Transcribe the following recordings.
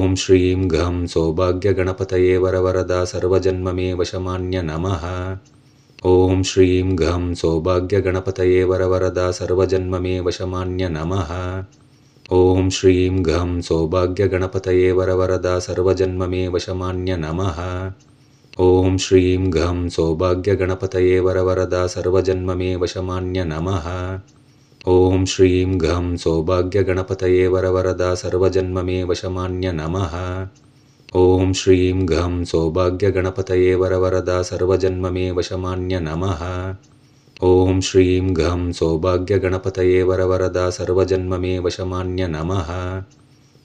ॐ श्रीं घं सौभाग्यगणपतये वरवरदा सर्वजन्ममे वशमान्य नमः। ॐ श्रीं घं सौभाग्यगणपतये वरवरदा सर्वजन्ममे वशमान्य नमः। ॐ श्रीं घं सौभाग्यगणपतये वरवरदा सर्वजन्ममे वशमान्य नमः। ॐ श्रीं घं सौभाग्यगणपतये वरवरदा सर्वजन्ममे वशमान्य नमः। ॐ श्रीं घं सौभाग्यगणपतये वरवरदा सर्वजन्ममे वशमान्य नमः। ॐ श्रीं घं सौभाग्यगणपतये वरवरदा सर्वजन्ममे वशमान्य नमः। ॐ श्रीं घं सौभाग्यगणपतये वरवरदा सर्वजन्ममे वशमान्य नमः।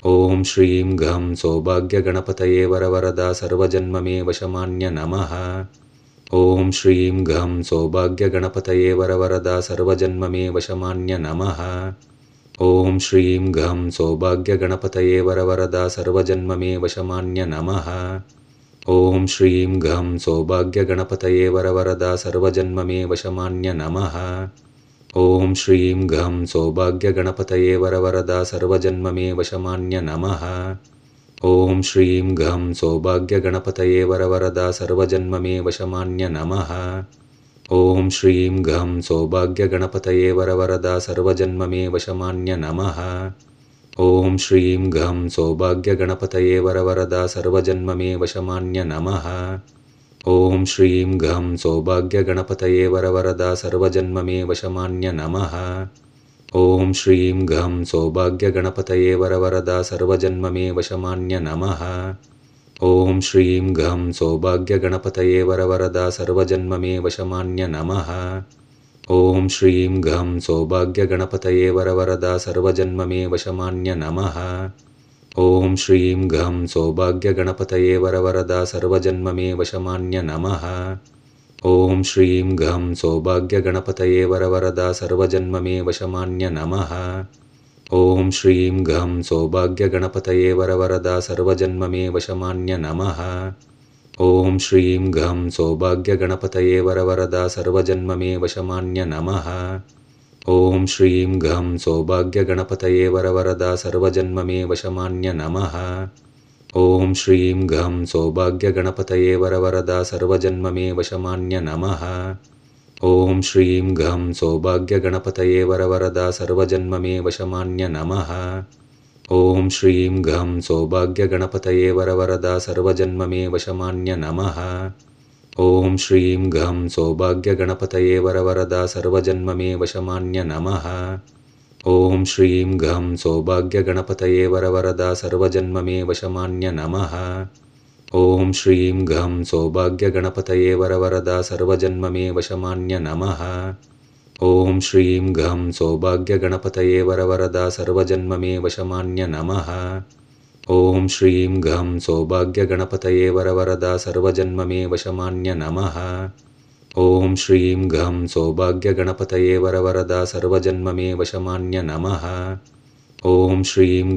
ॐ श्रीं घं सौभाग्यगणपतये वरवरदा सर्वजन्ममे वशमान्य नमः। ॐ श्रीं घं सौभाग्यगणपतये वरवरदा सर्वजन्ममे वशमान्य नमः। ॐ श्रीं घं सौभाग्यगणपतये वरवरदा सर्वजन्ममे वशमान्य नमः। ॐ श्रीं घं सौभाग्यगणपतये वरवरदा सर्वजन्ममे वशमान्य नमः। ॐ श्रीं घं सौभाग्यगणपतये वरवरदा सर्वजन्ममे वशमान्य नमः। ॐ श्रीं घं सौभाग्यगणपतये वरवरदा सर्वजन्ममे वशमान्य नमः। ॐ श्रीं घं सौभाग्यगणपतये वरवरदा सर्वजन्ममे वशमान्य नमः। ॐ श्रीं घं सौभाग्यगणपतये वरवरदा सर्वजन्ममे वशमान्य नमः। ॐ श्रीं घं सौभाग्यगणपतये वरवरदा सर्वजन्ममे वशमान्य नमः। ॐ श्रीं घं सौभाग्यगणपतये वरवरदा सर्वजन्ममे वशमान्य नमः। ॐ श्रीं घं सौभाग्यगणपतये वरवरदा सर्वजन्ममे वशमान्य नमः। ॐ श्रीं घं सौभाग्यगणपतये वरवरदा सर्वजन्ममे वशमान्य नमः। ॐ श्रीं घं सौभाग्यगणपतये वरवरदा सर्वजन्ममे वशमान्य नमः। ॐ श्रीं घं सौभाग्यगणपतये वरवरदा सर्वजन्ममे वशमान्य नमः। ॐ श्रीं घं सौभाग्यगणपतये वरवरदा सर्वजन्ममे वशमान्य नमः। ॐ श्रीं घं सौभाग्यगणपतये वरवरदा सर्वजन्ममे वशमान्य नमः। ॐ श्रीं घं सौभाग्यगणपतये वरवरदा सर्वजन्ममे वशमान्य नमः। ॐ श्रीं घं सौभाग्यगणपतये वरवरदा सर्वजन्ममे वशमान्य नमः। ॐ श्रीं घं सौभाग्यगणपतये वरवरदा सर्वजन्ममे वशमान्य नमः। ॐ श्रीं घं सौभाग्यगणपतये वरवरदा सर्वजन्ममे वशमान्य नमः। ॐ श्रीं घं सौभाग्यगणपतये वरवरदा सर्वजन्ममे वशमान्य नमः। ॐ श्रीं घं सौभाग्यगणपतये वरवरदा सर्वजन्ममे वशमान्य नमः। ॐ श्रीं घं सौभाग्यगणपतये वरवरदा सर्वजन्ममे वशमान्य नमः। ॐ श्रीं घं सौभाग्यगणपतये वरवरदा सर्वजन्ममे वशमान्य नमः। ॐ श्रीं घं सौभाग्यगणपतये वरवरदा सर्वजन्ममे वशमान्य नमः। ॐ श्रीं घं सौभाग्यगणपतये वरवरदा सर्वजन्ममे वशमान्य नमः। ॐ श्रीं घं सौभाग्यगणपतये वरवरदा सर्वजन्ममे वशमान्य नमः। ॐ श्रीं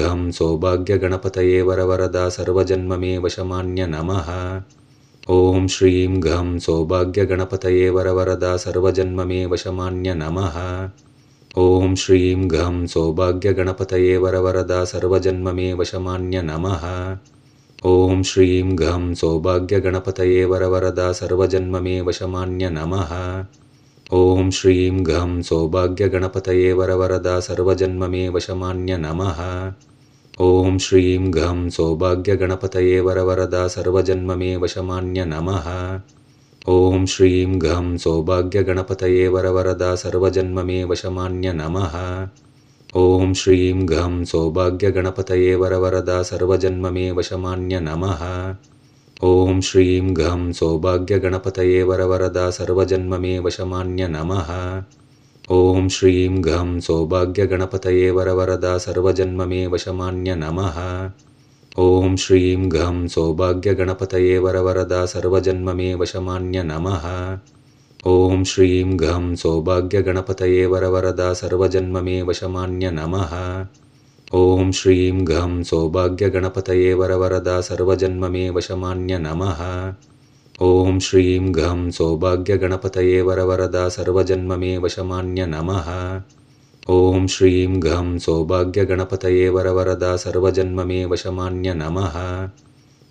घं सौभाग्यगणपतये वरवरदा सर्वजन्ममे वशमान्य नमः। ॐ श्रीं घं सौभाग्यगणपतये वरवरदा सर्वजन्ममे वशमान्य नमः। ॐ श्रीं घं सौभाग्यगणपतये वरवरदा सर्वजन्ममे वशमान्य नमः। ॐ श्रीं घं सौभाग्यगणपतये वरवरदा सर्वजन्ममे वशमान्य नमः। ॐ श्रीं घं सौभाग्यगणपतये वरवरदा सर्वजन्ममे वशमान्य नमः। ॐ श्रीं घं सौभाग्यगणपतये वरवरदा सर्वजन्ममे वशमान्य नमः। ॐ श्रीं घं सौभाग्यगणपतये वरवरदा सर्वजन्ममे वशमान्य नमः। ॐ श्रीं घं सौभाग्यगणपतये वरवरदा सर्वजन्ममे वशमान्य नमः। ॐ श्रीं घं सौभाग्यगणपतये वरवरदा सर्वजन्ममे वशमान्य नमः। ॐ श्रीं घं सौभाग्यगणपतये वरवरदा सर्वजन्ममे वशमान्य नमः। ॐ श्रीं घं सौभाग्यगणपतये वरवरदा सर्वजन्ममे वशमान्य नमः। ॐ श्रीं घं सौभाग्यगणपतये वरवरदा सर्वजन्ममे वशमान्य नमः। ॐ श्रीं घं सौभाग्यगणपतये वरवरदा सर्वजन्ममे वशमान्य नमः। ॐ श्रीं घं सौभाग्यगणपतये वरवरदा सर्वजन्ममे वशमान्य नमः। ॐ श्रीं घं सौभाग्यगणपतये वरवरदा सर्वजन्ममे वशमान्य नमः।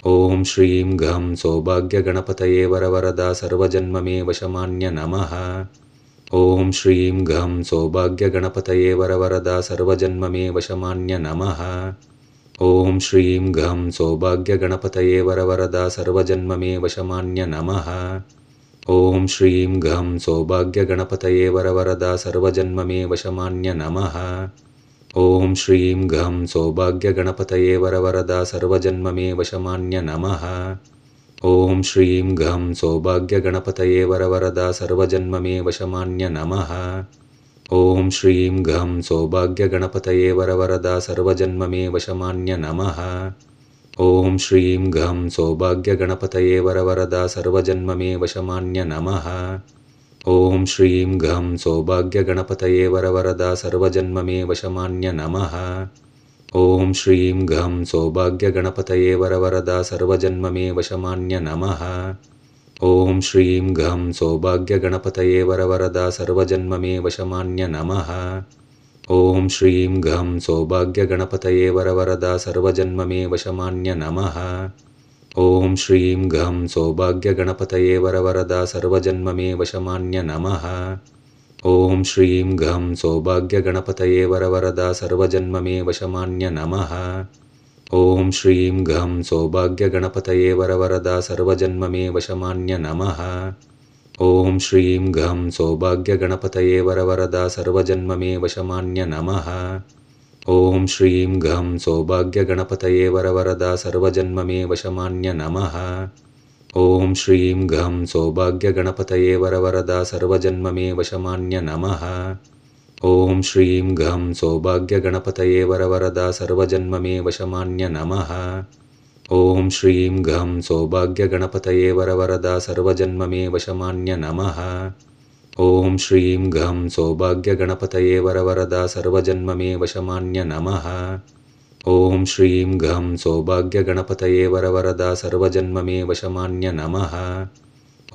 ॐ श्रीं घं सौभाग्यगणपतये वरवरदा सर्वजन्ममे वशमान्य नमः। ॐ श्रीं घं सौभाग्यगणपतये वरवरदा सर्वजन्ममे वशमान्य नमः। ॐ श्रीं घं सौभाग्यगणपतये वरवरदा सर्वजन्ममे वशमान्य नमः। ॐ श्रीं घं सौभाग्यगणपतये वरवरदा सर्वजन्ममे वशमान्य नमः। ॐ श्रीं घं सौभाग्यगणपतये वरवरदा सर्वजन्ममे वशमान्य नमः। ॐ श्रीं घं सौभाग्यगणपतये वरवरदा सर्वजन्ममे वशमान्य नमः। ॐ श्रीं घं सौभाग्यगणपतये वरवरदा सर्वजन्ममे वशमान्य नमः। ॐ श्रीं घं सौभाग्यगणपतये वरवरदा सर्वजन्ममे वशमान्य नमः। ॐ श्रीं घं सौभाग्यगणपतये वरवरदा सर्वजन्ममे वशमान्य नमः। ॐ श्रीं घं सौभाग्यगणपतये वरवरदा सर्वजन्ममे वशमान्य नमः। ॐ श्रीं घं सौभाग्यगणपतये वरवरदा सर्वजन्ममे वशमान्य नमः। ॐ श्रीं घं सौभाग्यगणपतये वरवरदा सर्वजन्ममे वशमान्य नमः। ॐ श्रीं घं सौभाग्यगणपतये वरवरदा सर्वजन्ममे वशमान्य नमः। ॐ श्रीं घं सौभाग्यगणपतये वरवरदा सर्वजन्ममे वशमान्य नमः। ॐ श्रीं घं सौभाग्यगणपतये वरवरदा सर्वजन्ममे वशमान्य नमः। ॐ श्रीं घं सौभाग्यगणपतये वरवरदा सर्वजन्ममे वशमान्य नमः। ॐ श्रीं घं सौभाग्यगणपतये वरवरदा सर्वजन्ममे वशमान्य नमः। ॐ श्रीं घं सौभाग्यगणपतये वरवरदा सर्वजन्ममे वशमान्य नमः। ॐ श्रीं घं सौभाग्यगणपतये वरवरदा सर्वजन्ममे वशमान्य नमः। ॐ श्रीं घं सौभाग्यगणपतये वरवरदा सर्वजन्ममे वशमान्य नमः। ॐ श्रीं घं सौभाग्यगणपतये वरवरदा सर्वजन्ममे वशमान्य नमः। ॐ श्रीं घं सौभाग्यगणपतये वरवरदा सर्वजन्ममे वशमान्य नमः। ॐ श्रीं घं सौभाग्यगणपतये वरवरदा सर्वजन्ममे वशमान्य नमः।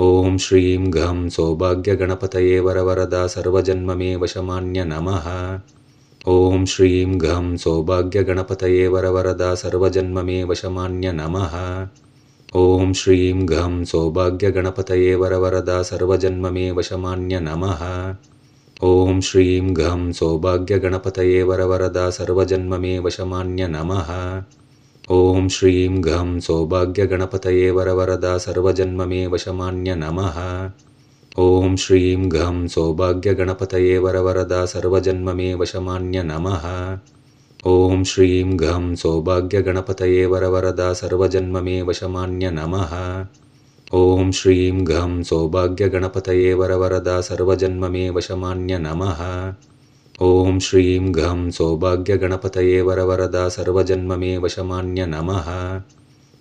ॐ श्रीं घं सौभाग्यगणपतये वरवरदा सर्वजन्ममे वशमान्य नमः। ॐ श्रीं घं सौभाग्यगणपतये वरवरदा सर्वजन्ममे वशमान्य नमः। ॐ श्रीं घं सौभाग्यगणपतये वरवरदा सर्वजन्ममे वशमान्य नमः। ॐ श्रीं घं सौभाग्यगणपतये वरवरदा सर्वजन्ममे वशमान्य नमः। ॐ श्रीं घं सौभाग्यगणपतये वरवरदा सर्वजन्ममे वशमान्य नमः। ॐ श्रीं घं सौभाग्यगणपतये वरवरदा सर्वजन्ममे वशमान्य नमः। ॐ श्रीं घं सौभाग्यगणपतये वरवरदा सर्वजन्ममे वशमान्य नमः। ॐ श्रीं घं सौभाग्यगणपतये वरवरदा सर्वजन्ममे वशमान्य नमः। ॐ श्रीं घं सौभाग्यगणपतये वरवरदा सर्वजन्ममे वशमान्य नमः।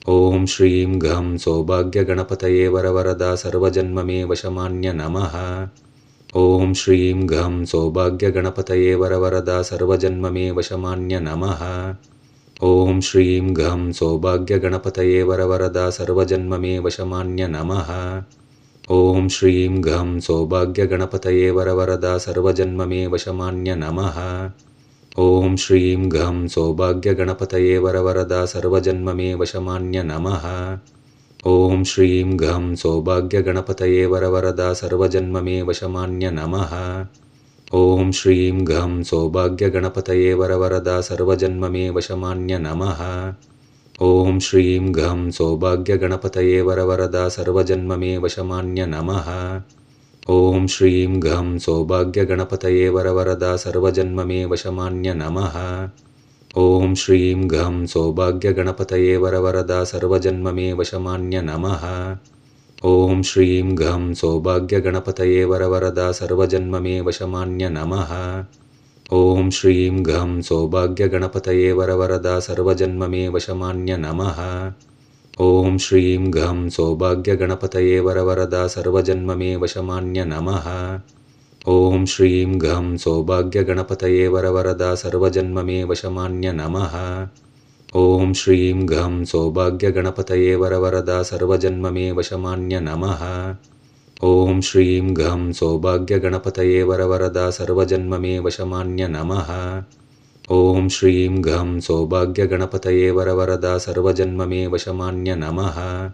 ॐ श्रीं घं सौभाग्यगणपतये वरवरदा सर्वजन्ममे वशमान्य नमः। ॐ श्रीं घं सौभाग्यगणपतये वरवरदा सर्वजन्ममे वशमान्य नमः। ॐ श्रीं घं सौभाग्यगणपतये वरवरदा सर्वजन्ममे वशमान्य नमः। ॐ श्रीं घं सौभाग्यगणपतये वरवरदा सर्वजन्ममे वशमान्य नमः। ॐ श्रीं घं सौभाग्यगणपतये वरवरदा सर्वजन्ममे वशमान्य नमः। ॐ श्रीं घं सौभाग्यगणपतये वरवरदा सर्वजन्ममे वशमान्य नमः। ॐ श्रीं घं सौभाग्यगणपतये वरवरदा सर्वजन्ममे वशमान्य नमः। ॐ श्रीं घं सौभाग्यगणपतये वरवरदा सर्वजन्ममे वशमान्य नमः। ॐ श्रीं घं सौभाग्यगणपतये वरवरदा सर्वजन्ममे वशमान्य नमः। ॐ श्रीं घं सौभाग्यगणपतये वरवरदा सर्वजन्ममे वशमान्य नमः। ॐ श्रीं घं सौभाग्यगणपतये वरवरदा सर्वजन्ममे वशमान्य नमः। ॐ श्रीं घं सौभाग्यगणपतये वरवरदा सर्वजन्ममे वशमान्य नमः। ॐ श्रीं घं सौभाग्यगणपतये वरवरदा सर्वजन्ममे वशमान्य नमः। ॐ श्रीं गं सौभाग्यगणपतये वरवरदा सर्वजन्ममे वशमान्य नमः। ॐ श्रीं गं सौभाग्यगणपतये वरवरदा सर्वजन्ममे वशमान्य नमः। ॐ श्रीं गं सौभाग्यगणपतये वरवरदा सर्वजन्ममे वशमान्य नमः।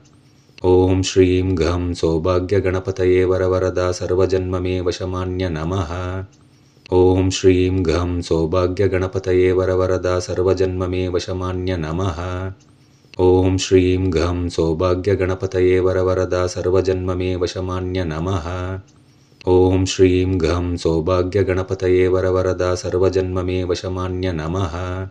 ॐ श्रीं गं सौभाग्यगणपतये वरवरदा सर्वजन्ममे वशमान्य नमः। ॐ श्रीं गं सौभाग्यगणपतये वरवरदा सर्वजन्ममे वशमान्य नमः। ॐ श्रीं गं सौभाग्यगणपतये वरवरदा सर्वजन्ममे वशमान्य नमः। ॐ श्रीं गं सौभाग्यगणपतये वरवरदा सर्वजन्ममे वशमान्य नमः।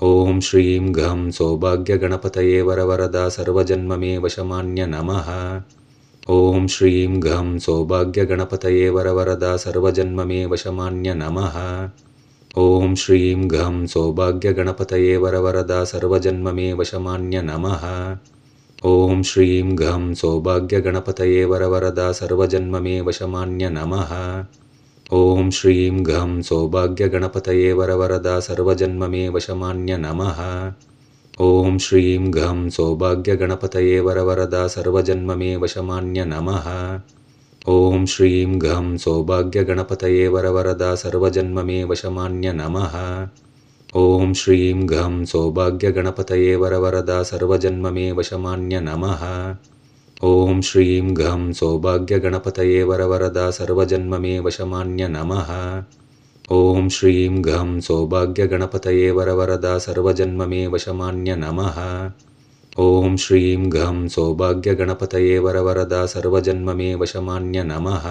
ॐ श्रीं गं सौभाग्यगणपतये वरवरदा सर्वजन्ममे वशमान्य नमः। ॐ श्रीं गं सौभाग्यगणपतये वरवरदा सर्वजन्ममे वशमान्य नमः। ॐ श्रीं गं सौभाग्यगणपतये वरवरदा सर्वजन्ममे वशमान्य नमः। ॐ श्रीं गं सौभाग्यगणपतये वरवरदा सर्वजन्ममे वशमान्य नमः। ॐ श्रीं गं सौभाग्यगणपतये वरवरदा सर्वजन्ममे वशमान्य नमः। ॐ श्रीं गं सौभाग्यगणपतये वरवरदा सर्वजन्ममे वशमान्य नमः। ॐ श्रीं गं सौभाग्यगणपतये वरवरदा सर्वजन्ममे वशमान्य नमः। ॐ श्रीं गं सौभाग्यगणपतये वरवरदा सर्वजन्ममे वशमान्य नमः। ॐ श्रीं गं सौभाग्यगणपतये वरवरदा सर्वजन्ममे वशमान्य नमः। ॐ श्रीं गं सौभाग्यगणपतये वरवरदा सर्वजन्ममे वशमान्य नमः। ॐ श्रीं गं सौभाग्यगणपतये वरवरदा सर्वजन्ममे वशमान्य नमः।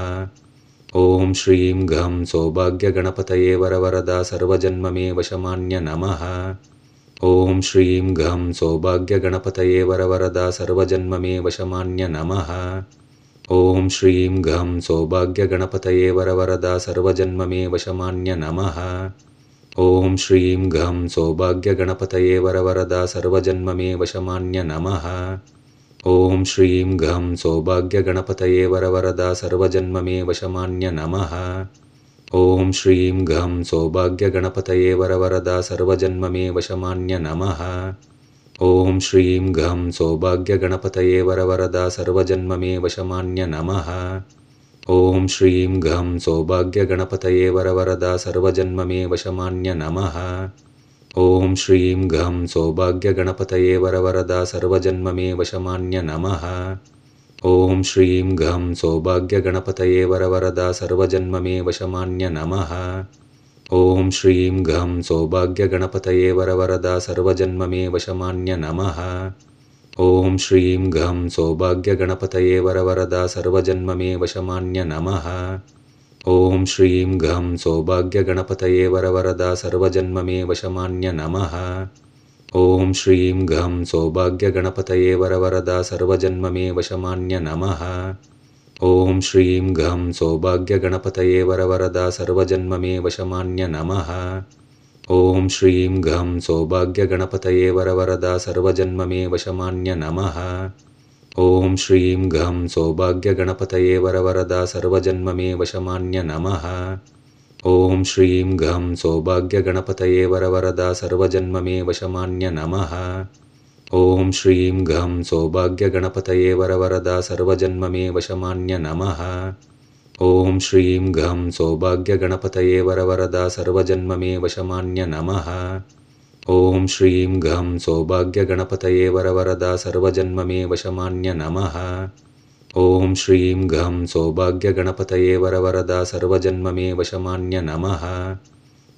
ॐ श्रीं गं सौभाग्यगणपतये वरवरदा सर्वजन्ममे वशमान्य नमः। ॐ श्रीं गं सौभाग्यगणपतये वरवरदा सर्वजन्ममे वशमान्य नमः। ॐ श्रीं गं सौभाग्यगणपतये वरवरदा सर्वजन्ममे वशमान्य नमः। ॐ श्रीं गं सौभाग्यगणपतये वरवरदा सर्वजन्ममे वशमान्य नमः। ॐ श्रीं गं सौभाग्यगणपतये वरवरदा सर्वजन्ममे वशमान्य नमः। ॐ श्रीं गं सौभाग्यगणपतये वरवरदा सर्वजन्ममे वशमान्य नमः। ॐ श्रीं गं सौभाग्यगणपतये वरवरदा सर्वजन्ममे वशमान्य नमः। ॐ श्रीं गं सौभाग्यगणपतये वरवरदा सर्वजन्ममे वशमान्य नमः। ॐ श्रीं गं सौभाग्यगणपतये वरवरदा सर्वजन्ममे वशमान्य नमः। ॐ श्रीं गं सौभाग्यगणपतये वरवरदा सर्वजन्ममे वशमान्य नमः। ॐ श्रीं गं सौभाग्यगणपतये वरवरदा सर्वजन्ममे वशमान्य नमः। ॐ श्रीं गं सौभाग्यगणपतये वरवरदा सर्वजन्ममे वशमान्य नमः। ॐ श्रीं गं सौभाग्यगणपतये वरवरदा सर्वजन्ममे वशमान्य नमः। ॐ श्रीं गं सौभाग्यगणपतये वरवरदा सर्वजन्ममे वशमान्य नमः। ॐ श्रीं गं सौभाग्यगणपतये वरवरदा सर्वजन्ममे वशमान्य नमः। ॐ श्रीं गं सौभाग्यगणपतये वरवरदा सर्वजन्ममे वशमान्य नमः। ॐ श्रीं गं सौभाग्यगणपतये वरवरदा सर्वजन्ममे वशमान्य नमः। ॐ श्रीं गं सौभाग्यगणपतये वरवरदा सर्वजन्ममे वशमान्य नमः। ॐ श्रीं गं सौभाग्यगणपतये वरवरदा सर्वजन्ममे वशमान्य नमः। ॐ श्रीं गं सौभाग्यगणपतये वरवरदा सर्वजन्ममे वशमान्य नमः। ॐ श्रीं गं सौभाग्यगणपतये वरवरदा सर्वजन्ममे वशमान्य नमः। ॐ श्रीं गं सौभाग्यगणपतये वरवरदा सर्वजन्ममे वशमान्य नमः।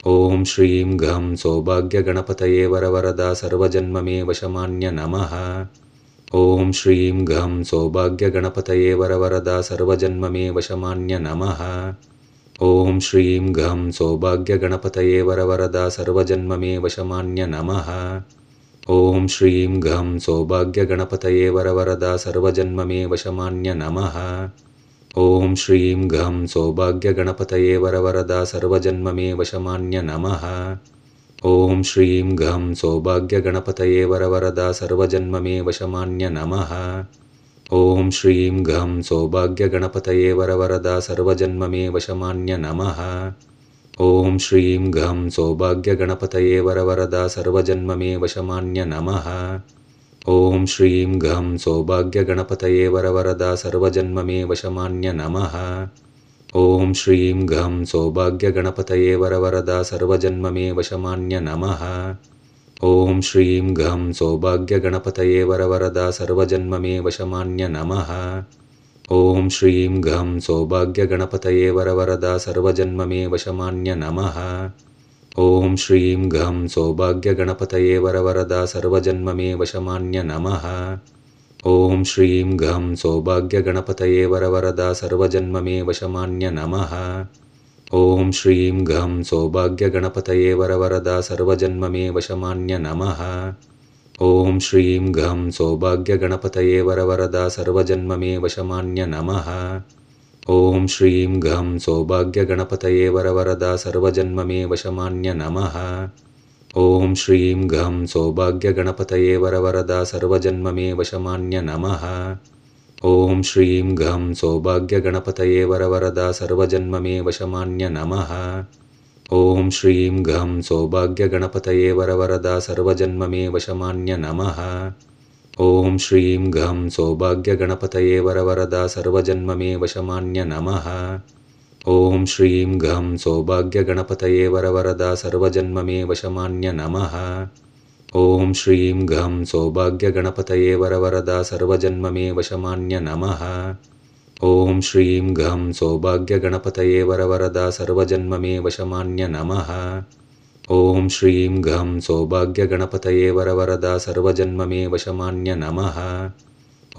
ॐ श्रीं गं सौभाग्यगणपतये वरवरदा सर्वजन्ममे वशमान्य नमः। ॐ श्रीं गं सौभाग्यगणपतये वरवरदा सर्वजन्ममे वशमान्य नमः। ॐ श्रीं गं सौभाग्यगणपतये वरवरदा सर्वजन्ममे वशमान्य नमः। ॐ श्रीं गं सौभाग्यगणपतये वरवरदा सर्वजन्ममे वशमान्य नमः। ॐ श्रीं गं सौभाग्यगणपतये वरवरदा सर्वजन्ममे वशमान्य नमः। ॐ श्रीं गं सौभाग्यगणपतये वरवरदा सर्वजन्ममे वशमान्य नमः। ॐ श्रीं गं सौभाग्यगणपतये वरवरदा सर्वजन्ममे वशमान्य नमः। ಓಂ ಶ್ರೀಂ ಘಂ ಸೌಭಾಗ್ಯಗಣಪತಯೇ ವರವರದಾ ಸರ್ವಜನ್ಮಮೇ ವಶಮಾನ್ಯ ನಮಃ. ಓಂ ಶ್ರೀಂ ಘಂ ಸೌಭಾಗ್ಯಗಣಪತಯೇ ವರವರದಾ ಸರ್ವಜನ್ಮಮೇ ವಶಮಾನ್ಯ ನಮಃ. ಓಂ ಶ್ರೀಂ ಘಂ ಸೌಭಾಗ್ಯಗಣಪತಯೇ ವರವರದಾ ಸರ್ವಜನ್ಮಮೇ ವಶಮಾನ್ಯ ನಮಃ. ಓಂ ಶ್ರೀಂ ಘಂ ಸೌಭಾಗ್ಯಗಣಪತಯೇ ವರವರದಾ ಸರ್ವಜನ್ಮಮೇ ವಶಮಾನ್ಯ ನಮಃ. ಓಂ ಶ್ರೀಂ ಘಂ ಸೌಭಾಗ್ಯಗಣಪತಯೇ ವರವರದಾ ಸರ್ವಜನ್ಮಮೇ ವಶಮಾನ್ಯ ನಮಃ. ಓಂ ಶ್ರೀಂ ಘಂ ಸೌಭಾಗ್ಯಗಣಪತಯೇ ವರವರದಾ ಸರ್ವಜನ್ಮಮೇ ವಶಮಾನ್ಯ ನಮಃ. ಓಂ ಶ್ರೀಂ ಘಂ ಸೌಭಾಗ್ಯಗಣಪತಯೇ ವರವರದಾ ಸರ್ವಜನ್ಮಮೇ ವಶಮಾನ್ಯ ನಮಃ. ಓಂ ಶ್ರೀಂ ಘಂ ಸೌಭಾಗ್ಯಗಣಪತಯೇ ವರವರದಾ ಸರ್ವಜನ್ಮಮೇ ವಶಮಾನ್ಯ ನಮಃ. ಓಂ ಶ್ರೀಂ ಘಂ ಸೌಭಾಗ್ಯಗಣಪತಯೇ ವರವರದಾ ಸರ್ವಜನ್ಮಮೇ ವಶಮಾನ್ಯ ನಮಃ. ಓಂ ಶ್ರೀಂ ಘಂ ಸೌಭಾಗ್ಯಗಣಪತಯೇ ವರವರದಾ ಸರ್ವಜನ್ಮಮೇ ವಶಮಾನ್ಯ ನಮಃ. ಓಂ ಶ್ರೀಂ ಘಂ ಸೌಭಾಗ್ಯಗಣಪತಯೇ ವರವರದಾ ಸರ್ವಜನ್ಮಮೇ ವಶಮಾನ್ಯ ನಮಃ. ಓಂ ಶ್ರೀಂ ಘಂ ಸೌಭಾಗ್ಯಗಣಪತಯೇ ವರವರದಾ ಸರ್ವಜನ್ಮಮೇ ವಶಮಾನ್ಯ ನಮಃ. ಓಂ ಶ್ರೀಂ ಘಂ ಸೌಭಾಗ್ಯಗಣಪತಯೇ ವರವರದಾ ಸರ್ವಜನ್ಮಮೇ ವಶಮಾನ್ಯ ನಮಃ. ಓಂ ಶ್ರೀಂ ಘಂ ಸೌಭಾಗ್ಯಗಣಪತಯೇ ವರವರದಾ ಸರ್ವಜನ್ಮಮೇ ವಶಮಾನ್ಯ ನಮಃ. ಓಂ ಶ್ರೀಂ ಘಂ ಸೌಭಾಗ್ಯಗಣಪತಯೇ ವರವರದಾ ಸರ್ವಜನ್ಮಮೇ ವಶಮಾನ್ಯ ನಮಃ. ಓಂ ಶ್ರೀಂ ಘಂ ಸೌಭಾಗ್ಯಗಣಪತಯೇ ವರವರದಾ ಸರ್ವಜನ್ಮಮೇ ವಶಮಾನ್ಯ ನಮಃ. ಓಂ ಶ್ರೀಂ ಘಂ ಸೌಭಾಗ್ಯಗಣಪತಯೇ ವರವರದಾ ಸರ್ವಜನ್ಮಮೇ ವಶಮಾನ್ಯ ನಮಃ. ಓಂ ಶ್ರೀಂ ಘಂ ಸೌಭಾಗ್ಯಗಣಪತಯೇ ವರವರದಾ ಸರ್ವಜನ್ಮಮೇ ವಶಮಾನ್ಯ ನಮಃ.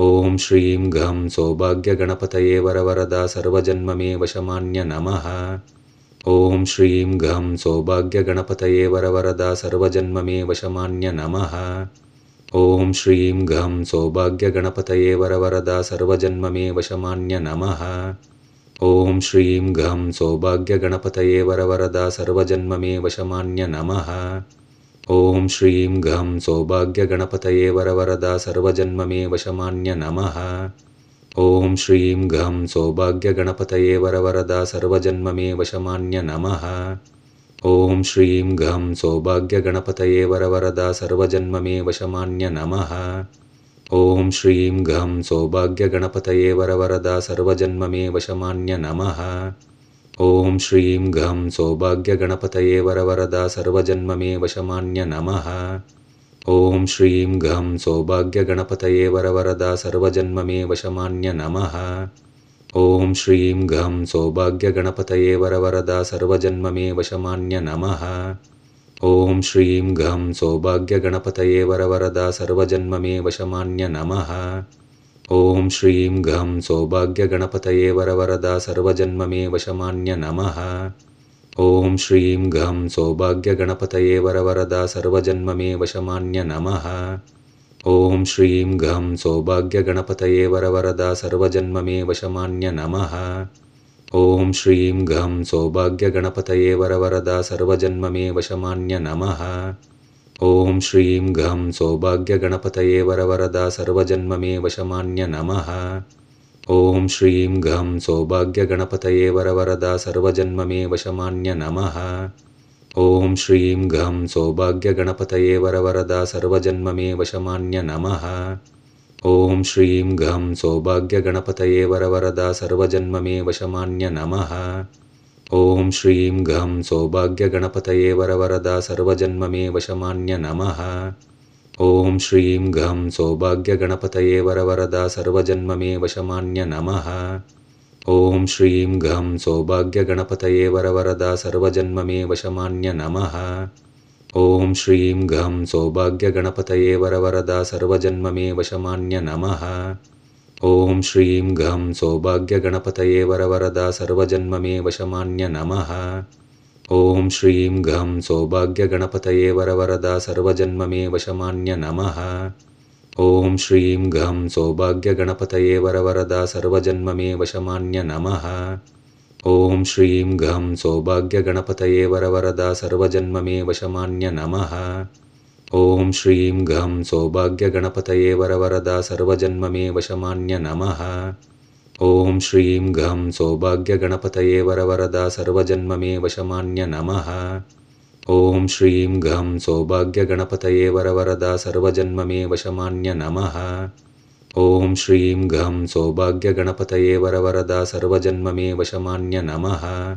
ಓಂ ಶ್ರೀಂ ಘಂ ಸೌಭಾಗ್ಯಗಣಪತಯೇ ವರವರದಾ ಸರ್ವಜನ್ಮಮೇ ವಶಮಾನ್ಯ ನಮಃ. ಓಂ ಶ್ರೀಂ ಘಂ ಸೌಭಾಗ್ಯಗಣಪತಯೇ ವರವರದಾ ಸರ್ವಜನ್ಮಮೇ ವಶಮಾನ್ಯ ನಮಃ. ಓಂ ಶ್ರೀಂ ಘಂ ಸೌಭಾಗ್ಯಗಣಪತಯೇ ವರವರದಾ ಸರ್ವಜನ್ಮಮೇ ವಶಮಾನ್ಯ ನಮಃ. ಓಂ ಶ್ರೀಂ ಘಂ ಸೌಭಾಗ್ಯಗಣಪತಯೇ ವರವರದಾ ಸರ್ವಜನ್ಮಮೇ ವಶಮಾನ್ಯ ನಮಃ. ಓಂ ಶ್ರೀಂ ಘಂ ಸೌಭಾಗ್ಯಗಣಪತಯೇ ವರವರದಾ ಸರ್ವಜನ್ಮಮೇ ವಶಮಾನ್ಯ ನಮಃ. ಓಂ ಶ್ರೀಂ ಘಂ ಸೌಭಾಗ್ಯಗಣಪತಯೇ ವರವರದಾ ಸರ್ವಜನ್ಮಮೇ ವಶಮಾನ್ಯ ನಮಃ. ಓಂ ಶ್ರೀಂ ಘಂ ಸೌಭಾಗ್ಯಗಣಪತಯೇ ವರವರದಾ ಸರ್ವಜನ್ಮಮೇ ವಶಮಾನ್ಯ ನಮಃ. ಓಂ ಶ್ರೀಂ ಘಂ ಸೌಭಾಗ್ಯಗಣಪತಯೇ ವರವರದಾ ಸರ್ವಜನ್ಮಮೇ ವಶಮಾನ್ಯ ನಮಃ. ಓಂ ಶ್ರೀಂ ಘಂ ಸೌಭಾಗ್ಯಗಣಪತಯೇ ವರವರದಾ ಸರ್ವಜನ್ಮಮೇ ವಶಮಾನ್ಯ ನಮಃ. ಓಂ ಶ್ರೀಂ ಘಂ ಸೌಭಾಗ್ಯಗಣಪತಯೇ ವರವರದಾ ಸರ್ವಜನ್ಮಮೇ ವಶಮಾನ್ಯ ನಮಃ. ಓಂ ಶ್ರೀಂ ಘಂ ಸೌಭಾಗ್ಯಗಣಪತಯೇ ವರವರದಾ ಸರ್ವಜನ್ಮಮೇ ವಶಮಾನ್ಯ ನಮಃ. ಓಂ ಶ್ರೀಂ ಘಂ ಸೌಭಾಗ್ಯಗಣಪತಯೇ ವರವರದಾ ಸರ್ವಜನ್ಮಮೇ ವಶಮಾನ್ಯ ನಮಃ. ಓಂ ಶ್ರೀಂ ಘಂ ಸೌಭಾಗ್ಯಗಣಪತಯೇ ವರವರದಾ ಸರ್ವಜನ್ಮಮೇ ವಶಮಾನ್ಯ ನಮಃ. ಓಂ ಶ್ರೀಂ ಘಂ ಸೌಭಾಗ್ಯಗಣಪತಯೇ ವರವರದಾ ಸರ್ವಜನ್ಮಮೇ ವಶಮಾನ್ಯ ನಮಃ. ಓಂ ಶ್ರೀಂ ಘಂ ಸೌಭಾಗ್ಯಗಣಪತಯೇ ವರವರದಾ ಸರ್ವಜನ್ಮಮೇ ವಶಮಾನ್ಯ ನಮಃ. ಓಂ ಶ್ರೀಂ ಘಂ ಸೌಭಾಗ್ಯಗಣಪತಯೇ ವರವರದಾ ಸರ್ವಜನ್ಮಮೇ ವಶಮಾನ್ಯ ನಮಃ. ಓಂ ಶ್ರೀಂ ಘಂ ಸೌಭಾಗ್ಯಗಣಪತಯೇ ವರವರದಾ ಸರ್ವಜನ್ಮಮೇ ವಶಮಾನ್ಯ ನಮಃ. ಓಂ ಶ್ರೀಂ ಘಂ ಸೌಭಾಗ್ಯಗಣಪತಯೇ ವರವರದಾ ಸರ್ವಜನ್ಮಮೇ ವಶಮಾನ್ಯ ನಮಃ. ಓಂ ಶ್ರೀಂ ಘಂ ಸೌಭಾಗ್ಯಗಣಪತಯೇ ವರವರದಾ ಸರ್ವಜನ್ಮಮೇ ವಶಮಾನ್ಯ ನಮಃ. ಓಂ ಶ್ರೀಂ ಘಂ ಸೌಭಾಗ್ಯಗಣಪತಯೇ ವರವರದಾ ಸರ್ವಜನ್ಮಮೇ ವಶಮಾನ್ಯ ನಮಃ. ಓಂ ಶ್ರೀಂ ಘಂ ಸೌಭಾಗ್ಯಗಣಪತಯೇ ವರವರದಾ ಸರ್ವಜನ್ಮಮೇ ವಶಮಾನ್ಯ ನಮಃ. ಓಂ ಶ್ರೀಂ ಘಂ ಸೌಭಾಗ್ಯಗಣಪತಯೇ ವರವರದಾ ಸರ್ವಜನ್ಮಮೇ ವಶಮಾನ್ಯ ನಮಃ. ಓಂ ಶ್ರೀಂ ಘಂ ಸೌಭಾಗ್ಯಗಣಪತಯೇ ವರವರದಾ ಸರ್ವಜನ್ಮಮೇ ವಶಮಾನ್ಯ ನಮಃ. ಓಂ ಶ್ರೀಂ ಘಂ ಸೌಭಾಗ್ಯಗಣಪತಯೇ ವರವರದಾ ಸರ್ವಜನ್ಮಮೇ ವಶಮಾನ್ಯ ನಮಃ. ಓಂ ಶ್ರೀಂ ಘಂ ಸೌಭಾಗ್ಯಗಣಪತಯೇ ವರವರದಾ ಸರ್ವಜನ್ಮಮೇ ವಶಮಾನ್ಯ ನಮಃ. ಓಂ ಶ್ರೀಂ ಘಂ ಸೌಭಾಗ್ಯಗಣಪತಯೇ ವರವರದಾ ಸರ್ವಜನ್ಮಮೇ ವಶಮಾನ್ಯ ನಮಃ. ಓಂ ಶ್ರೀಂ ಘಂ ಸೌಭಾಗ್ಯಗಣಪತಯೇ ವರವರದಾ ಸರ್ವಜನ್ಮಮೇ ವಶಮಾನ್ಯ ನಮಃ. ಓಂ ಶ್ರೀಂ ಘಂ ಸೌಭಾಗ್ಯಗಣಪತಯೇ ವರವರದಾ ಸರ್ವಜನ್ಮಮೇ ವಶಮಾನ್ಯ ನಮಃ. ಓಂ ಶ್ರೀಂ ಘಂ ಸೌಭಾಗ್ಯಗಣಪತಯೇ ವರವರದಾ ಸರ್ವಜನ್ಮಮೇ ವಶಮಾನ್ಯ ನಮಃ. ॐ श्रीं गं सौभाग्यगणपतये वरवरदा सर्वजन्ममे वशमान्य नमः। ॐ श्रीं गं सौभाग्यगणपतये वरवरदा सर्वजन्ममे वशमान्य नमः। ॐ श्रीं गं सौभाग्यगणपतये वरवरदा सर्वजन्ममे वशमान्य नमः।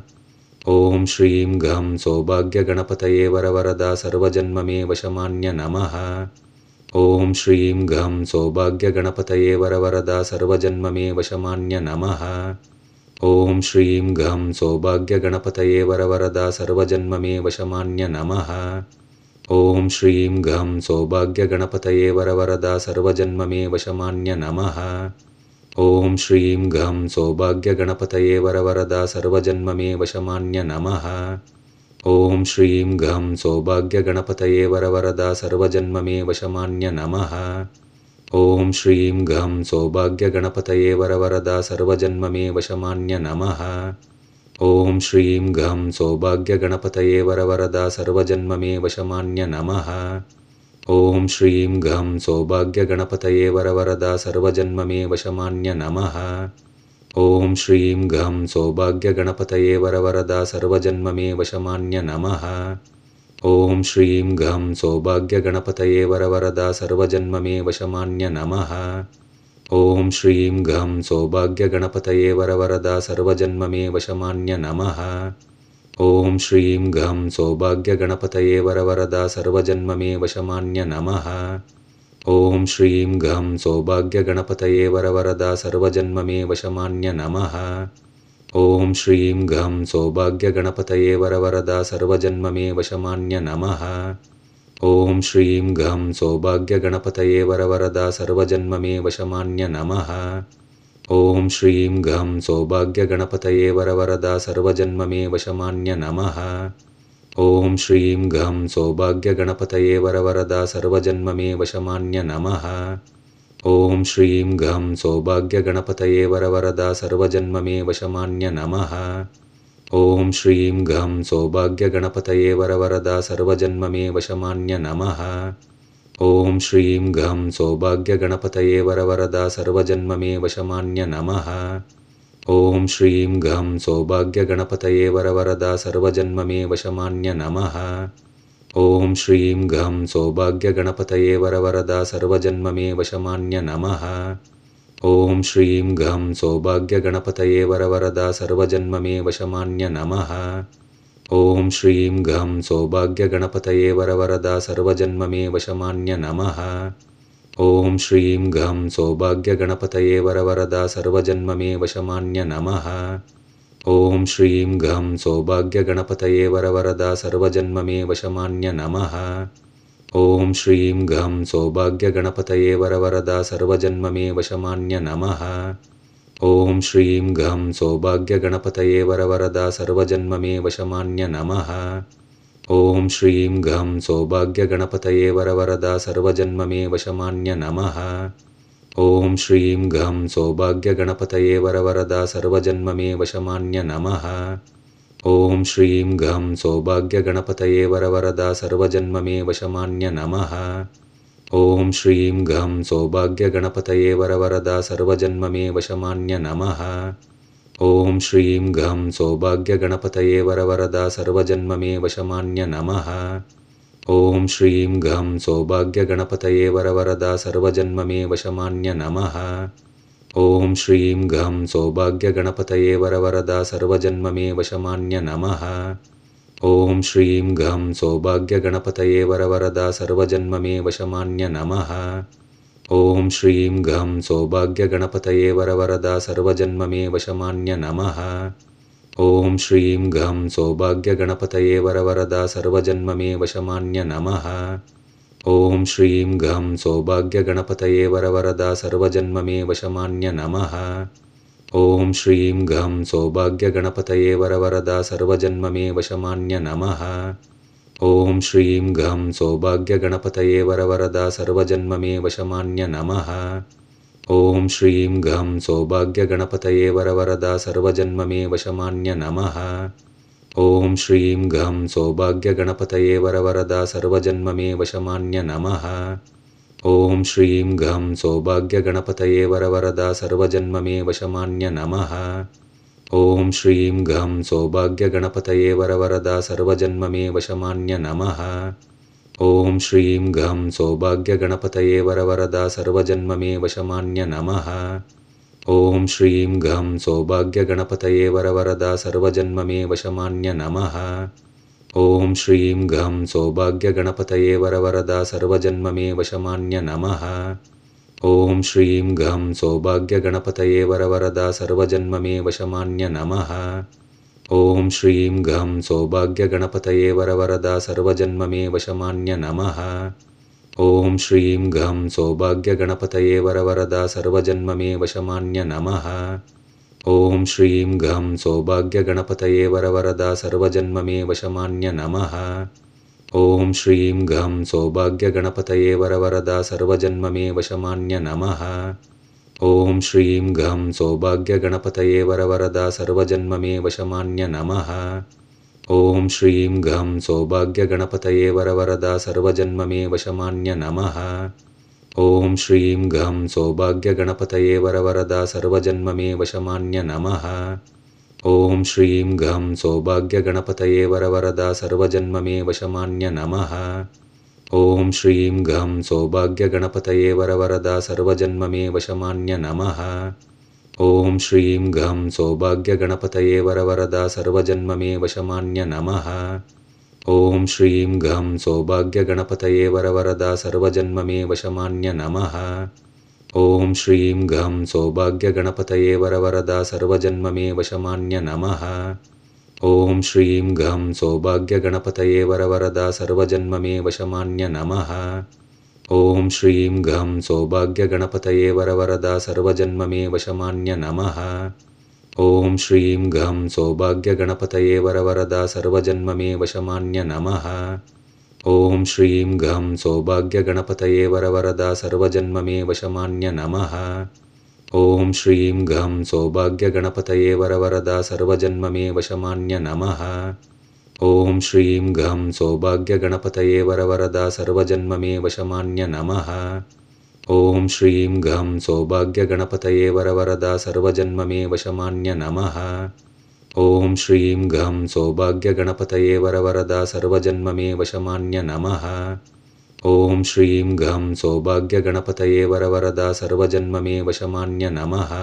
ॐ श्रीं गं सौभाग्यगणपतये वरवरदा सर्वजन्ममे वशमान्य नमः। ॐ श्रीं गं सौभाग्यगणपतये वरवरदा सर्वजन्ममे वशमान्य नमः। ॐ श्रीं गं सौभाग्यगणपतये वरवरदा सर्वजन्ममे वशमान्य नमः। ॐ श्रीं गं सौभाग्यगणपतये वरवरदा सर्वजन्ममे वशमान्य नमः। ॐ श्रीं गं सौभाग्यगणपतये वरवरदा सर्वजन्ममे वशमान्य नमः। ॐ श्रीं गं सौभाग्यगणपतये वरवरदा सर्वजन्ममे वशमान्य नमः। ॐ श्रीं गं सौभाग्यगणपतये वरवरदा सर्वजन्ममे वशमान्य नमः। ॐ श्रीं गं सौभाग्यगणपतये वरवरदा सर्वजन्ममे वशमान्य नमः। ॐ श्रीं गं सौभाग्यगणपतये वरवरदा सर्वजन्ममे वशमान्य नमः। ॐ श्रीं गं सौभाग्यगणपतये वरवरदा सर्वजन्ममे वशमान्य नमः। ॐ श्रीं गं सौभाग्यगणपतये वरवरदा सर्वजन्ममे वशमान्य नमः। ॐ श्रीं गं सौभाग्यगणपतये वरवरदा सर्वजन्ममे वशमान्य नमः। ॐ श्रीं गं सौभाग्यगणपतये वरवरदा सर्वजन्ममे वशमान्य नमः। ॐ श्रीं गं सौभाग्यगणपतये वरवरदा सर्वजन्ममे वशमान्य नमः। ॐ श्रीं गं सौभाग्यगणपतये वरवरदा सर्वजन्ममे वशमान्य नमः। ॐ श्रीं गं सौभाग्यगणपतये वरवरदा सर्वजन्ममे वशमान्य नमः। ॐ श्रीं गं सौभाग्यगणपतये वरवरदा सर्वजन्ममे वशमान्य नमः। ॐ श्रीं गं सौभाग्यगणपतये वरवरदा सर्वजन्ममे वशमान्य नमः। ॐ श्रीं गं सौभाग्यगणपतये वरवरदा सर्वजन्ममे वशमान्य नमः। ॐ श्रीं गं सौभाग्यगणपतये वरवरदा सर्वजन्ममे वशमान्य नमः। ॐ श्रीं गं सौभाग्यगणपतये वरवरदा सर्वजन्ममे वशमान्य नमः। ॐ श्रीं गं सौभाग्यगणपतये वरवरदा सर्वजन्ममे वशमान्य नमः। ॐ श्रीं गं सौभाग्यगणपतये वरवरदा सर्वजन्ममे वशमान्य नमः। ॐ श्रीं गं सौभाग्यगणपतये वरवरदा सर्वजन्ममे वशमान्य नमः। ॐ श्रीं गं सौभाग्यगणपतये वरवरदा सर्वजन्ममे वशमान्य नमः। ॐ श्रीं गं सौभाग्यगणपतये वरवरदा सर्वजन्ममे वशमान्य नमः। ॐ श्रीं गं सौभाग्यगणपतये वरवरदा सर्वजन्ममे वशमान्य नमः। ॐ श्रीं गं सौभाग्यगणपतये वरवरदा सर्वजन्ममे वशमान्य नमः। ॐ श्रीं गं सौभाग्यगणपतये वरवरदा सर्वजन्ममे वशमान्य नमः। ॐ श्रीं गं सौभाग्यगणपतये वरवरदा सर्वजन्ममे वशमान्य नमः। ॐ श्रीं गं सौभाग्यगणपतये वरवरदा सर्वजन्ममे वशमान्य नमः। ॐ श्रीं गं सौभाग्यगणपतये वरवरदा सर्वजन्ममे वशमान्य नमः। ॐ श्रीं गं सौभाग्यगणपतये वरवरदा सर्वजन्ममे वशमान्य नमः। ॐ श्रीं गं सौभाग्यगणपतये वरवरदा सर्वजन्ममे वशमान्य नमः। ॐ श्रीं गं सौभाग्यगणपतये वरवरदा सर्वजन्ममे वशमान्य नमः। ॐ श्रीं गं सौभाग्यगणपतये वरवरदा सर्वजन्ममे वशमान्य नमः। ॐ श्रीं गं सौभाग्यगणपतये वरवरदा सर्वजन्ममे वशमान्य नमः। ॐ श्रीं गं सौभाग्यगणपतये वरवरदा सर्वजन्ममे वशमान्य नमः। ॐ श्रीं गं सौभाग्यगणपतये वरवरदा सर्वजन्ममे वशमान्य नमः। ॐ श्रीं गं सौभाग्यगणपतये वरवरदा सर्वजन्ममे वशमान्य नमः। ॐ श्रीं गं सौभाग्यगणपतये वरवरदा सर्वजन्ममे वशमान्य नमः। ॐ श्रीं गं सौभाग्यगणपतये वरवरदा सर्वजन्ममे वशमान्य नमः। ॐ श्रीं गं सौभाग्यगणपतये वरवरदा सर्वजन्ममे वशमान्य नमः। ॐ श्रीं गं सौभाग्यगणपतये वरवरदा सर्वजन्ममे वशमान्य नमः। ॐ श्रीं घं सौभाग्यगणपतये वरवरदा सर्वजन्ममे वशमान्य नमः। ॐ श्रीं घं सौभाग्यगणपतये वरवरदा सर्वजन्ममे वशमान्य नमः। ॐ श्रीं घं सौभाग्यगणपतये वरवरदा सर्वजन्ममे वशमान्य नमः। ॐ श्रीं घं सौभाग्यगणपतये वरवरदा सर्वजन्ममे वशमान्य नमः। ॐ श्रीं घं सौभाग्यगणपतये वरवरदा सर्वजन्ममे वशमान्य नमः। ॐ श्रीं घं सौभाग्यगणपतये वरवरदा सर्वजन्ममे वशमान्य नमः। ॐ श्रीं घं सौभाग्यगणपतये वरवरदा सर्वजन्ममे वशमान्य नमः। ॐ श्रीं घं सौभाग्यगणपतये वरवरदा सर्वजन्ममे वशमान्य नमः। ॐ श्रीं घं सौभाग्यगणपतये वरवरदा सर्वजन्ममे वशमान्य नमः। ॐ श्रीं घं सौभाग्यगणपतये वरवरदा सर्वजन्ममे वशमान्य नमः। ॐ श्रीं घं सौभाग्यगणपतये वरवरदा सर्वजन्ममे वशमान्य नमः। ॐ श्रीं घं सौभाग्यगणपतये वरवरदा सर्वजन्ममे वशमान्य नमः। ॐ श्रीं घं सौभाग्यगणपतये वरवरदा सर्वजन्ममे वशमान्य नमः। ॐ श्रीं घं सौभाग्यगणपतये वरवरदा सर्वजन्ममे वशमान्य नमः। ॐ श्रीं घं सौभाग्यगणपतये वरवरदा सर्वजन्ममे वशमान्य नमः। ॐ श्रीं घं सौभाग्यगणपतये वरवरदा सर्वजन्ममे वशमान्य नमः। ॐ श्रीं घं सौभाग्यगणपतये वरवरदा सर्वजन्ममे वशमान्य नमः। ॐ श्रीं घं सौभाग्यगणपतये वरवरदा सर्वजन्ममे वशमान्य नमः। ॐ श्रीं घं सौभाग्यगणपतये वरवरदा सर्वजन्ममे वशमान्य नमः। ॐ श्रीं घं सौभाग्यगणपतये वरवरदा सर्वजन्ममे वशमान्य नमः। ॐ श्रीं घं सौभाग्यगणपतये वरवरदा सर्वजन्ममे वशमान्य नमः। ॐ श्रीं घं सौभाग्यगणपतये वरवरदा सर्वजन्ममे वशमान्य नमः। ॐ श्रीं घं सौभाग्यगणपतये वरवरदा सर्वजन्ममे वशमान्य नमः। ॐ श्रीं घं सौभाग्यगणपतये वरवरदा सर्वजन्ममे वशमान्य नमः। ॐ श्रीं घं सौभाग्यगणपतये वरवरदा सर्वजन्ममे वशमान्य नमः। ॐ श्रीं घं सौभाग्यगणपतये वरवरदा सर्वजन्ममे वशमान्य नमः। ॐ श्रीं घं सौभाग्यगणपतये वरवरदा सर्वजन्ममे वशमान्य नमः। ॐ श्रीं घं सौभाग्यगणपतये वरवरदा सर्वजन्ममे वशमान्य नमः।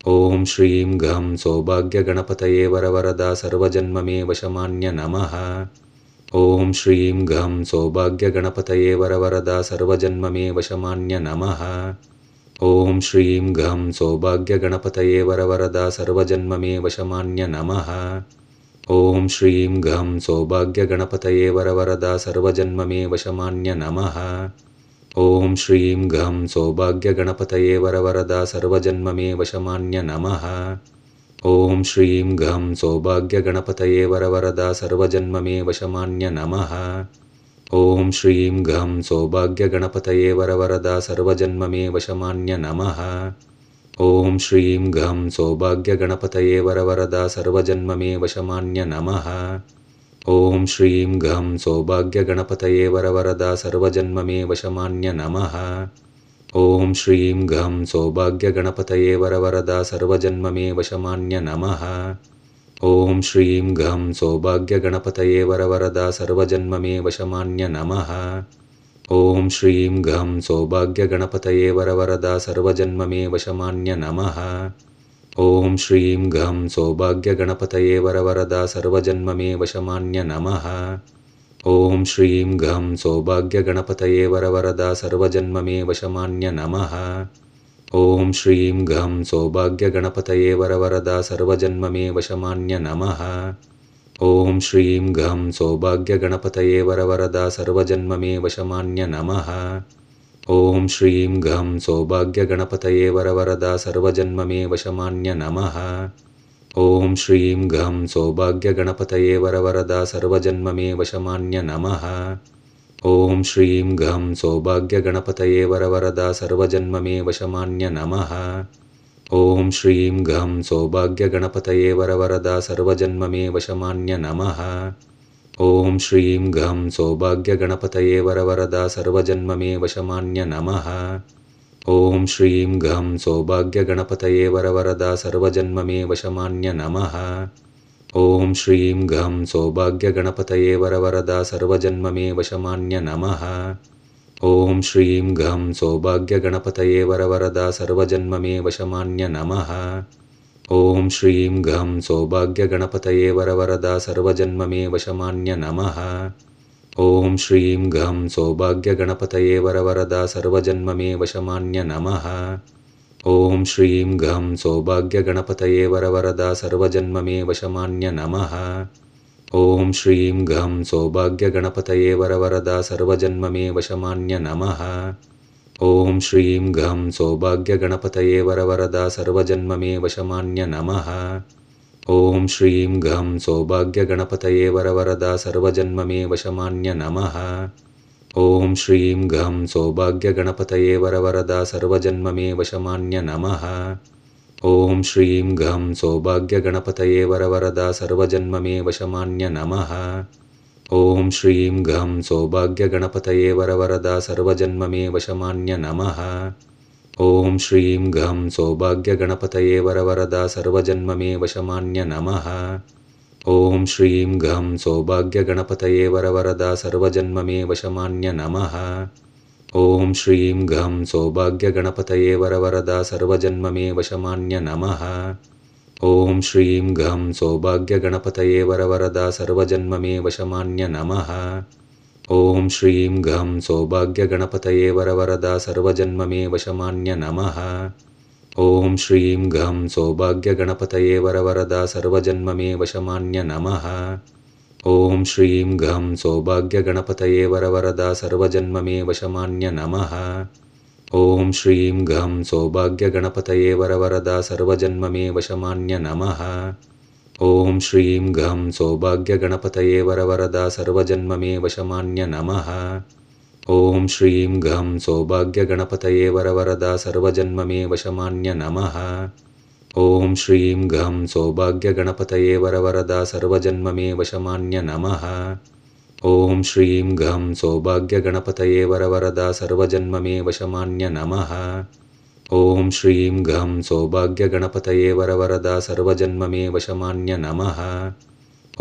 ॐ श्रीं घं सौभाग्यगणपतये वरवरदा सर्वजन्ममे वशमान्य नमः। ॐ श्रीं घं सौभाग्यगणपतये वरवरदा सर्वजन्ममे वशमान्य नमः। ॐ श्रीं घं सौभाग्यगणपतये वरवरदा सर्वजन्ममे वशमान्य नमः। ॐ श्रीं घं सौभाग्यगणपतये वरवरदा सर्वजन्ममे वशमान्य नमः। ॐ श्रीं घं सौभाग्यगणपतये वरवरदा सर्वजन्ममे वशमान्य नमः। ॐ श्रीं घं सौभाग्यगणपतये वरवरदा सर्वजन्ममे वशमान्य नमः। ॐ श्रीं घं सौभाग्यगणपतये वरवरदा सर्वजन्ममे वशमान्य नमः। ॐ श्रीं घं सौभाग्यगणपतये वरवरदा सर्वजन्ममे वशमान्य नमः। ॐ श्रीं घं सौभाग्यगणपतये वरवरदा सर्वजन्ममे वशमान्य नमः। ॐ श्रीं घं सौभाग्यगणपतये वरवरदा सर्वजन्ममे वशमान्य नमः। ॐ श्रीं घं सौभाग्यगणपतये वरवरदा सर्वजन्ममे वशमान्य नमः। ॐ श्रीं घं सौभाग्यगणपतये वरवरदा सर्वजन्ममे वशमान्य नमः। ॐ श्रीं घं सौभाग्यगणपतये वरवरदा सर्वजन्ममे वशमान्य नमः। ॐ श्रीं घं सौभाग्यगणपतये वरवरदा सर्वजन्ममे वशमान्य नमः। ॐ श्रीं घं सौभाग्यगणपतये वरवरदा सर्वजन्ममे वशमान्य नमः। ॐ श्रीं घं सौभाग्यगणपतये वरवरदा सर्वजन्ममे वशमान्य नमः। ॐ श्रीं घं सौभाग्यगणपतये वरवरदा सर्वजन्ममे वशमान्य नमः। ॐ श्रीं घं सौभाग्यगणपतये वरवरदा सर्वजन्ममे वशमान्य नमः। ॐ श्रीं घं सौभाग्यगणपतये वरवरदा सर्वजन्ममे वशमान्य नमः। ॐ श्रीं घं सौभाग्यगणपतये वरवरदा सर्वजन्ममे वशमान्य नमः। ॐ श्रीं घं सौभाग्यगणपतये वरवरदा सर्वजन्ममे वशमान्य नमः। ॐ श्रीं घं सौभाग्यगणपतये वरवरदा सर्वजन्ममे वशमान्य नमः। ॐ श्रीं घं सौभाग्यगणपतये वरवरदा सर्वजन्ममे वशमान्य नमः। ॐ श्रीं घं सौभाग्यगणपतये वरवरदा सर्वजन्ममे वशमान्य नमः। ॐ श्रीं घं सौभाग्यगणपतये वरवरदा सर्वजन्ममे वशमान्य नमः। ॐ श्रीं घं सौभाग्यगणपतये वरवरदा सर्वजन्ममे वशमान्य नमः। ॐ श्रीं घं सौभाग्यगणपतये वरवरदा सर्वजन्ममे वशमान्य नमः। ॐ श्रीं घं सौभाग्यगणपतये वरवरदा सर्वजन्ममे वशमान्य नमः। ॐ श्रीं घं सौभाग्यगणपतये वरवरदा सर्वजन्ममे वशमान्य नमः। ॐ श्रीं घं सौभाग्यगणपतये वरवरदा सर्वजन्ममे वशमान्य नमः। ॐ श्रीं घं सौभाग्यगणपतये वरवरदा सर्वजन्ममे वशमान्य नमः। ॐ श्रीं घं सौभाग्यगणपतये वरवरदा सर्वजन्ममे वशमान्य नमः। ॐ श्रीं घं सौभाग्यगणपतये वरवरदा सर्वजन्ममे वशमान्य नमः। ॐ श्रीं घं सौभाग्यगणपतये वरवरदा सर्वजन्ममे वशमान्य नमः। ॐ श्रीं घं सौभाग्यगणपतये वरवरदा सर्वजन्ममे वशमान्य नमः। ॐ श्रीं घं सौभाग्यगणपतये वरवरदा सर्वजन्ममे वशमान्य नमः। ॐ श्रीं घं सौभाग्यगणपतये वरवरदा सर्वजन्ममे वशमान्य नमः। ॐ श्रीं घं सौभाग्यगणपतये वरवरदा सर्वजन्ममे वशमान्य नमः। ॐ श्रीं घं सौभाग्यगणपतये वरवरदा सर्वजन्ममे वशमान्य नमः। ॐ श्रीं घं सौभाग्यगणपतये वरवरदा सर्वजन्ममे वशमान्य नमः। ॐ श्रीं घं सौभाग्यगणपतये वरवरदा सर्वजन्ममे वशमान्य नमः। ॐ श्रीं घं सौभाग्यगणपतये वरवरदा सर्वजन्ममे वशमान्य नमः। ॐ श्रीं घं सौभाग्यगणपतये वरवरदा सर्वजन्ममे वशमान्य नमः। ॐ श्रीं घं सौभाग्यगणपतये वरवरदा सर्वजन्ममे वशमान्य नमः। ॐ श्रीं घं सौभाग्यगणपतये वरवरदा सर्वजन्ममे वशमान्य नमः। ॐ श्रीं घं सौभाग्यगणपतये वरवरदा सर्वजन्ममे वशमान्य नमः।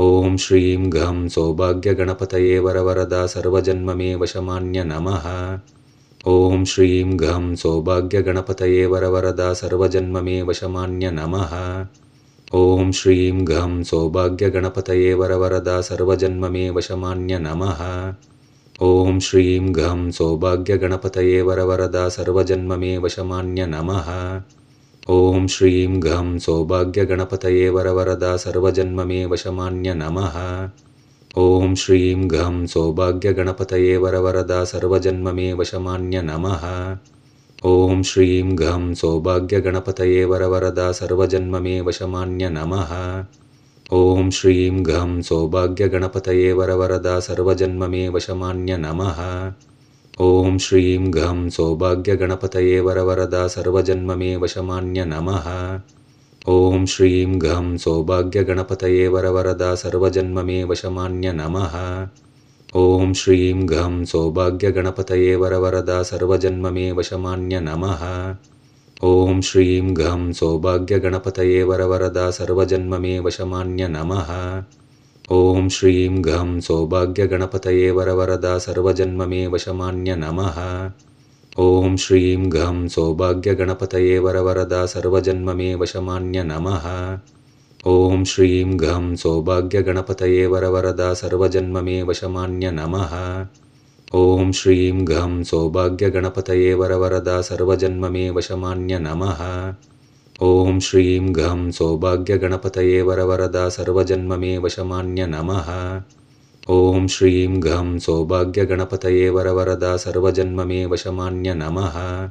ॐ श्रीं घं सौभाग्यगणपतये वरवरदा सर्वजन्ममे वशमान्य नमः। ॐ श्रीं घं सौभाग्यगणपतये वरवरदा सर्वजन्ममे वशमान्य नमः। ॐ श्रीं घं सौभाग्यगणपतये वरवरदा सर्वजन्ममे वशमान्य नमः। ॐ श्रीं घं सौभाग्यगणपतये वरवरदा सर्वजन्ममे वशमान्य नमः। ॐ श्रीं घं सौभाग्यगणपतये वरवरदा सर्वजन्ममे वशमान्य नमः। ॐ श्रीं घं सौभाग्यगणपतये वरवरदा सर्वजन्ममे वशमान्य नमः। ॐ श्रीं घं सौभाग्यगणपतये वरवरदा सर्वजन्ममे वशमान्य नमः। ॐ श्रीं घं सौभाग्यगणपतये वरवरदा सर्वजन्ममे वशमान्य नमः। ॐ श्रीं घं सौभाग्यगणपतये वरवरदा सर्वजन्ममे वशमान्य नमः। ॐ श्रीं घं सौभाग्यगणपतये वरवरदा सर्वजन्ममे वशमान्य नमः। ॐ श्रीं घं सौभाग्यगणपतये वरवरदा सर्वजन्ममे वशमान्य नमः। ॐ श्रीं घं सौभाग्यगणपतये वरवरदा सर्वजन्ममे वशमान्य नमः। ॐ श्रीं घं सौभाग्यगणपतये वरवरदा सर्वजन्ममे वशमान्य नमः। ॐ श्रीं घं सौभाग्यगणपतये वरवरदा सर्वजन्ममे वशमान्य नमः। ॐ श्रीं घं सौभाग्यगणपतये वरवरदा सर्वजन्ममे वशमान्य नमः। ॐ श्रीं घं सौभाग्यगणपतये वरवरदा सर्वजन्ममे वशमान्य नमः। ॐ श्रीं घं सौभाग्यगणपतये वरवरदा सर्वजन्ममे वशमान्य नमः।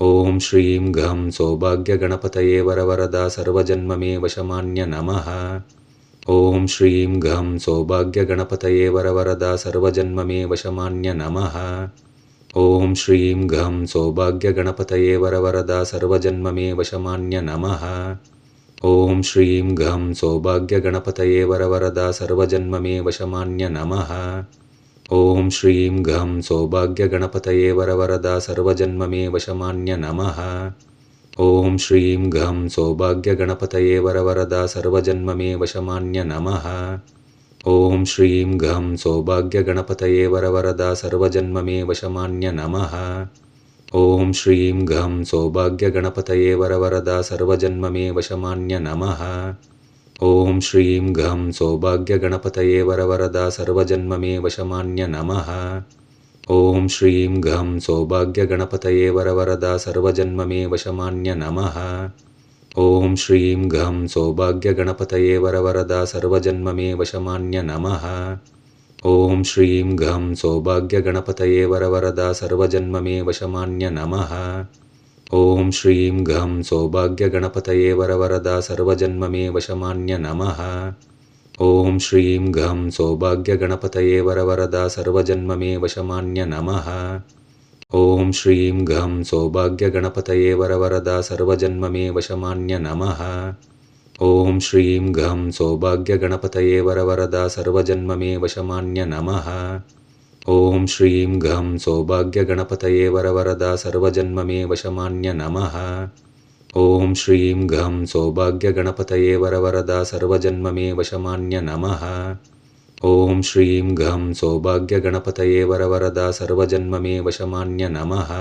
ॐ श्रीं घं सौभाग्यगणपतये वरवरदा सर्वजन्ममे वशमान्य नमः। ॐ श्रीं घं सौभाग्यगणपतये वरवरदा सर्वजन्ममे वशमान्य नमः। ॐ श्रीं घं सौभाग्यगणपतये वरवरदा सर्वजन्ममे वशमान्य नमः। ॐ श्रीं घं सौभाग्यगणपतये वरवरदा सर्वजन्ममे वशमान्य नमः। ॐ श्रीं घं सौभाग्यगणपतये वरवरदा सर्वजन्ममे वशमान्य नमः। ॐ श्रीं घं सौभाग्यगणपतये वरवरदा सर्वजन्ममे वशमान्य नमः। ॐ श्रीं घं सौभाग्यगणपतये वरवरदा सर्वजन्ममे वशमान्य नमः। ॐ श्रीं घं सौभाग्यगणपतये वरवरदा सर्वजन्ममे वशमान्य नमः। ॐ श्रीं घं सौभाग्यगणपतये वरवरदा सर्वजन्ममे वशमान्य नमः। ॐ श्रीं घं सौभाग्यगणपतये वरवरदा सर्वजन्ममे वशमान्य नमः। ॐ श्रीं घं सौभाग्यगणपतये वरवरदा सर्वजन्ममे वशमान्य नमः। ॐ श्रीं घं सौभाग्यगणपतये वरवरदा सर्वजन्ममे वशमान्य नमः। ॐ श्रीं घं सौभाग्यगणपतये वरवरदा सर्वजन्ममे वशमान्य नमः। ॐ श्रीं घं सौभाग्यगणपतये वरवरदा सर्वजन्ममे वशमान्य नमः। ॐ श्रीं घं सौभाग्यगणपतये वरवरदा सर्वजन्ममे वशमान्य नमः। ॐ श्रीं घं सौभाग्यगणपतये वरवरदा सर्वजन्ममे वशमान्य नमः। ॐ श्रीं घं सौभाग्यगणपतये वरवरदा सर्वजन्ममे वशमान्य नमः। ॐ श्रीं घं सौभाग्यगणपतये वरवरदा सर्वजन्ममे वशमान्य नमः। ॐ श्रीं घं सौभाग्यगणपतये वरवरदा सर्वजन्ममे वशमान्य नमः।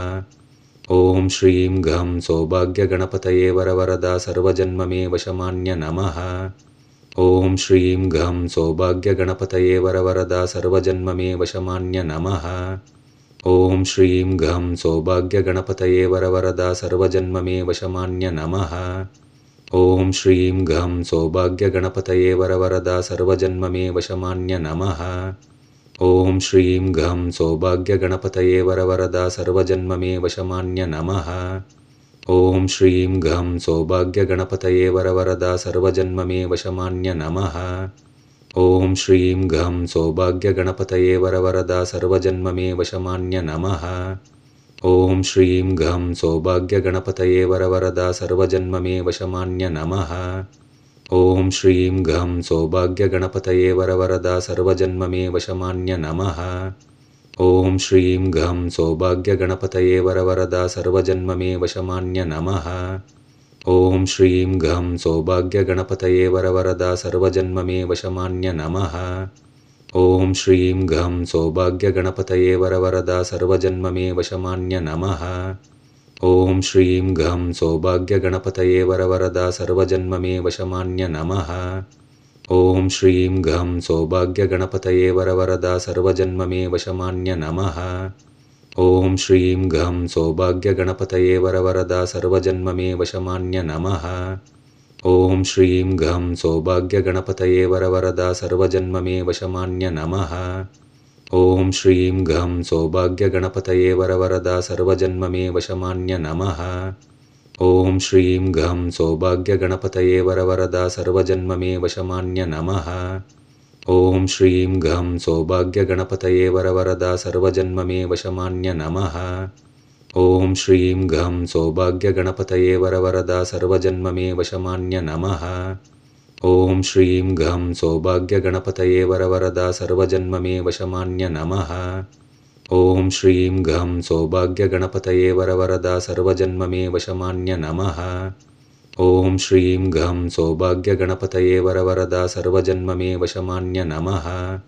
ॐ श्रीं घं सौभाग्यगणपतये वरवरदा सर्वजन्ममे वशमान्य नमः। ॐ श्रीं घं सौभाग्यगणपतये वरवरदा सर्वजन्ममे वशमान्य नमः। ॐ श्रीं घं सौभाग्यगणपतये वरवरदा सर्वजन्ममे वशमान्य नमः। ॐ श्रीं घं सौभाग्यगणपतये वरवरदा सर्वजन्ममे वशमान्य नमः। ॐ श्रीं घं सौभाग्यगणपतये वरवरदा सर्वजन्ममे वशमान्य नमः। ॐ श्रीं घं सौभाग्यगणपतये वरवरदा सर्वजन्ममे वशमान्य नमः। ॐ श्रीं घं सौभाग्यगणपतये वरवरदा सर्वजन्ममे वशमान्य नमः। ॐ श्रीं घं सौभाग्यगणपतये वरवरदा सर्वजन्ममे वशमान्य नमः। ॐ श्रीं घं सौभाग्यगणपतये वरवरदा सर्वजन्ममे वशमान्य नमः। ॐ श्रीं घं सौभाग्यगणपतये वरवरदा सर्वजन्ममे वशमान्य नमः। ॐ श्रीं घं सौभाग्यगणपतये वरवरदा सर्वजन्ममे वशमान्य नमः। ॐ श्रीं घं सौभाग्यगणपतये वरवरदा सर्वजन्ममे वशमान्य नमः। ॐ श्रीं घं सौभाग्यगणपतये वरवरदा सर्वजन्ममे वशमान्य नमः। ॐ श्रीं घं सौभाग्यगणपतये वरवरदा सर्वजन्ममे वशमान्य नमः। ॐ श्रीं घं सौभाग्यगणपतये वरवरदा सर्वजन्ममे वशमान्य नमः। ॐ श्रीं घं सौभाग्यगणपतये वरवरदा सर्वजन्ममे वशमान्य नमः। ॐ श्रीं घं सौभाग्यगणपतये वरवरदा सर्वजन्ममे वशमान्य नमः। ॐ श्रीं घं सौभाग्यगणपतये वरवरदा सर्वजन्ममे वशमान्य नमः। ॐ श्रीं घं सौभाग्यगणपतये वरवरदा सर्वजन्ममे वशमान्य नमः। ॐ श्रीं घं सौभाग्यगणपतये वरवरदा सर्वजन्ममे वशमान्य नमः। ॐ श्रीं घं सौभाग्यगणपतये वरवरदा सर्वजन्ममे वशमान्य नमः। ॐ श्रीं घं सौभाग्यगणपतये वरवरदा सर्वजन्ममे वशमान्य नमः। ॐ श्रीं घं सौभाग्यगणपतये वरवरदा सर्वजन्ममे वशमान्य नमः।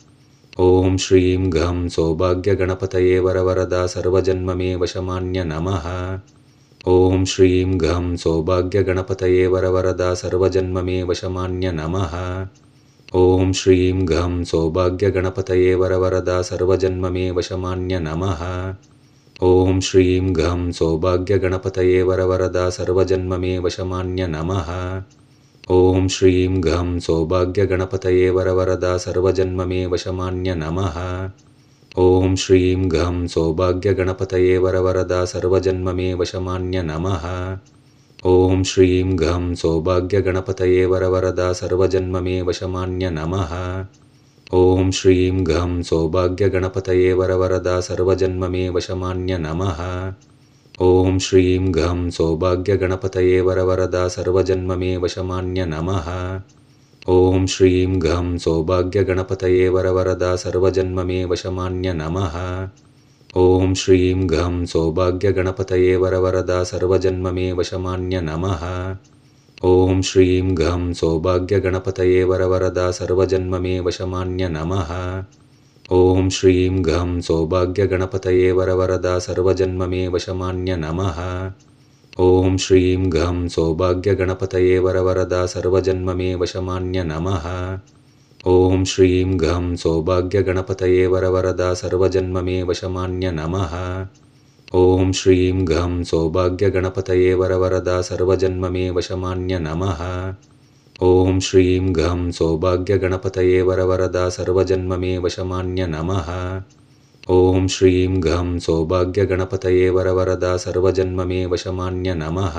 ॐ श्रीं घं सौभाग्यगणपतये वरवरदा सर्वजन्ममे वशमान्य नमः। ॐ श्रीं घं सौभाग्यगणपतये वरवरदा सर्वजन्ममे वशमान्य नमः। ॐ श्रीं घं सौभाग्यगणपतये वरवरदा सर्वजन्ममे वशमान्य नमः। ॐ श्रीं घं सौभाग्यगणपतये वरवरदा सर्वजन्ममे वशमान्य नमः। ॐ श्रीं घं सौभाग्यगणपतये वरवरदा सर्वजन्ममे वशमान्य नमः। ॐ श्रीं घं सौभाग्यगणपतये वरवरदा सर्वजन्ममे वशमान्य नमः। ॐ श्रीं घं सौभाग्यगणपतये वरवरदा सर्वजन्ममे वशमान्य नमः। ॐ श्रीं घं सौभाग्यगणपतये वरवरदा सर्वजन्ममे वशमान्य नमः। ಓಂ ಶ್ರೀಂ ಘಂ ಸೌಭಾಗ್ಯಗಣಪತಯೇ ವರವರದಾ ಸರ್ವಜನ್ಮಮೇ ವಶಮಾನ್ಯ ನಮಃ. ಓಂ ಶ್ರೀಂ ಘಂ ಸೌಭಾಗ್ಯಗಣಪತಯೇ ವರವರದಾ ಸರ್ವಜನ್ಮಮೇ ವಶಮಾನ್ಯ ನಮಃ. ಓಂ ಶ್ರೀಂ ಘಂ ಸೌಭಾಗ್ಯಗಣಪತಯೇ ವರವರದಾ ಸರ್ವಜನ್ಮಮೇ ವಶಮಾನ್ಯ ನಮಃ. ಓಂ ಶ್ರೀಂ ಘಂ ಸೌಭಾಗ್ಯಗಣಪತಯೇ ವರವರದಾ ಸರ್ವಜನ್ಮಮೇ ವಶಮಾನ್ಯ ನಮಃ. ಓಂ ಶ್ರೀಂ ಘಂ ಸೌಭಾಗ್ಯಗಣಪತಯೇ ವರವರದಾ ಸರ್ವಜನ್ಮಮೇ ವಶಮಾನ್ಯ ನಮಃ. ಓಂ ಶ್ರೀಂ ಘಂ ಸೌಭಾಗ್ಯಗಣಪತಯೇ ವರವರದಾ ಸರ್ವಜನ್ಮಮೇ ವಶಮಾನ್ಯ ನಮಃ. ಓಂ ಶ್ರೀಂ ಘಂ ಸೌಭಾಗ್ಯಗಣಪತಯೇ ವರವರದಾ ಸರ್ವಜನ್ಮಮೇ ವಶಮಾನ್ಯ ನಮಃ. ಓಂ ಶ್ರೀಂ ಘಂ ಸೌಭಾಗ್ಯಗಣಪತಯೇ ವರವರದಾ ಸರ್ವಜನ್ಮಮೇ ವಶಮಾನ್ಯ ನಮಃ. ಓಂ ಶ್ರೀಂ ಘಂ ಸೌಭಾಗ್ಯಗಣಪತಯೇ ವರವರದಾ ಸರ್ವಜನ್ಮಮೇ ವಶಮಾನ್ಯ ನಮಃ. ಓಂ ಶ್ರೀಂ ಘಂ ಸೌಭಾಗ್ಯಗಣಪತಯೇ ವರವರದಾ ಸರ್ವಜನ್ಮಮೇ ವಶಮಾನ್ಯ ನಮಃ.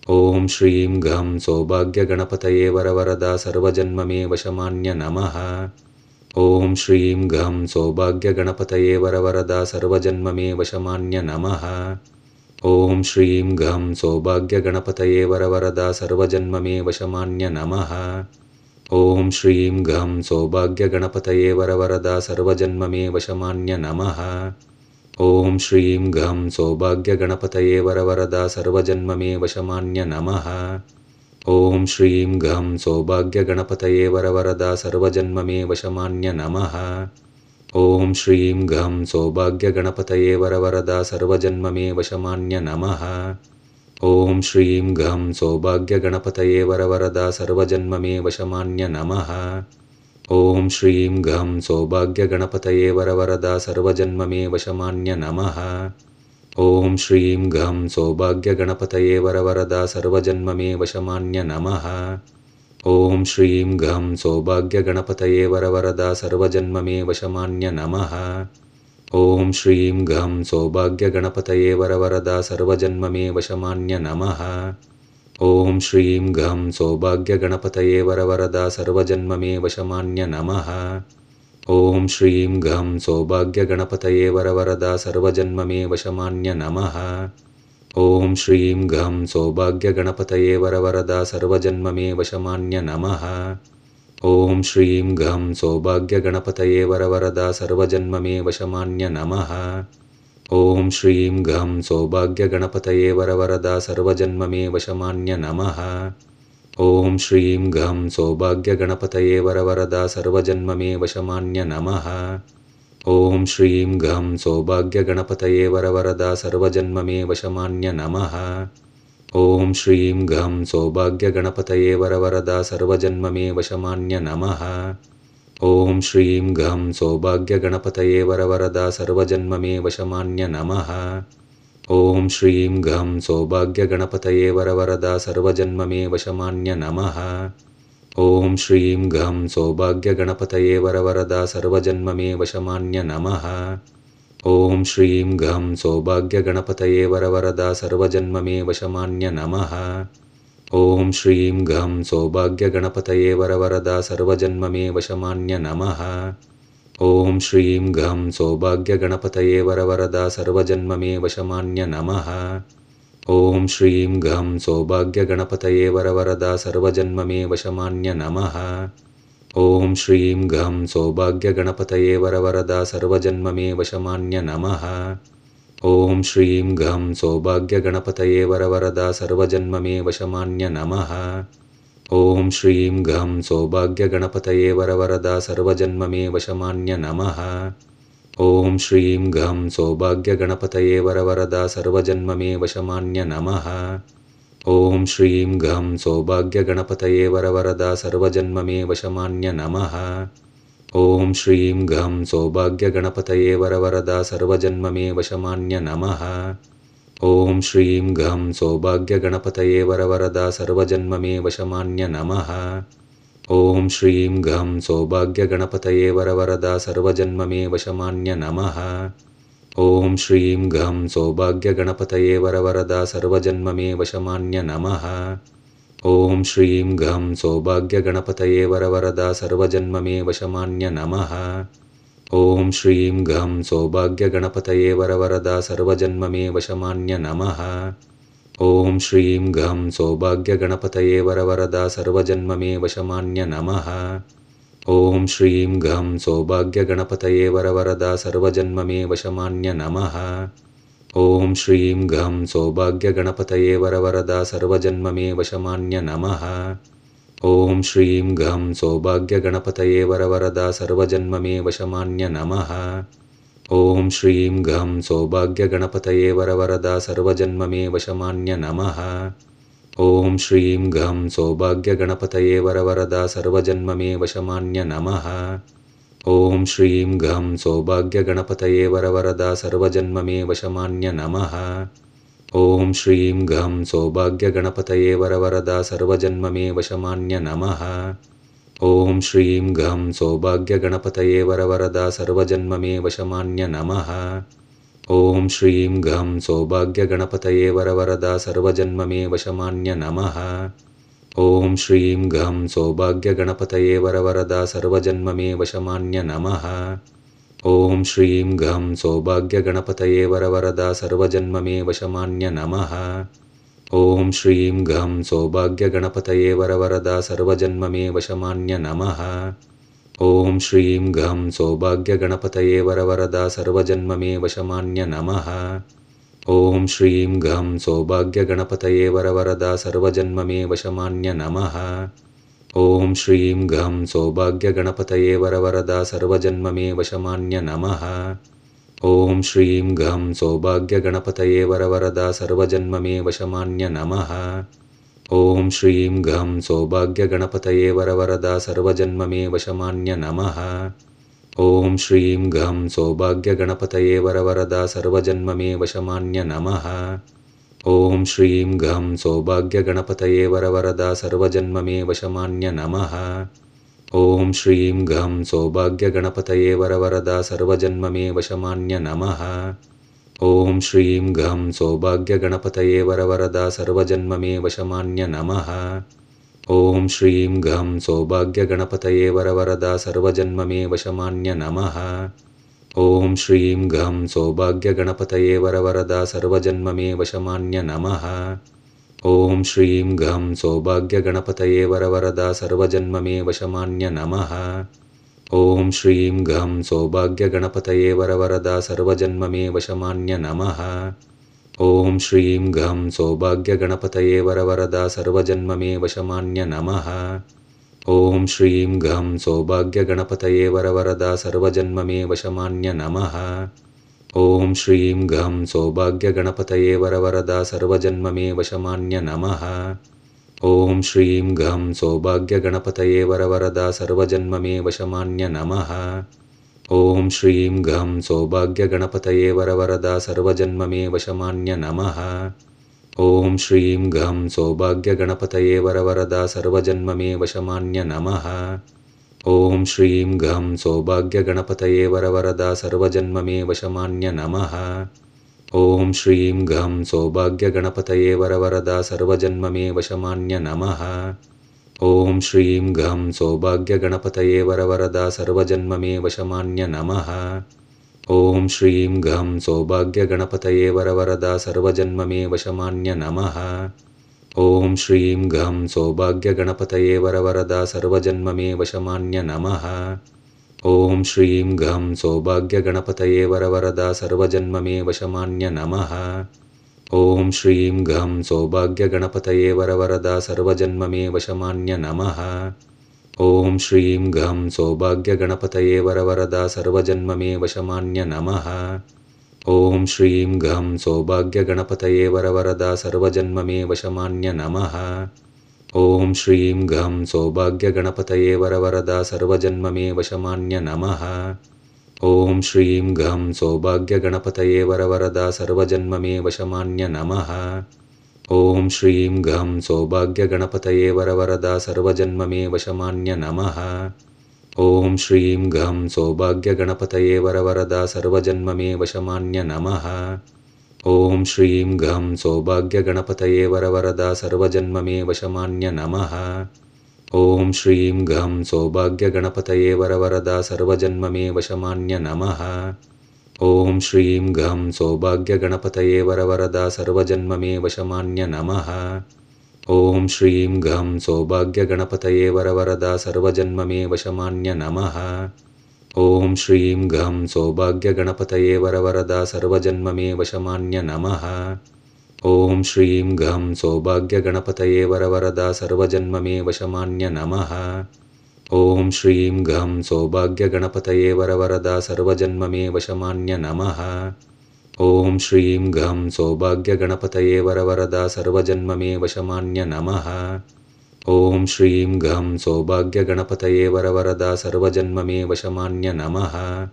ಓಂ ಶ್ರೀಂ ಘಂ ಸೌಭಾಗ್ಯಗಣಪತಯೇ ವರವರದಾ ಸರ್ವಜನ್ಮಮೇ ವಶಮಾನ್ಯ ನಮಃ. ಓಂ ಶ್ರೀಂ ಘಂ ಸೌಭಾಗ್ಯಗಣಪತಯೇ ವರವರದಾ ಸರ್ವಜನ್ಮಮೇ ವಶಮಾನ್ಯ ನಮಃ. ಓಂ ಶ್ರೀಂ ಘಂ ಸೌಭಾಗ್ಯಗಣಪತಯೇ ವರವರದಾ ಸರ್ವಜನ್ಮಮೇ ವಶಮಾನ್ಯ ನಮಃ. ಓಂ ಶ್ರೀಂ ಘಂ ಸೌಭಾಗ್ಯಗಣಪತಯೇ ವರವರದಾ ಸರ್ವಜನ್ಮಮೇ ವಶಮಾನ್ಯ ನಮಃ. ಓಂ ಶ್ರೀಂ ಘಂ ಸೌಭಾಗ್ಯಗಣಪತಯೇ ವರವರದಾ ಸರ್ವಜನ್ಮಮೇ ವಶಮಾನ್ಯ ನಮಃ. ಓಂ ಶ್ರೀಂ ಘಂ ಸೌಭಾಗ್ಯಗಣಪತಯೇ ವರವರದಾ ಸರ್ವಜನ್ಮಮೇ ವಶಮಾನ್ಯ ನಮಃ. ಓಂ ಶ್ರೀಂ ಘಂ ಸೌಭಾಗ್ಯಗಣಪತಯೇ ವರವರದಾ ಸರ್ವಜನ್ಮಮೇ ವಶಮಾನ್ಯ ನಮಃ. ಓಂ ಶ್ರೀಂ ಘಂ ಸೌಭಾಗ್ಯಗಣಪತಯೇ ವರವರದಾ ಸರ್ವಜನ್ಮಮೇ ವಶಮಾನ್ಯ ನಮಃ. ಓಂ ಶ್ರೀಂ ಘಂ ಸೌಭಾಗ್ಯಗಣಪತಯೇ ವರವರದಾ ಸರ್ವಜನ್ಮಮೇ ವಶಮಾನ್ಯ ನಮಃ. ಓಂ ಶ್ರೀಂ ಘಂ ಸೌಭಾಗ್ಯಗಣಪತಯೇ ವರವರದಾ ಸರ್ವಜನ್ಮಮೇ ವಶಮಾನ್ಯ ನಮಃ. ಓಂ ಶ್ರೀಂ ಘಂ ಸೌಭಾಗ್ಯಗಣಪತಯೇ ವರವರದಾ ಸರ್ವಜನ್ಮಮೇ ವಶಮಾನ್ಯ ನಮಃ. ಓಂ ಶ್ರೀಂ ಘಂ ಸೌಭಾಗ್ಯಗಣಪತಯೇ ವರವರದಾ ಸರ್ವಜನ್ಮಮೇ ವಶಮಾನ್ಯ ನಮಃ. ಓಂ ಶ್ರೀಂ ಘಂ ಸೌಭಾಗ್ಯಗಣಪತಯೇ ವರವರದಾ ಸರ್ವಜನ್ಮಮೇ ವಶಮಾನ್ಯ ನಮಃ. ಓಂ ಶ್ರೀಂ ಘಂ ಸೌಭಾಗ್ಯಗಣಪತಯೇ ವರವರದಾ ಸರ್ವಜನ್ಮಮೇ ವಶಮಾನ್ಯ ನಮಃ. ಓಂ ಶ್ರೀಂ ಘಂ ಸೌಭಾಗ್ಯಗಣಪತಯೇ ವರವರದಾ ಸರ್ವಜನ್ಮಮೇ ವಶಮಾನ್ಯ ನಮಃ. ಓಂ ಶ್ರೀಂ ಘಂ ಸೌಭಾಗ್ಯಗಣಪತಯೇ ವರವರದಾ ಸರ್ವಜನ್ಮಮೇ ವಶಮಾನ್ಯ ನಮಃ. ಓಂ ಶ್ರೀಂ ಘಂ ಸೌಭಾಗ್ಯಗಣಪತಯೇ ವರವರದಾ ಸರ್ವಜನ್ಮಮೇ ವಶಮಾನ್ಯ ನಮಃ. ಓಂ ಶ್ರೀಂ ಘಂ ಸೌಭಾಗ್ಯಗಣಪತಯೇ ವರವರದಾ ಸರ್ವಜನ್ಮಮೇ ವಶಮಾನ್ಯ ನಮಃ. ಓಂ ಶ್ರೀಂ ಘಂ ಸೌಭಾಗ್ಯಗಣಪತಯೇ ವರವರದಾ ಸರ್ವಜನ್ಮಮೇ ವಶಮಾನ್ಯ ನಮಃ. ಓಂ ಶ್ರೀಂ ಘಂ ಸೌಭಾಗ್ಯಗಣಪತಯೇ ವರವರದಾ ಸರ್ವಜನ್ಮಮೇ ವಶಮಾನ್ಯ ನಮಃ. ಓಂ ಶ್ರೀಂ ಘಂ ಸೌಭಾಗ್ಯಗಣಪತಯೇ ವರವರದಾ ಸರ್ವಜನ್ಮಮೇ ವಶಮಾನ್ಯ ನಮಃ. ಓಂ ಶ್ರೀಂ ಘಂ ಸೌಭಾಗ್ಯಗಣಪತಯೇ ವರವರದಾ ಸರ್ವಜನ್ಮಮೇ ವಶಮಾನ್ಯ ನಮಃ. ಓಂ ಶ್ರೀಂ ಘಂ ಸೌಭಾಗ್ಯಗಣಪತಯೇ ವರವರದಾ ಸರ್ವಜನ್ಮಮೇ ವಶಮಾನ್ಯ ನಮಃ. ಓಂ ಶ್ರೀಂ ಘಂ ಸೌಭಾಗ್ಯಗಣಪತಯೇ ವರವರದಾ ಸರ್ವಜನ್ಮಮೇ ವಶಮಾನ್ಯ ನಮಃ. ಓಂ ಶ್ರೀಂ ಘಂ ಸೌಭಾಗ್ಯಗಣಪತಯೇ ವರವರದಾ ಸರ್ವಜನ್ಮಮೇ ವಶಮಾನ್ಯ ನಮಃ. ಓಂ ಶ್ರೀಂ ಘಂ ಸೌಭಾಗ್ಯಗಣಪತಯೇ ವರವರದಾ ಸರ್ವಜನ್ಮಮೇ ವಶಮಾನ್ಯ ನಮಃ. ಓಂ ಶ್ರೀಂ ಘಂ ಸೌಭಾಗ್ಯಗಣಪತಯೇ ವರವರದಾ ಸರ್ವಜನ್ಮಮೇ ವಶಮಾನ್ಯ ನಮಃ. ಓಂ ಶ್ರೀಂ ಘಂ ಸೌಭಾಗ್ಯಗಣಪತಯೇ ವರವರದಾ ಸರ್ವಜನ್ಮಮೇ ವಶಮಾನ್ಯ ನಮಃ. ಓಂ ಶ್ರೀಂ ಘಂ ಸೌಭಾಗ್ಯಗಣಪತಯೇ ವರವರದಾ ಸರ್ವಜನ್ಮಮೇ ವಶಮಾನ್ಯ ನಮಃ. ಓಂ ಶ್ರೀಂ ಘಂ ಸೌಭಾಗ್ಯಗಣಪತಯೇ ವರವರದಾ ಸರ್ವಜನ್ಮಮೇ ವಶಮಾನ್ಯ ನಮಃ. ಓಂ ಶ್ರೀಂ ಘಂ ಸೌಭಾಗ್ಯಗಣಪತಯೇ ವರವರದಾ ಸರ್ವಜನ್ಮಮೇ ವಶಮಾನ್ಯ ನಮಃ. ಓಂ ಶ್ರೀಂ ಘಂ ಸೌಭಾಗ್ಯಗಣಪತಯೇ ವರವರದಾ ಸರ್ವಜನ್ಮಮೇ ವಶಮಾನ್ಯ ನಮಃ. ಓಂ ಶ್ರೀಂ ಘಂ ಸೌಭಾಗ್ಯಗಣಪತಯೇ ವರವರದಾ ಸರ್ವಜನ್ಮಮೇ ವಶಮಾನ್ಯ ನಮಃ. ಓಂ ಶ್ರೀಂ ಘಂ ಸೌಭಾಗ್ಯಗಣಪತಯೇ ವರವರದಾ ಸರ್ವಜನ್ಮಮೇ ವಶಮಾನ್ಯ ನಮಃ. ಓಂ ಶ್ರೀಂ ಘಂ ಸೌಭಾಗ್ಯಗಣಪತಯೇ ವರವರದಾ ಸರ್ವಜನ್ಮಮೇ ವಶಮಾನ್ಯ ನಮಃ. ಓಂ ಶ್ರೀಂ ಘಂ ಸೌಭಾಗ್ಯಗಣಪತಯೇ ವರವರದಾ ಸರ್ವಜನ್ಮಮೇ ವಶಮಾನ್ಯ ನಮಃ. ಓಂ ಶ್ರೀಂ ಘಂ ಸೌಭಾಗ್ಯಗಣಪತಯೇ ವರವರದಾ ಸರ್ವಜನ್ಮಮೇ ವಶಮಾನ್ಯ ನಮಃ. ॐ श्रीं गं सौभाग्यगणपतये वरवरदा सर्वजन्ममे वशमान्य नमः। ॐ श्रीं गं सौभाग्यगणपतये वरवरदा सर्वजन्ममे वशमान्य नमः। ॐ श्रीं गं सौभाग्यगणपतये वरवरदा सर्वजन्ममे वशमान्य नमः। ॐ श्रीं गं सौभाग्यगणपतये वरवरदा सर्वजन्ममे वशमान्य नमः। ॐ श्रीं गं सौभाग्यगणपतये वरवरदा सर्वजन्ममे वशमान्य नमः। ॐ श्रीं गं सौभाग्यगणपतये वरवरदा सर्वजन्ममे वशमान्य नमः। ॐ श्रीं गं सौभाग्यगणपतये वरवरदा सर्वजन्ममे वशमान्य नमः। ॐ श्रीं गं सौभाग्यगणपतये वरवरदा सर्वजन्ममे वशमान्य नमः। ॐ श्रीं गं सौभाग्यगणपतये वरवरदा सर्वजन्ममे वशमान्य नमः। ॐ श्रीं गं सौभाग्यगणपतये वरवरदा सर्वजन्ममे वशमान्य नमः। ॐ श्रीं गं सौभाग्यगणपतये वरवरदा सर्वजन्ममे वशमान्य नमः। ॐ श्रीं गं सौभाग्यगणपतये वरवरदा सर्वजन्ममे वशमान्य नमः। ॐ श्रीं गं सौभाग्यगणपतये वरवरदा सर्वजन्ममे वशमान्य नमः। ॐ श्रीं गं सौभाग्यगणपतये वरवरदा सर्वजन्ममे वशमान्य नमः। ॐ श्रीं गं सौभाग्यगणपतये वरवरदा सर्वजन्ममे वशमान्य नमः। ॐ श्रीं गं सौभाग्यगणपतये वरवरदा सर्वजन्ममे वशमान्य नमः। ॐ श्रीं गं सौभाग्यगणपतये वरवरदा सर्वजन्ममे वशमान्य नमः। ॐ श्रीं गं सौभाग्यगणपतये वरवरदा सर्वजन्ममे वशमान्य नमः। ॐ श्रीं गं सौभाग्यगणपतये वरवरदा सर्वजन्ममे वशमान्य नमः। ॐ श्रीं गं सौभाग्यगणपतये वरवरदा सर्वजन्ममे वशमान्य नमः। ॐ श्रीं गं सौभाग्यगणपतये वरवरदा सर्वजन्ममे वशमान्य नमः। ॐ श्रीं गं सौभाग्यगणपतये वरवरदा सर्वजन्ममे वशमान्य नमः। ॐ श्रीं गं सौभाग्यगणपतये वरवरदा सर्वजन्ममे वशमान्य नमः। ॐ श्रीं गं सौभाग्यगणपतये वरवरदा सर्वजन्ममे वशमान्य नमः। ॐ श्रीं गं सौभाग्यगणपतये वरवरदा सर्वजन्ममे वशमान्य नमः। ॐ श्रीं गं सौभाग्यगणपतये वरवरदा सर्वजन्ममे वशमान्य नमः। ॐ श्रीं गं सौभाग्यगणपतये वरवरदा सर्वजन्ममे वशमान्य नमः। ॐ श्रीं गं सौभाग्यगणपतये वरवरदा सर्वजन्ममे वशमान्य नमः। ॐ श्रीं गं सौभाग्यगणपतये वरवरदा सर्वजन्ममे वशमान्य नमः। ॐ श्रीं गं सौभाग्यगणपतये वरवरदा सर्वजन्ममे वशमान्य नमः। ॐ श्रीं गं सौभाग्यगणपतये वरवरदा सर्वजन्ममे वशमान्य नमः। ॐ श्रीं गं सौभाग्यगणपतये वरवरदा सर्वजन्ममे वशमान्य नमः। ॐ श्रीं गं सौभाग्यगणपतये वरवरदा सर्वजन्ममे वशमान्य नमः। ॐ श्रीं गं सौभाग्यगणपतये वरवरदा सर्वजन्ममे वशमान्य नमः। ॐ श्रीं गं सौभाग्यगणपतये वरवरदा सर्वजन्ममे वशमान्य नमः। ॐ श्रीं गं सौभाग्यगणपतये वरवरदा सर्वजन्ममे वशमान्य नमः। ॐ श्रीं गं सौभाग्यगणपतये वरवरदा सर्वजन्ममे वशमान्य नमः। ॐ श्रीं गं सौभाग्यगणपतये वरवरदा सर्वजन्ममे वशमान्य नमः। ॐ श्रीं गं सौभाग्यगणपतये वरवरदा सर्वजन्ममे वशमान्य नमः। ॐ श्रीं गं सौभाग्यगणपतये वरवरदा सर्वजन्ममे वशमान्य नमः। ॐ श्रीं गं सौभाग्यगणपतये वरवरदा सर्वजन्ममे वशमान्य नमः। ॐ श्रीं गं सौभाग्यगणपतये वरवरदा सर्वजन्ममे वशमान्य नमः। ॐ श्रीं गं सौभाग्यगणपतये वरवरदा सर्वजन्ममे वशमान्य नमः। ॐ श्रीं गं सौभाग्यगणपतये वरवरदा सर्वजन्ममे वशमान्य नमः। ॐ श्रीं गं सौभाग्यगणपतये वरवरदा सर्वजन्ममे वशमान्य नमः। ॐ श्रीं गं सौभाग्यगणपतये वरवरदा सर्वजन्ममे वशमान्य नमः। ॐ श्रीं गं सौभाग्यगणपतये वरवरदा सर्वजन्ममे वशमान्य नमः। ॐ श्रीं गं सौभाग्यगणपतये वरवरदा सर्वजन्ममे वशमान्य नमः। ॐ श्रीं गं सौभाग्यगणपतये वरवरदा सर्वजन्ममे वशमान्य नमः। ॐ श्रीं गं सौभाग्यगणपतये वरवरदा सर्वजन्ममे वशमान्य नमः। ॐ श्रीं गं सौभाग्यगणपतये वरवरदा सर्वजन्ममे वशमान्य नमः। ॐ श्रीं गं सौभाग्यगणपतये वरवरदा सर्वजन्ममे वशमान्य नमः। ॐ श्रीं गं सौभाग्यगणपतये वरवरदा सर्वजन्ममे वशमान्य नमः। ॐ श्रीं गं सौभाग्यगणपतये वरवरदा सर्वजन्ममे वशमान्य नमः। ॐ श्रीं गं सौभाग्यगणपतये वरवरदा सर्वजन्ममे वशमान्य नमः।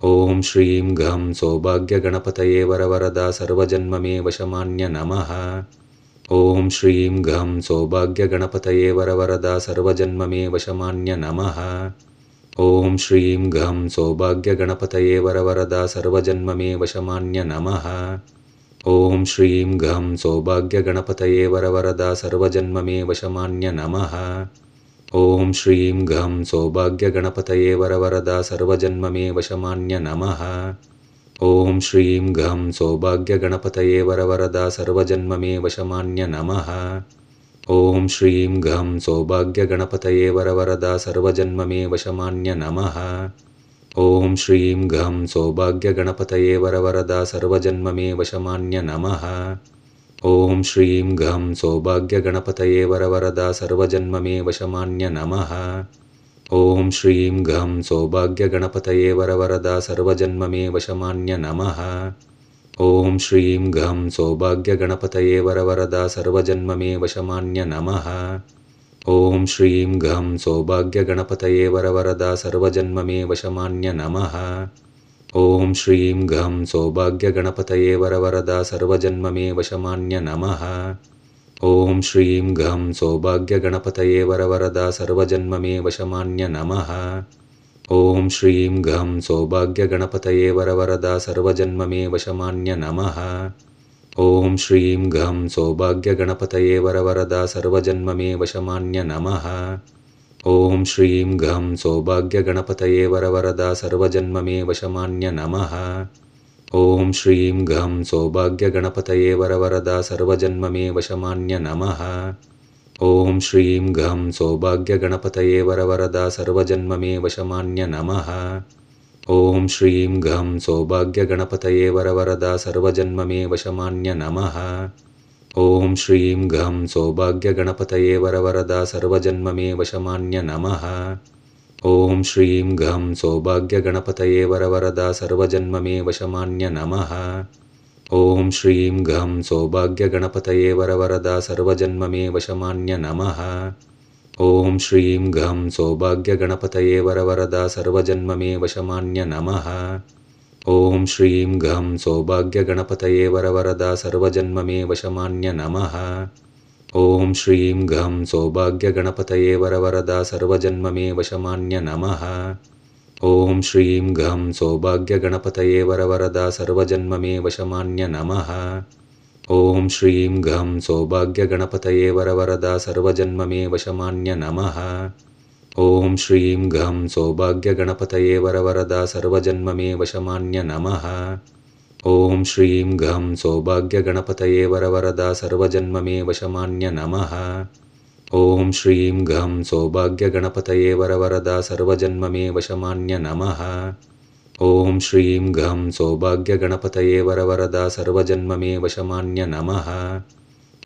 ॐ श्रीं गं सौभाग्यगणपतये वरवरदा सर्वजन्ममे वशमान्य नमः। ॐ श्रीं गं सौभाग्यगणपतये वरवरदा सर्वजन्ममे वशमान्य नमः। ॐ श्रीं गं सौभाग्यगणपतये वरवरदा सर्वजन्ममे वशमान्य नमः। ॐ श्रीं गं सौभाग्यगणपतये वरवरदा सर्वजन्ममे वशमान्य नमः। ॐ श्रीं गं सौभाग्यगणपतये वरवरदा सर्वजन्ममे वशमान्य नमः। ॐ श्रीं गं सौभाग्यगणपतये वरवरदा सर्वजन्ममे वशमान्य नमः। ॐ श्रीं गं सौभाग्यगणपतये वरवरदा सर्वजन्ममे वशमान्य नमः। ॐ श्रीं गं सौभाग्यगणपतये वरवरदा सर्वजन्ममे वशमान्य नमः। ॐ श्रीं गं सौभाग्यगणपतये वरवरदा सर्वजन्ममे वशमान्य नमः। ॐ श्रीं गं सौभाग्यगणपतये वरवरदा सर्वजन्ममे वशमान्य नमः। ॐ श्रीं गं सौभाग्यगणपतये वरवरदा सर्वजन्ममे वशमान्य नमः। ॐ श्रीं गं सौभाग्यगणपतये वरवरदा सर्वजन्ममे वशमान्य नमः। ॐ श्रीं गं सौभाग्यगणपतये वरवरदा सर्वजन्ममे वशमान्य नमः। ॐ श्रीं गं सौभाग्यगणपतये वरवरदा सर्वजन्ममे वशमान्य नमः। ॐ श्रीं गं सौभाग्यगणपतये वरवरदा सर्वजन्ममे वशमान्य नमः। ॐ श्रीं गं सौभाग्यगणपतये वरवरदा सर्वजन्ममे वशमान्य नमः। ॐ श्रीं गं सौभाग्यगणपतये वरवरदा सर्वजन्ममे वशमान्य नमः। ॐ श्रीं गं सौभाग्यगणपतये वरवरदा सर्वजन्ममे वशमान्य नमः। ॐ श्रीं गं सौभाग्यगणपतये वरवरदा सर्वजन्ममे वशमान्य नमः। ॐ श्रीं गं सौभाग्यगणपतये वरवरदा सर्वजन्ममे वशमान्य नमः। ॐ श्रीं गं सौभाग्यगणपतये वरवरदा सर्वजन्ममे वशमान्य नमः। ॐ श्रीं गं सौभाग्यगणपतये वरवरदा सर्वजन्ममे वशमान्य नमः। ॐ श्रीं गं सौभाग्यगणपतये वरवरदा सर्वजन्ममे वशमान्य नमः। ॐ श्रीं गं सौभाग्यगणपतये वरवरदा सर्वजन्ममे वशमान्य नमः। ॐ श्रीं गं सौभाग्यगणपतये वरवरदा सर्वजन्ममे वशमान्य नमः। ॐ श्रीं गं सौभाग्यगणपतये वरवरदा सर्वजन्ममे वशमान्य नमः। ॐ श्रीं गं सौभाग्यगणपतये वरवरदा सर्वजन्ममे वशमान्य नमः। ॐ श्रीं गं सौभाग्यगणपतये वरवरदा सर्वजन्ममे वशमान्य नमः। ॐ श्रीं गं सौभाग्यगणपतये वरवरदा सर्वजन्ममे वशमान्य नमः। ॐ श्रीं गं सौभाग्यगणपतये वरवरदा सर्वजन्ममे वशमान्य नमः। ॐ श्रीं गं सौभाग्यगणपतये वरवरदा सर्वजन्ममे वशमान्य नमः। ॐ श्रीं गं सौभाग्यगणपतये वरवरदा सर्वजन्ममे वशमान्य नमः।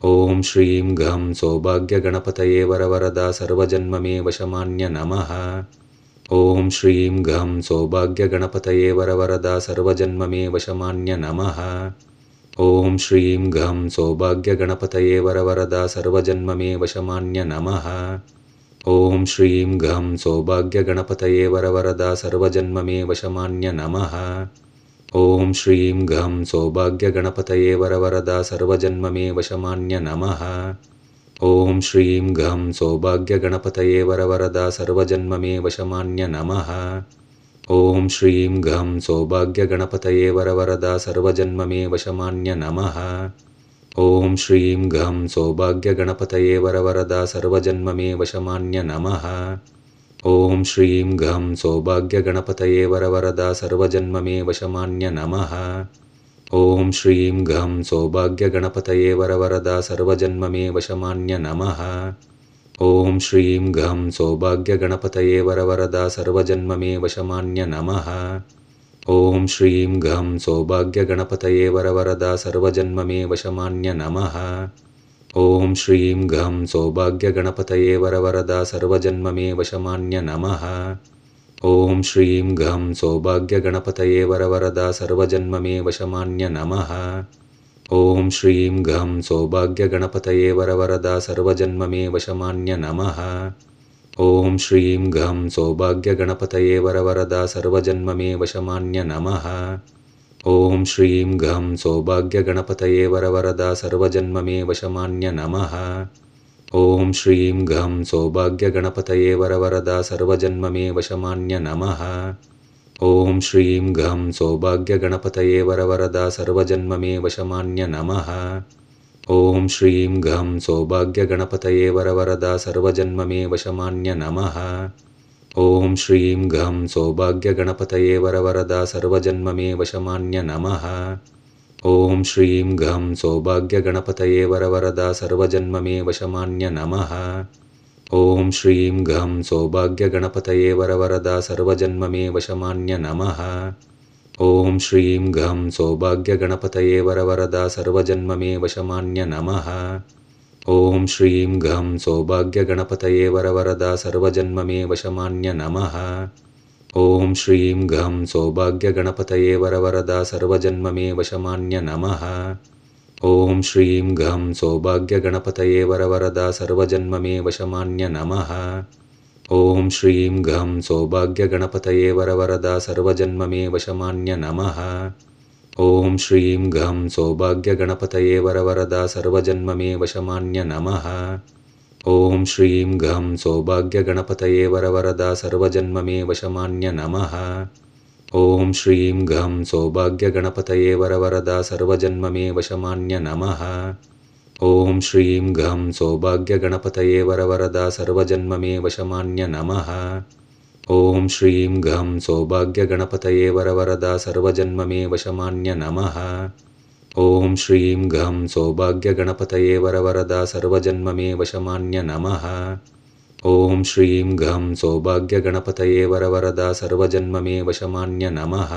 ॐ श्रीं गं सौभाग्यगणपतये वरवरदा सर्वजन्ममे वशमान्य नमः। ॐ श्रीं गं सौभाग्यगणपतये वरवरदा सर्वजन्ममे वशमान्य नमः। ॐ श्रीं गं सौभाग्यगणपतये वरवरदा सर्वजन्ममे वशमान्य नमः। ॐ श्रीं गं सौभाग्यगणपतये वरवरदा सर्वजन्ममे वशमान्य नमः। ॐ श्रीं गं सौभाग्यगणपतये वरवरदा सर्वजन्ममे वशमान्य नमः। ॐ श्रीं गं सौभाग्यगणपतये वरवरदा सर्वजन्ममे वशमान्य नमः। ॐ श्रीं गं सौभाग्यगणपतये वरवरदा सर्वजन्ममे वशमान्य नमः। ॐ श्रीं गं सौभाग्यगणपतये वरवरदा सर्वजन्ममे वशमान्य नमः। ॐ श्रीं गं सौभाग्यगणपतये वरवरदा सर्वजन्ममे वशमान्य नमः। ॐ श्रीं गं सौभाग्यगणपतये वरवरदा सर्वजन्ममे वशमान्य नमः। ॐ श्रीं गं सौभाग्यगणपतये वरवरदा सर्वजन्ममे वशमान्य नमः। ॐ श्रीं गं सौभाग्यगणपतये वरवरदा सर्वजन्ममे वशमान्य नमः। ॐ श्रीं गं सौभाग्यगणपतये वरवरदा सर्वजन्ममे वशमान्य नमः। ॐ श्रीं गं सौभाग्यगणपतये वरवरदा सर्वजन्ममे वशमान्य नमः। ॐ श्रीं गं सौभाग्यगणपतये वरवरदा सर्वजन्ममे वशमान्य नमः। ॐ श्रीं गं सौभाग्यगणपतये वरवरदा सर्वजन्ममे वशमान्य नमः। ॐ श्रीं गं सौभाग्यगणपतये वरवरदा सर्वजन्ममे वशमान्य नमः। ॐ श्रीं गं सौभाग्यगणपतये वरवरदा सर्वजन्ममे वशमान्य नमः। ॐ श्रीं गं सौभाग्यगणपतये वरवरदा सर्वजन्ममे वशमान्य नमः। ॐ श्रीं गं सौभाग्यगणपतये वरवरदा सर्वजन्ममे वशमान्य नमः। ॐ श्रीं गं सौभाग्यगणपतये वरवरदा सर्वजन्ममे वशमान्य नमः। ॐ श्रीं गं सौभाग्यगणपतये वरवरदा सर्वजन्ममे वशमान्य नमः। ॐ श्रीं गं सौभाग्यगणपतये वरवरदा सर्वजन्ममे वशमान्य नमः। ॐ श्रीं गं सौभाग्यगणपतये वरवरदा सर्वजन्ममे वशमान्य नमः। ॐ श्रीं गं सौभाग्यगणपतये वरवरदा सर्वजन्ममे वशमान्य नमः। ॐ श्रीं गं सौभाग्यगणपतये वरवरदा सर्वजन्ममे वशमान्य नमः। ॐ श्रीं गं सौभाग्यगणपतये वरवरदा सर्वजन्ममे वशमान्य नमः। ॐ श्रीं गं सौभाग्यगणपतये वरवरदा सर्वजन्ममे वशमान्य नमः। ॐ श्रीं गं सौभाग्यगणपतये वरवरदा सर्वजन्ममे वशमान्य नमः। ॐ श्रीं गं सौभाग्यगणपतये वरवरदा सर्वजन्ममे वशमान्य नमः। ॐ श्रीं गं सौभाग्यगणपतये वरवरदा सर्वजन्ममे वशमान्य नमः। ॐ श्रीं गं सौभाग्यगणपतये वरवरदा सर्वजन्ममे वशमान्य नमः। ॐ श्रीं गं सौभाग्यगणपतये वरवरदा सर्वजन्ममे वशमान्य नमः। ॐ श्रीं गं सौभाग्यगणपतये वरवरदा सर्वजन्ममे वशमान्य नमः। ॐ श्रीं गं सौभाग्यगणपतये वरवरदा सर्वजन्ममे वशमान्य नमः। ॐ श्रीं गं सौभाग्यगणपतये वरवरदा सर्वजन्ममे वशमान्य नमः।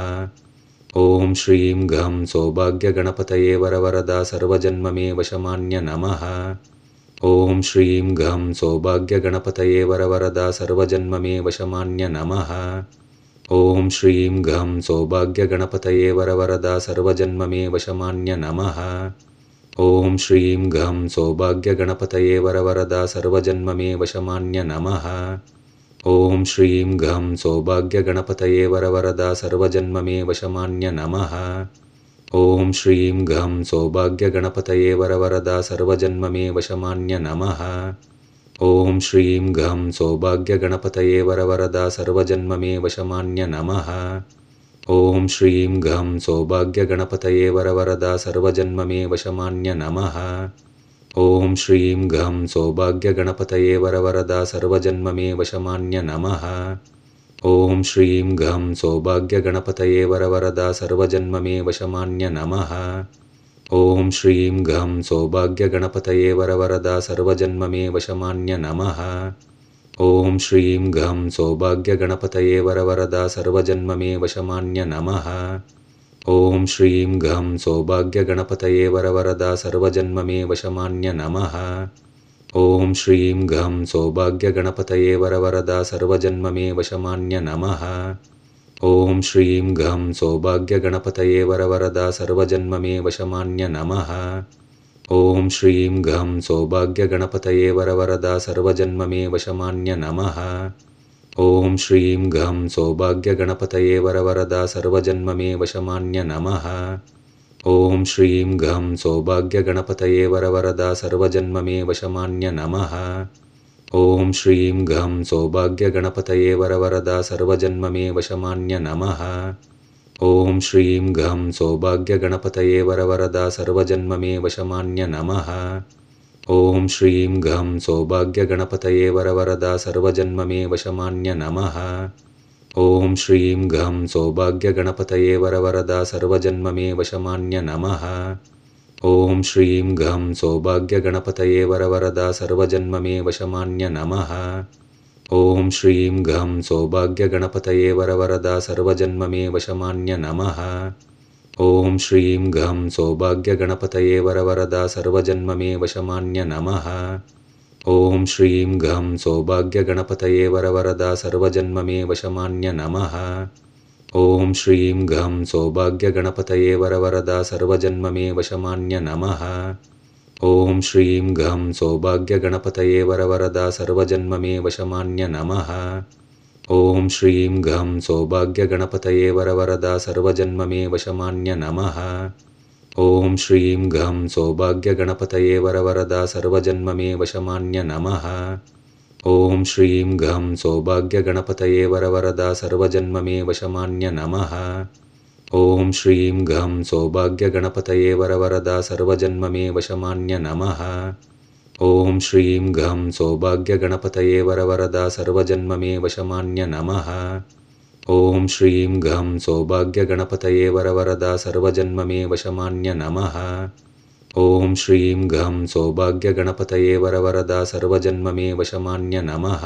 ॐ श्रीं गं सौभाग्यगणपतये वरवरदा सर्वजन्ममे वशमान्य नमः। ॐ श्रीं गं सौभाग्यगणपतये वरवरदा सर्वजन्ममे वशमान्य नमः। ॐ श्रीं गं सौभाग्यगणपतये वरवरदा सर्वजन्ममे वशमान्य नमः। ॐ श्रीं गं सौभाग्यगणपतये वरवरदा सर्वजन्ममे वशमान्य नमः। ॐ श्रीं गं सौभाग्यगणपतये वरवरदा सर्वजन्ममे वशमान्य नमः। ॐ श्रीं गं सौभाग्यगणपतये वरवरदा सर्वजन्ममे वशमान्य नमः। ॐ श्रीं गं सौभाग्यगणपतये वरवरदा सर्वजन्ममे वशमान्य नमः। ॐ श्रीं गं सौभाग्यगणपतये वरवरदा सर्वजन्ममे वशमान्य नमः। ॐ श्रीं गं सौभाग्यगणपतये वरवरदा सर्वजन्ममे वशमान्य नमः। ॐ श्रीं गं सौभाग्यगणपतये वरवरदा सर्वजन्ममे वशमान्य नमः। ॐ श्रीं गं सौभाग्यगणपतये वरवरदा सर्वजन्ममे वशमान्य नमः। ॐ श्रीं गं सौभाग्यगणपतये वरवरदा सर्वजन्ममे वशमान्य नमः। ॐ श्रीं गं सौभाग्यगणपतये वरवरदा सर्वजन्ममे वशमान्य नमः। ॐ श्रीं गं सौभाग्यगणपतये वरवरदा सर्वजन्ममे वशमान्य नमः। ॐ श्रीं गं सौभाग्यगणपतये वरवरदा सर्वजन्ममे वशमान्य नमः। ॐ श्रीं गं सौभाग्यगणपतये वरवरदा सर्वजन्ममे वशमान्य नमः। ॐ श्रीं गं सौभाग्यगणपतये वरवरदा सर्वजन्ममे वशमान्य नमः। ॐ श्रीं गं सौभाग्यगणपतये वरवरदा सर्वजन्ममे वशमान्य नमः। ॐ श्रीं गं सौभाग्यगणपतये वरवरदा सर्वजन्ममे वशमान्य नमः। ॐ श्रीं गं सौभाग्यगणपतये वरवरदा सर्वजन्ममे वशमान्य नमः। ॐ श्रीं गं सौभाग्यगणपतये वरवरदा सर्वजन्ममे वशमान्य नमः। ॐ श्रीं गं सौभाग्यगणपतये वरवरदा सर्वजन्ममे वशमान्य नमः। ॐ श्रीं गं सौभाग्यगणपतये वरवरदा सर्वजन्ममे वशमान्य नमः। ॐ श्रीं गं सौभाग्यगणपतये वरवरदा सर्वजन्ममे वशमान्य नमः। ॐ श्रीं गं सौभाग्यगणपतये वरवरदा सर्वजन्ममे वशमान्य नमः। ॐ श्रीं गं सौभाग्यगणपतये वरवरदा सर्वजन्ममे वशमान्य नमः। ॐ श्रीं गं सौभाग्यगणपतये वरवरदा सर्वजन्ममे वशमान्य नमः। ॐ श्रीं गं सौभाग्यगणपतये वरवरदा सर्वजन्ममे वशमान्य नमः। ॐ श्रीं गं सौभाग्यगणपतये वरवरदा सर्वजन्ममे वशमान्य नमः। ॐ श्रीं गं सौभाग्यगणपतये वरवरदा सर्वजन्ममे वशमान्य नमः। ॐ श्रीं गं सौभाग्यगणपतये वरवरदा सर्वजन्ममे वशमान्य नमः। ॐ श्रीं गं सौभाग्यगणपतये वरवरदा सर्वजन्ममे वशमान्य नमः। ॐ श्रीं गं सौभाग्यगणपतये वरवरदा सर्वजन्ममे वशमान्य नमः। ॐ श्रीं गं सौभाग्यगणपतये वरवरदा सर्वजन्ममे वशमान्य नमः।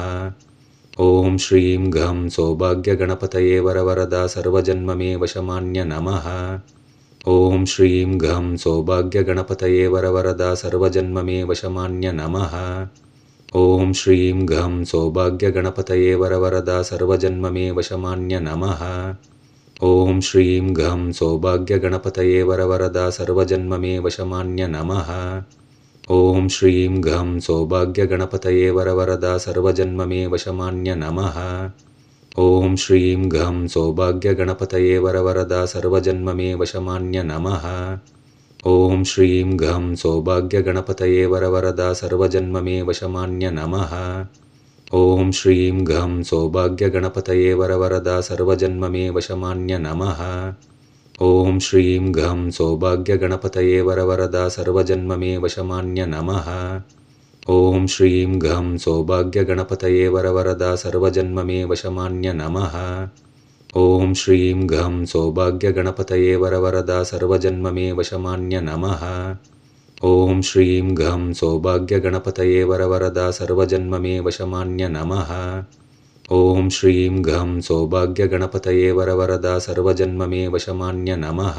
ॐ श्रीं गं सौभाग्यगणपतये वरवरदा सर्वजन्ममे वशमान्य नमः। ॐ श्रीं गं सौभाग्यगणपतये वरवरदा सर्वजन्ममे वशमान्य नमः। ॐ श्रीं गं सौभाग्यगणपतये वरवरदा सर्वजन्ममे वशमान्य नमः। ॐ श्रीं गं सौभाग्यगणपतये वरवरदा सर्वजन्ममे वशमान्य नमः। ॐ श्रीं गं सौभाग्यगणपतये वरवरदा सर्वजन्ममे वशमान्य नमः। ॐ श्रीं गं सौभाग्यगणपतये वरवरदा सर्वजन्ममे वशमान्य नमः। ॐ श्रीं गं सौभाग्यगणपतये वरवरदा सर्वजन्ममे वशमान्य नमः। ॐ श्रीं गं सौभाग्यगणपतये वरवरदा सर्वजन्ममे वशमान्य नमः। ॐ श्रीं गं सौभाग्यगणपतये वरवरदा सर्वजन्ममे वशमान्य नमः। ॐ श्रीं गं सौभाग्यगणपतये वरवरदा सर्वजन्ममे वशमान्य नमः। ॐ श्रीं गं सौभाग्यगणपतये वरवरदा सर्वजन्ममे वशमान्य नमः। ॐ श्रीं गं सौभाग्यगणपतये वरवरदा सर्वजन्ममे वशमान्य नमः। ॐ श्रीं गं सौभाग्यगणपतये वरवरदा सर्वजन्ममे वशमान्य नमः। ॐ श्रीं गं सौभाग्यगणपतये वरवरदा सर्वजन्ममे वशमान्य नमः।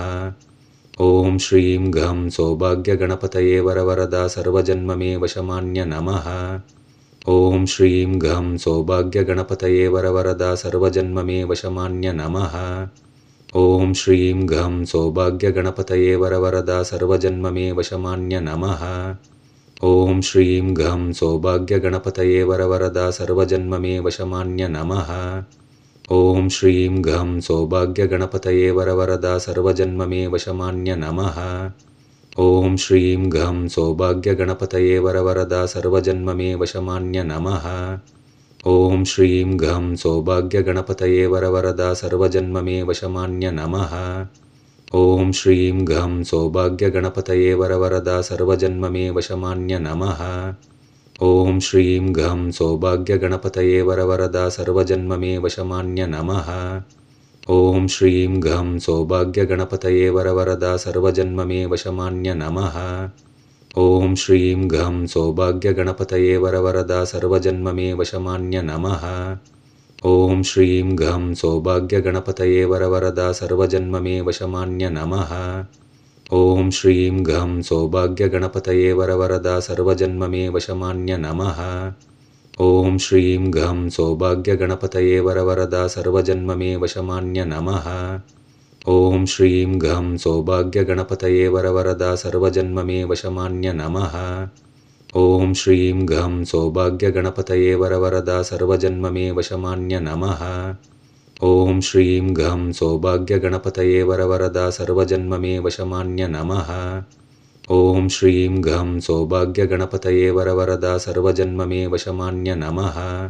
ॐ श्रीं गं सौभाग्यगणपतये वरवरदा सर्वजन्ममे वशमान्य नमः। ॐ श्रीं गं सौभाग्यगणपतये वरवरदा सर्वजन्ममे वशमान्य नमः। ॐ श्रीं गं सौभाग्यगणपतये वरवरदा सर्वजन्ममे वशमान्य नमः। ॐ श्रीं गं सौभाग्यगणपतये वरवरदा सर्वजन्ममे वशमान्य नमः। ॐ श्रीं गं सौभाग्यगणपतये वरवरदा सर्वजन्ममे वशमान्य नमः। ॐ श्रीं गं सौभाग्यगणपतये वरवरदा सर्वजन्ममे वशमान्य नमः। ॐ श्रीं गं सौभाग्यगणपतये वरवरदा सर्वजन्ममे वशमान्य नमः। ॐ श्रीं गं सौभाग्यगणपतये वरवरदा सर्वजन्ममे वशमान्य नमः। ॐ श्रीं गं सौभाग्यगणपतये वरवरदा सर्वजन्ममे वशमान्य नमः। ॐ श्रीं गं सौभाग्यगणपतये वरवरदा सर्वजन्ममे वशमान्य नमः। ॐ श्रीं गं सौभाग्यगणपतये वरवरदा सर्वजन्ममे वशमान्य नमः। ॐ श्रीं गं सौभाग्यगणपतये वरवरदा सर्वजन्ममे वशमान्य नमः। ॐ श्रीं गं सौभाग्यगणपतये वरवरदा सर्वजन्ममे वशमान्य नमः। ॐ श्रीं गं सौभाग्यगणपतये वरवरदा सर्वजन्ममे वशमान्य नमः। ॐ श्रीं गं सौभाग्यगणपतये वरवरदा सर्वजन्ममे वशमान्य नमः। ॐ श्रीं गं सौभाग्यगणपतये वरवरदा सर्वजन्ममे वशमान्य नमः। ॐ श्रीं गं सौभाग्यगणपतये वरवरदा सर्वजन्ममे वशमान्य नमः।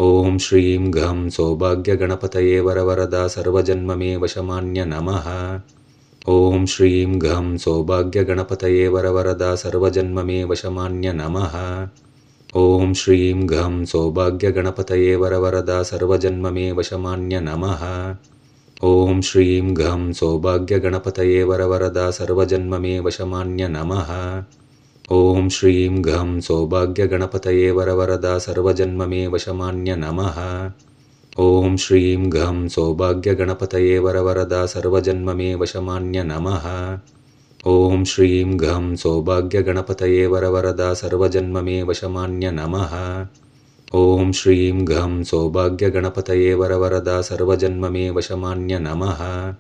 ॐ श्रीं गं सौभाग्यगणपतये वरवरदा सर्वजन्ममे वशमान्य नमः। ॐ श्रीं गं सौभाग्यगणपतये वरवरदा सर्वजन्ममे वशमान्य नमः। ॐ श्रीं गं सौभाग्यगणपतये वरवरदा सर्वजन्ममे वशमान्य नमः। ॐ श्रीं गं सौभाग्यगणपतये वरवरदा सर्वजन्ममे वशमान्य नमः। ॐ श्रीं गं सौभाग्यगणपतये वरवरदा सर्वजन्ममे वशमान्य नमः। ॐ श्रीं गं सौभाग्यगणपतये वरवरदा सर्वजन्ममे वशमान्य नमः। ॐ श्रीं गं सौभाग्यगणपतये वरवरदा सर्वजन्ममे वशमान्य नमः। ॐ श्रीं गं सौभाग्यगणपतये वरवरदा सर्वजन्ममे वशमान्य नमः।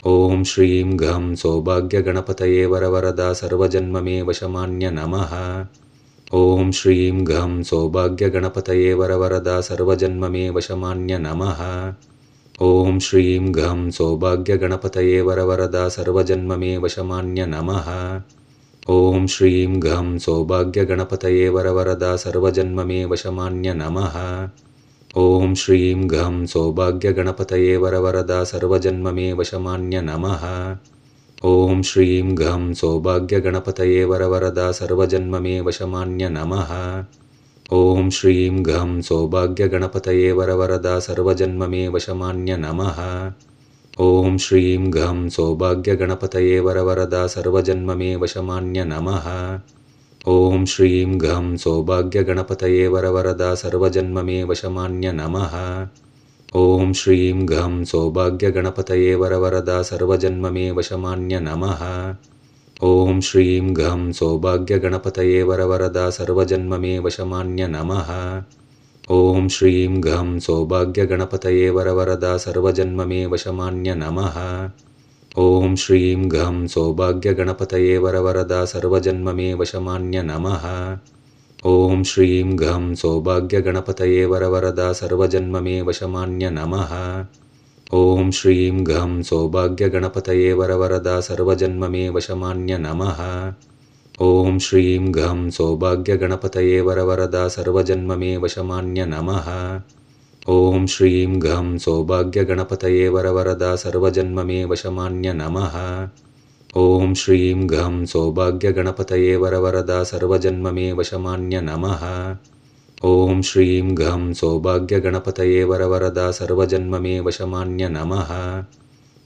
ॐ श्रीं गं सौभाग्यगणपतये वरवरदा सर्वजन्ममे वशमान्य नमः। ॐ श्रीं गं सौभाग्यगणपतये वरवरदा सर्वजन्ममे वशमान्य नमः। ॐ श्रीं गं सौभाग्यगणपतये वरवरदा सर्वजन्ममे वशमान्य नमः। ॐ श्रीं गं सौभाग्यगणपतये वरवरदा सर्वजन्ममे वशमान्य नमः। ॐ श्रीं गं सौभाग्यगणपतये वरवरदा सर्वजन्ममे वशमान्य नमः। ॐ श्रीं गं सौभाग्यगणपतये वरवरदा सर्वजन्ममे वशमान्य नमः। ॐ श्रीं गं सौभाग्यगणपतये वरवरदा सर्वजन्ममे वशमान्य नमः। ॐ श्रीं गं सौभाग्यगणपतये वरवरदा सर्वजन्ममे वशमान्य नमः। ॐ श्रीं गं सौभाग्यगणपतये वरवरदा सर्वजन्ममे वशमान्य नमः। ॐ श्रीं गं सौभाग्यगणपतये वरवरदा सर्वजन्ममे वशमान्य नमः। ॐ श्रीं गं सौभाग्यगणपतये वरवरदा सर्वजन्ममे वशमान्य नमः। ॐ श्रीं गं सौभाग्यगणपतये वरवरदा सर्वजन्ममे वशमान्य नमः। ॐ श्रीं गं सौभाग्यगणपतये वरवरदा सर्वजन्ममे वशमान्य नमः। ॐ श्रीं गं सौभाग्यगणपतये वरवरदा सर्वजन्ममे वशमान्य नमः। ॐ श्रीं गं सौभाग्यगणपतये वरवरदा सर्वजन्ममे वशमान्य नमः। ॐ श्रीं गं सौभाग्यगणपतये वरवरदा सर्वजन्ममे वशमान्य नमः। ॐ श्रीं गं सौभाग्यगणपतये वरवरदा सर्वजन्ममे वशमान्य नमः। ॐ श्रीं गं सौभाग्यगणपतये वरवरदा सर्वजन्ममे वशमान्य नमः। ॐ श्रीं गं सौभाग्यगणपतये वरवरदा सर्वजन्ममे वशमान्य नमः। ॐ श्रीं गं सौभाग्यगणपतये वरवरदा सर्वजन्ममे वशमान्य नमः।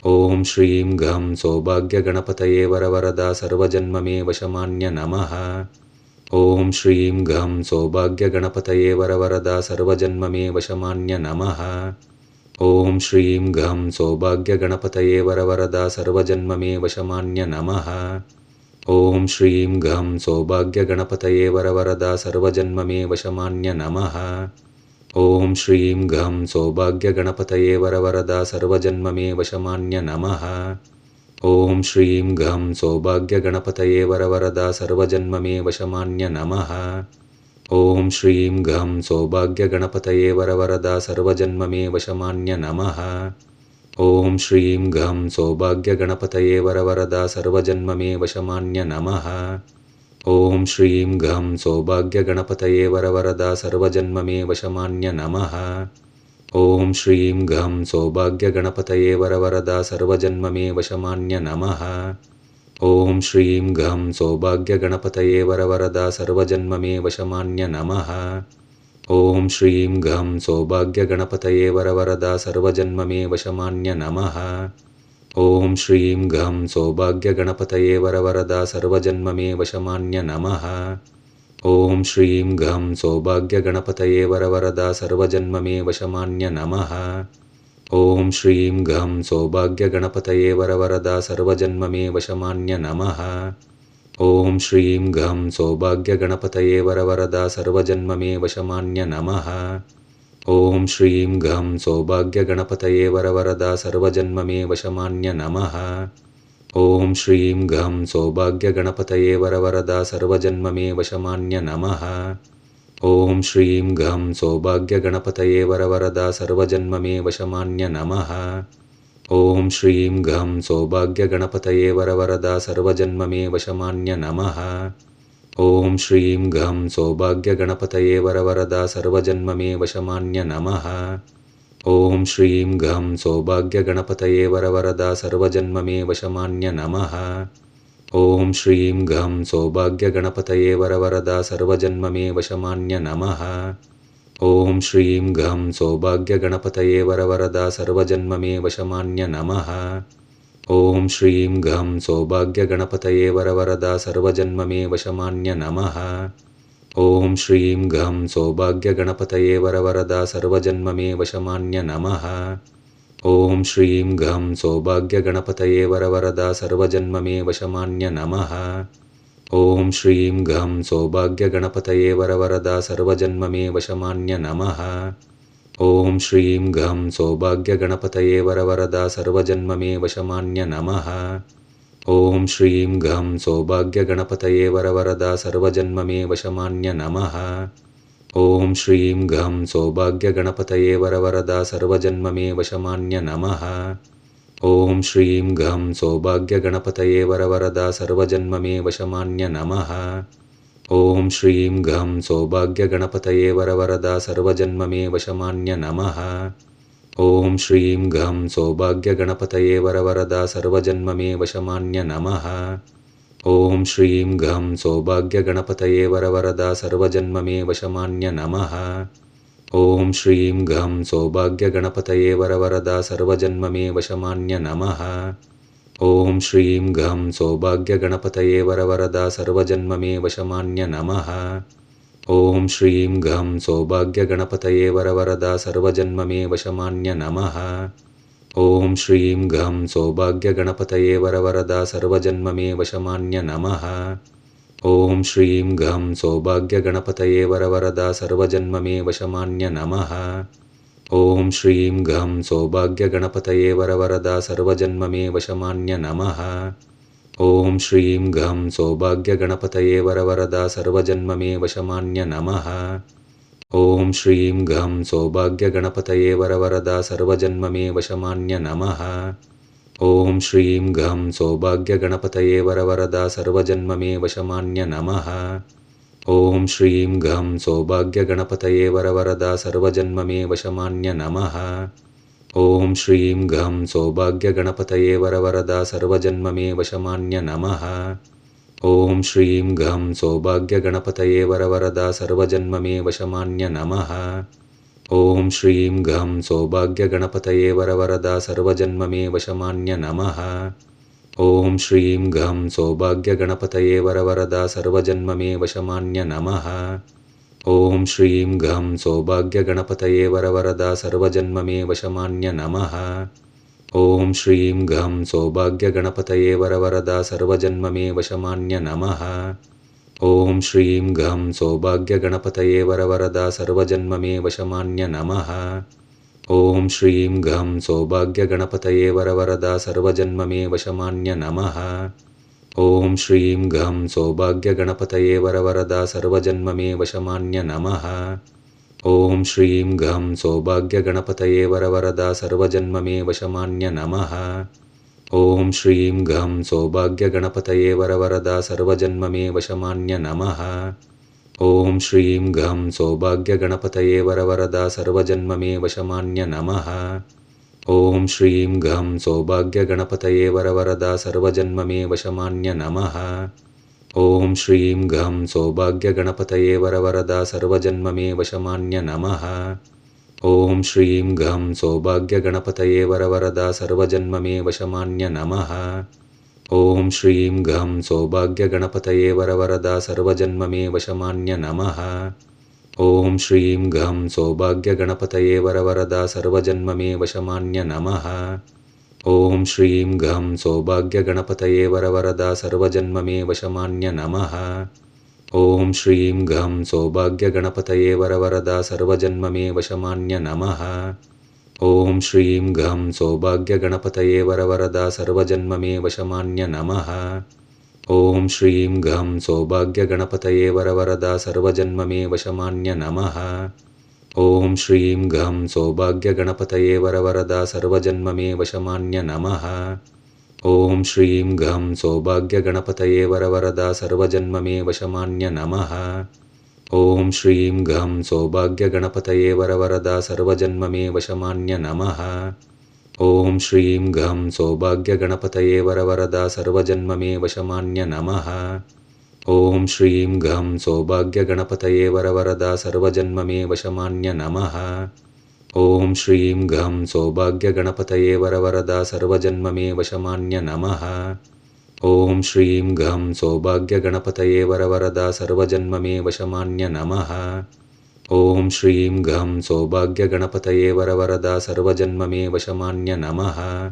ॐ श्रीं गं सौभाग्यगणपतये वरवरदा सर्वजन्ममे वशमान्य नमः। ॐ श्रीं गं सौभाग्यगणपतये वरवरदा सर्वजन्ममे वशमान्य नमः। ॐ श्रीं गं सौभाग्यगणपतये वरवरदा सर्वजन्ममे वशमान्य नमः। ॐ श्रीं गं सौभाग्यगणपतये वरवरदा सर्वजन्ममे वशमान्य नमः। ॐ श्रीं गं सौभाग्यगणपतये वरवरदा सर्वजन्ममे वशमान्य नमः। ॐ श्रीं गं सौभाग्यगणपतये वरवरदा सर्वजन्ममे वशमान्य नमः। ॐ श्रीं गं सौभाग्यगणपतये वरवरदा सर्वजन्ममे वशमान्य नमः। ॐ श्रीं गं सौभाग्यगणपतये वरवरदा सर्वजन्ममे वशमान्य नमः। ॐ श्रीं गं सौभाग्यगणपतये वरवरदा सर्वजन्ममे वशमान्य नमः। ॐ श्रीं गं सौभाग्यगणपतये वरवरदा सर्वजन्ममे वशमान्य नमः। ॐ श्रीं गं सौभाग्यगणपतये वरवरदा सर्वजन्ममे वशमान्य नमः। ॐ श्रीं गं सौभाग्यगणपतये वरवरदा सर्वजन्ममे वशमान्य नमः। ॐ श्रीं गं सौभाग्यगणपतये वरवरदा सर्वजन्ममे वशमान्य नमः। ॐ श्रीं गं सौभाग्यगणपतये वरवरदा सर्वजन्ममे वशमान्य नमः। ॐ श्रीं गं सौभाग्यगणपतये वरवरदा सर्वजन्ममे वशमान्य नमः। ॐ श्रीं गं सौभाग्यगणपतये वरवरदा सर्वजन्ममे वशमान्य नमः। ॐ श्रीं गं सौभाग्यगणपतये वरवरदा सर्वजन्ममे वशमान्य नमः। ॐ श्रीं गं सौभाग्यगणपतये वरवरदा सर्वजन्ममे वशमान्य नमः। ॐ श्रीं गं सौभाग्यगणपतये वरवरदा सर्वजन्ममे वशमान्य नमः। ॐ श्रीं गं सौभाग्यगणपतये वरवरदा सर्वजन्ममे वशमान्य नमः। ॐ श्रीं गं सौभाग्यगणपतये वरवरदा सर्वजन्ममे वशमान्य नमः। ॐ श्रीं गं सौभाग्यगणपतये वरवरदा सर्वजन्ममे वशमान्य नमः। ॐ श्रीं गं सौभाग्यगणपतये वरवरदा सर्वजन्ममे वशमान्य नमः। ॐ श्रीं गं सौभाग्यगणपतये वरवरदा सर्वजन्ममे वशमान्य नमः। ॐ श्रीं गं सौभाग्यगणपतये वरवरदा सर्वजन्ममे वशमान्य नमः। ॐ श्रीं गं सौभाग्यगणपतये वरवरदा सर्वजन्ममे वशमान्य नमः। ॐ श्रीं गं सौभाग्यगणपतये वरवरदा सर्वजन्ममे वशमान्य नमः। ॐ श्रीं गं सौभाग्यगणपतये वरवरदा सर्वजन्ममे वशमान्य नमः। ॐ श्रीं गं सौभाग्यगणपतये वरवरदा सर्वजन्ममे वशमान्य नमः। ॐ श्रीं गं सौभाग्यगणपतये वरवरदा सर्वजन्ममे वशमान्य नमः। ॐ श्रीं गं सौभाग्यगणपतये वरवरदा सर्वजन्ममे वशमान्य नमः। ॐ श्रीं गं सौभाग्यगणपतये वरवरदा सर्वजन्ममे वशमान्य नमः। ॐ श्रीं गं सौभाग्यगणपतये वरवरदा सर्वजन्ममे वशमान्य नमः। ॐ श्रीं गं सौभाग्यगणपतये वरवरदा सर्वजन्ममे वशमान्य नमः। ॐ श्रीं गं सौभाग्यगणपतये वरवरदा सर्वजन्ममे वशमान्य नमः। ॐ श्रीं गं सौभाग्यगणपतये वरवरदा सर्वजन्ममे वशमान्य नमः। ॐ श्रीं गं सौभाग्यगणपतये वरवरदा सर्वजन्ममे वशमान्य नमः। ॐ श्रीं गं सौभाग्यगणपतये वरवरदा सर्वजन्ममे वशमान्य नमः। ॐ श्रीं गं सौभाग्यगणपतये वरवरदा सर्वजन्ममे वशमान्य नमः। ॐ श्रीं गं सौभाग्यगणपतये वरवरदा सर्वजन्ममे वशमान्य नमः। ॐ श्रीं गं सौभाग्यगणपतये वरवरदा सर्वजन्ममे वशमान्य नमः। ॐ श्रीं गं सौभाग्यगणपतये वरवरदा सर्वजन्ममे वशमान्य नमः। ॐ श्रीं गं सौभाग्यगणपतये वरवरदा सर्वजन्ममे वशमान्य नमः। ॐ श्रीं गं सौभाग्यगणपतये वरवरदा सर्वजन्ममे वशमान्य नमः। ॐ श्रीं गं सौभाग्यगणपतये वरवरदा सर्वजन्ममे वशमान्य नमः। ॐ श्रीं गं सौभाग्यगणपतये वरवरदा सर्वजन्ममे वशमान्य नमः। ॐ श्रीं गं सौभाग्यगणपतये वरवरदा सर्वजन्ममे वशमान्य नमः। ॐ श्रीं गं सौभाग्यगणपतये वरवरदा सर्वजन्ममे वशमान्य नमः। ॐ श्रीं गं सौभाग्यगणपतये वरवरदा सर्वजन्ममे वशमान्य नमः। ॐ श्रीं गं सौभाग्यगणपतये वरवरदा सर्वजन्ममे वशमान्य नमः। ॐ श्रीं गं सौभाग्यगणपतये वरवरदा सर्वजन्ममे वशमान्य नमः। ॐ श्रीं गं सौभाग्यगणपतये वरवरदा सर्वजन्ममे वशमान्य नमः। ॐ श्रीं गं सौभाग्यगणपतये वरवरदा सर्वजन्ममे वशमान्य नमः। ॐ श्रीं गं सौभाग्यगणपतये वरवरदा सर्वजन्ममे वशमान्य नमः। ॐ श्रीं गं सौभाग्यगणपतये वरवरदा सर्वजन्ममे वशमान्य नमः। ॐ श्रीं गं सौभाग्यगणपतये वरवरदा सर्वजन्ममे वशमान्य नमः। ॐ श्रीं गं सौभाग्यगणपतये वरवरदा सर्वजन्ममे वशमान्य नमः। ॐ श्रीं गं सौभाग्यगणपतये वरवरदा सर्वजन्ममे वशमान्य नमः। ॐ श्रीं गं सौभाग्यगणपतये वरवरदा सर्वजन्ममे वशमान्य नमः। ॐ श्रीं गं सौभाग्यगणपतये वरवरदा सर्वजन्ममे वशमान्य नमः। ॐ श्रीं गं सौभाग्यगणपतये वरवरदा सर्वजन्ममे वशमान्य नमः। ॐ श्रीं गं सौभाग्यगणपतये वरवरदा सर्वजन्ममे वशमान्य नमः। ॐ श्रीं गं सौभाग्यगणपतये वरवरदा सर्वजन्ममे वशमान्य नमः। ॐ श्रीं गं सौभाग्यगणपतये वरवरदा सर्वजन्ममे वशमान्य नमः। ॐ श्रीं गं सौभाग्यगणपतये वरवरदा सर्वजन्ममे वशमान्य नमः। ॐ श्रीं गं सौभाग्यगणपतये वरवरदा सर्वजन्ममे वशमान्य नमः। ॐ श्रीं गं सौभाग्यगणपतये वरवरदा सर्वजन्ममे वशमान्य नमः। ॐ श्रीं गं सौभाग्यगणपतये वरवरदा सर्वजन्ममे वशमान्य नमः। ॐ श्रीं गं सौभाग्यगणपतये वरवरदा सर्वजन्ममे वशमान्य नमः। ॐ श्रीं गं सौभाग्यगणपतये वरवरदा सर्वजन्ममे वशमान्य नमः। ॐ श्रीं गं सौभाग्यगणपतये वरवरदा सर्वजन्ममे वशमान्य नमः। ॐ श्रीं गं सौभाग्यगणपतये वरवरदा सर्वजन्ममे वशमान्य नमः। ॐ श्रीं गं सौभाग्यगणपतये वरवरदा सर्वजन्ममे वशमान्य नमः।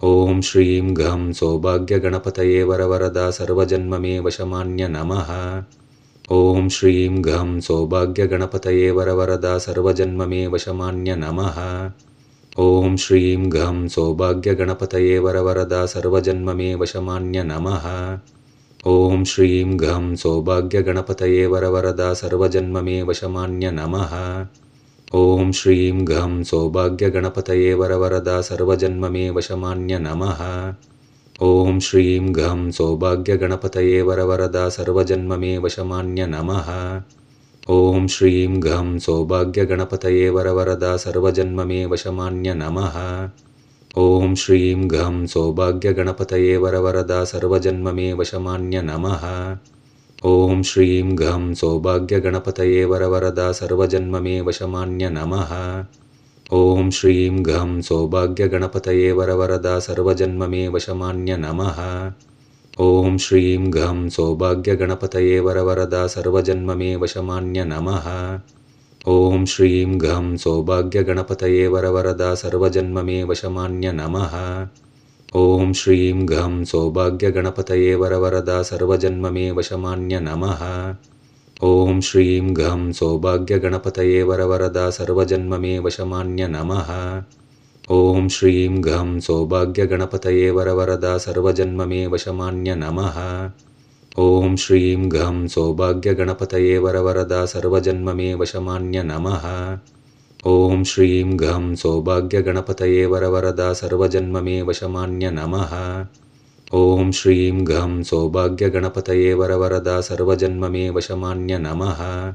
ॐ श्रीं गं सौभाग्यगणपतये वरवरदा सर्वजन्ममे वशमान्य नमः। ॐ श्रीं गं सौभाग्यगणपतये वरवरदा सर्वजन्ममे वशमान्य नमः। ॐ श्रीं गं सौभाग्यगणपतये वरवरदा सर्वजन्ममे वशमान्य नमः। ॐ श्रीं गं सौभाग्यगणपतये वरवरदा सर्वजन्ममे वशमान्य नमः। ॐ श्रीं गं सौभाग्यगणपतये वरवरदा सर्वजन्ममे वशमान्य नमः। ॐ श्रीं गं सौभाग्यगणपतये वरवरदा सर्वजन्ममे वशमान्य नमः। ॐ श्रीं गं सौभाग्यगणपतये वरवरदा सर्वजन्ममे वशमान्य नमः। ॐ श्रीं गं सौभाग्यगणपतये वरवरदा सर्वजन्ममे वशमान्य नमः। ॐ श्रीं गं सौभाग्यगणपतये वरवरदा सर्वजन्ममे वशमान्य नमः। ॐ श्रीं गं सौभाग्यगणपतये वरवरदा सर्वजन्ममे वशमान्य नमः। ॐ श्रीं गं सौभाग्यगणपतये वरवरदा सर्वजन्ममे वशमान्य नमः। ॐ श्रीं गं सौभाग्यगणपतये वरवरदा सर्वजन्ममे वशमान्य नमः। ॐ श्रीं गं सौभाग्यगणपतये वरवरदा सर्वजन्ममे वशमान्य नमः। ॐ श्रीं गं सौभाग्यगणपतये वरवरदा सर्वजन्ममे वशमान्य नमः। ॐ श्रीं गं सौभाग्यगणपतये वरवरदा सर्वजन्ममे वशमान्य नमः। ॐ श्रीं गं सौभाग्यगणपतये वरवरदा सर्वजन्ममे वशमान्य नमः। ॐ श्रीं गं सौभाग्यगणपतये वरवरदा सर्वजन्ममे वशमान्य नमः। ॐ श्रीं गं सौभाग्यगणपतये वरवरदा सर्वजन्ममे वशमान्य नमः। ॐ श्रीं गं सौभाग्यगणपतये वरवरदा सर्वजन्ममे वशमान्य नमः।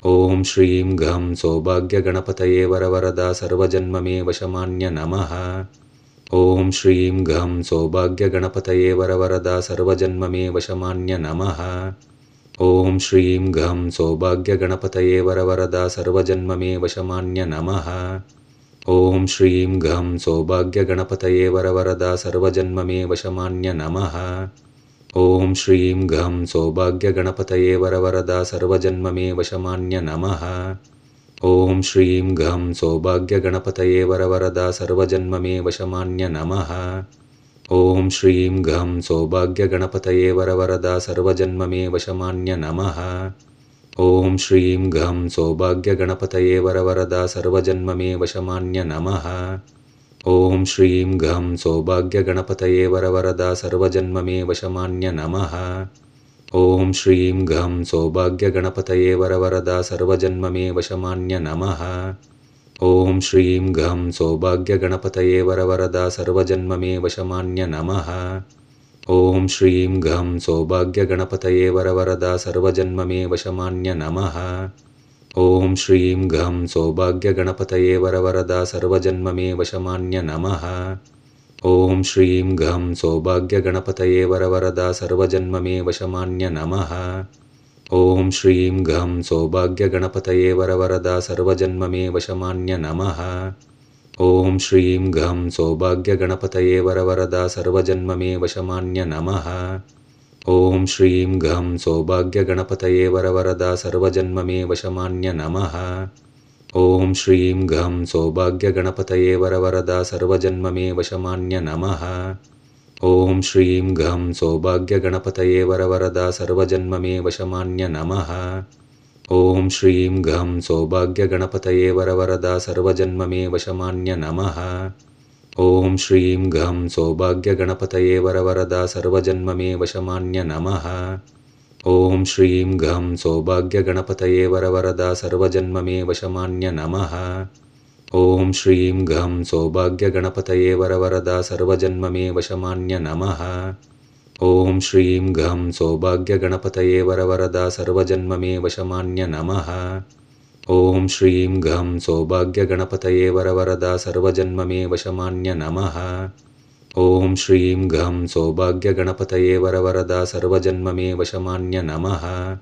ॐ श्रीं गं सौभाग्यगणपतये वरवरदा सर्वजन्ममे वशमान्य नमः। ॐ श्रीं गं सौभाग्यगणपतये वरवरदा सर्वजन्ममे वशमान्य नमः। ॐ श्रीं गं सौभाग्यगणपतये वरवरदा सर्वजन्ममे वशमान्य नमः। ॐ श्रीं गं सौभाग्यगणपतये वरवरदा सर्वजन्ममे वशमान्य नमः। ॐ श्रीं गं सौभाग्यगणपतये वरवरदा सर्वजन्ममे वशमान्य नमः। ॐ श्रीं गं सौभाग्यगणपतये वरवरदा सर्वजन्ममे वशमान्य नमः। ॐ श्रीं गं सौभाग्यगणपतये वरवरदा सर्वजन्ममे वशमान्य नमः। ॐ श्रीं गं सौभाग्यगणपतये वरवरदा सर्वजन्ममे वशमान्य नमः। ॐ श्रीं गं सौभाग्यगणपतये वरवरदा सर्वजन्ममे वशमान्य नमः। ॐ श्रीं गं सौभाग्यगणपतये वरवरदा सर्वजन्ममे वशमान्य नमः। ॐ श्रीं गं सौभाग्यगणपतये वरवरदा सर्वजन्ममे वशमान्य नमः। ॐ श्रीं गं सौभाग्यगणपतये वरवरदा सर्वजन्ममे वशमान्य नमः। ॐ श्रीं गं सौभाग्यगणपतये वरवरदा सर्वजन्ममे वशमान्य नमः। ॐ श्रीं गं सौभाग्यगणपतये वरवरदा सर्वजन्ममे वशमान्य नमः। ॐ श्रीं गं सौभाग्यगणपतये वरवरदा सर्वजन्ममे वशमान्य नमः। ॐ श्रीं गं सौभाग्यगणपतये वरवरदा सर्वजन्ममे वशमान्य नमः। ॐ श्रीं गं सौभाग्यगणपतये वरवरदा सर्वजन्ममे वशमान्य नमः। ॐ श्रीं गं सौभाग्यगणपतये वरवरदा सर्वजन्ममे वशमान्य नमः। ॐ श्रीं गं सौभाग्यगणपतये वरवरदा सर्वजन्ममे वशमान्य नमः। ॐ श्रीं गं सौभाग्यगणपतये वरवरदा सर्वजन्ममे वशमान्य नमः। ॐ श्रीं गं सौभाग्यगणपतये वरवरदा सर्वजन्ममे वशमान्य नमः। ॐ श्रीं गं सौभाग्यगणपतये वरवरदा सर्वजन्ममे वशमान्य नमः। ॐ श्रीं गं सौभाग्यगणपतये वरवरदा सर्वजन्ममे वशमान्य नमः। ॐ श्रीं गं सौभाग्यगणपतये वरवरदा सर्वजन्ममे वशमान्य नमः। ॐ श्रीं गं सौभाग्यगणपतये वरवरदा सर्वजन्ममे वशमान्य नमः।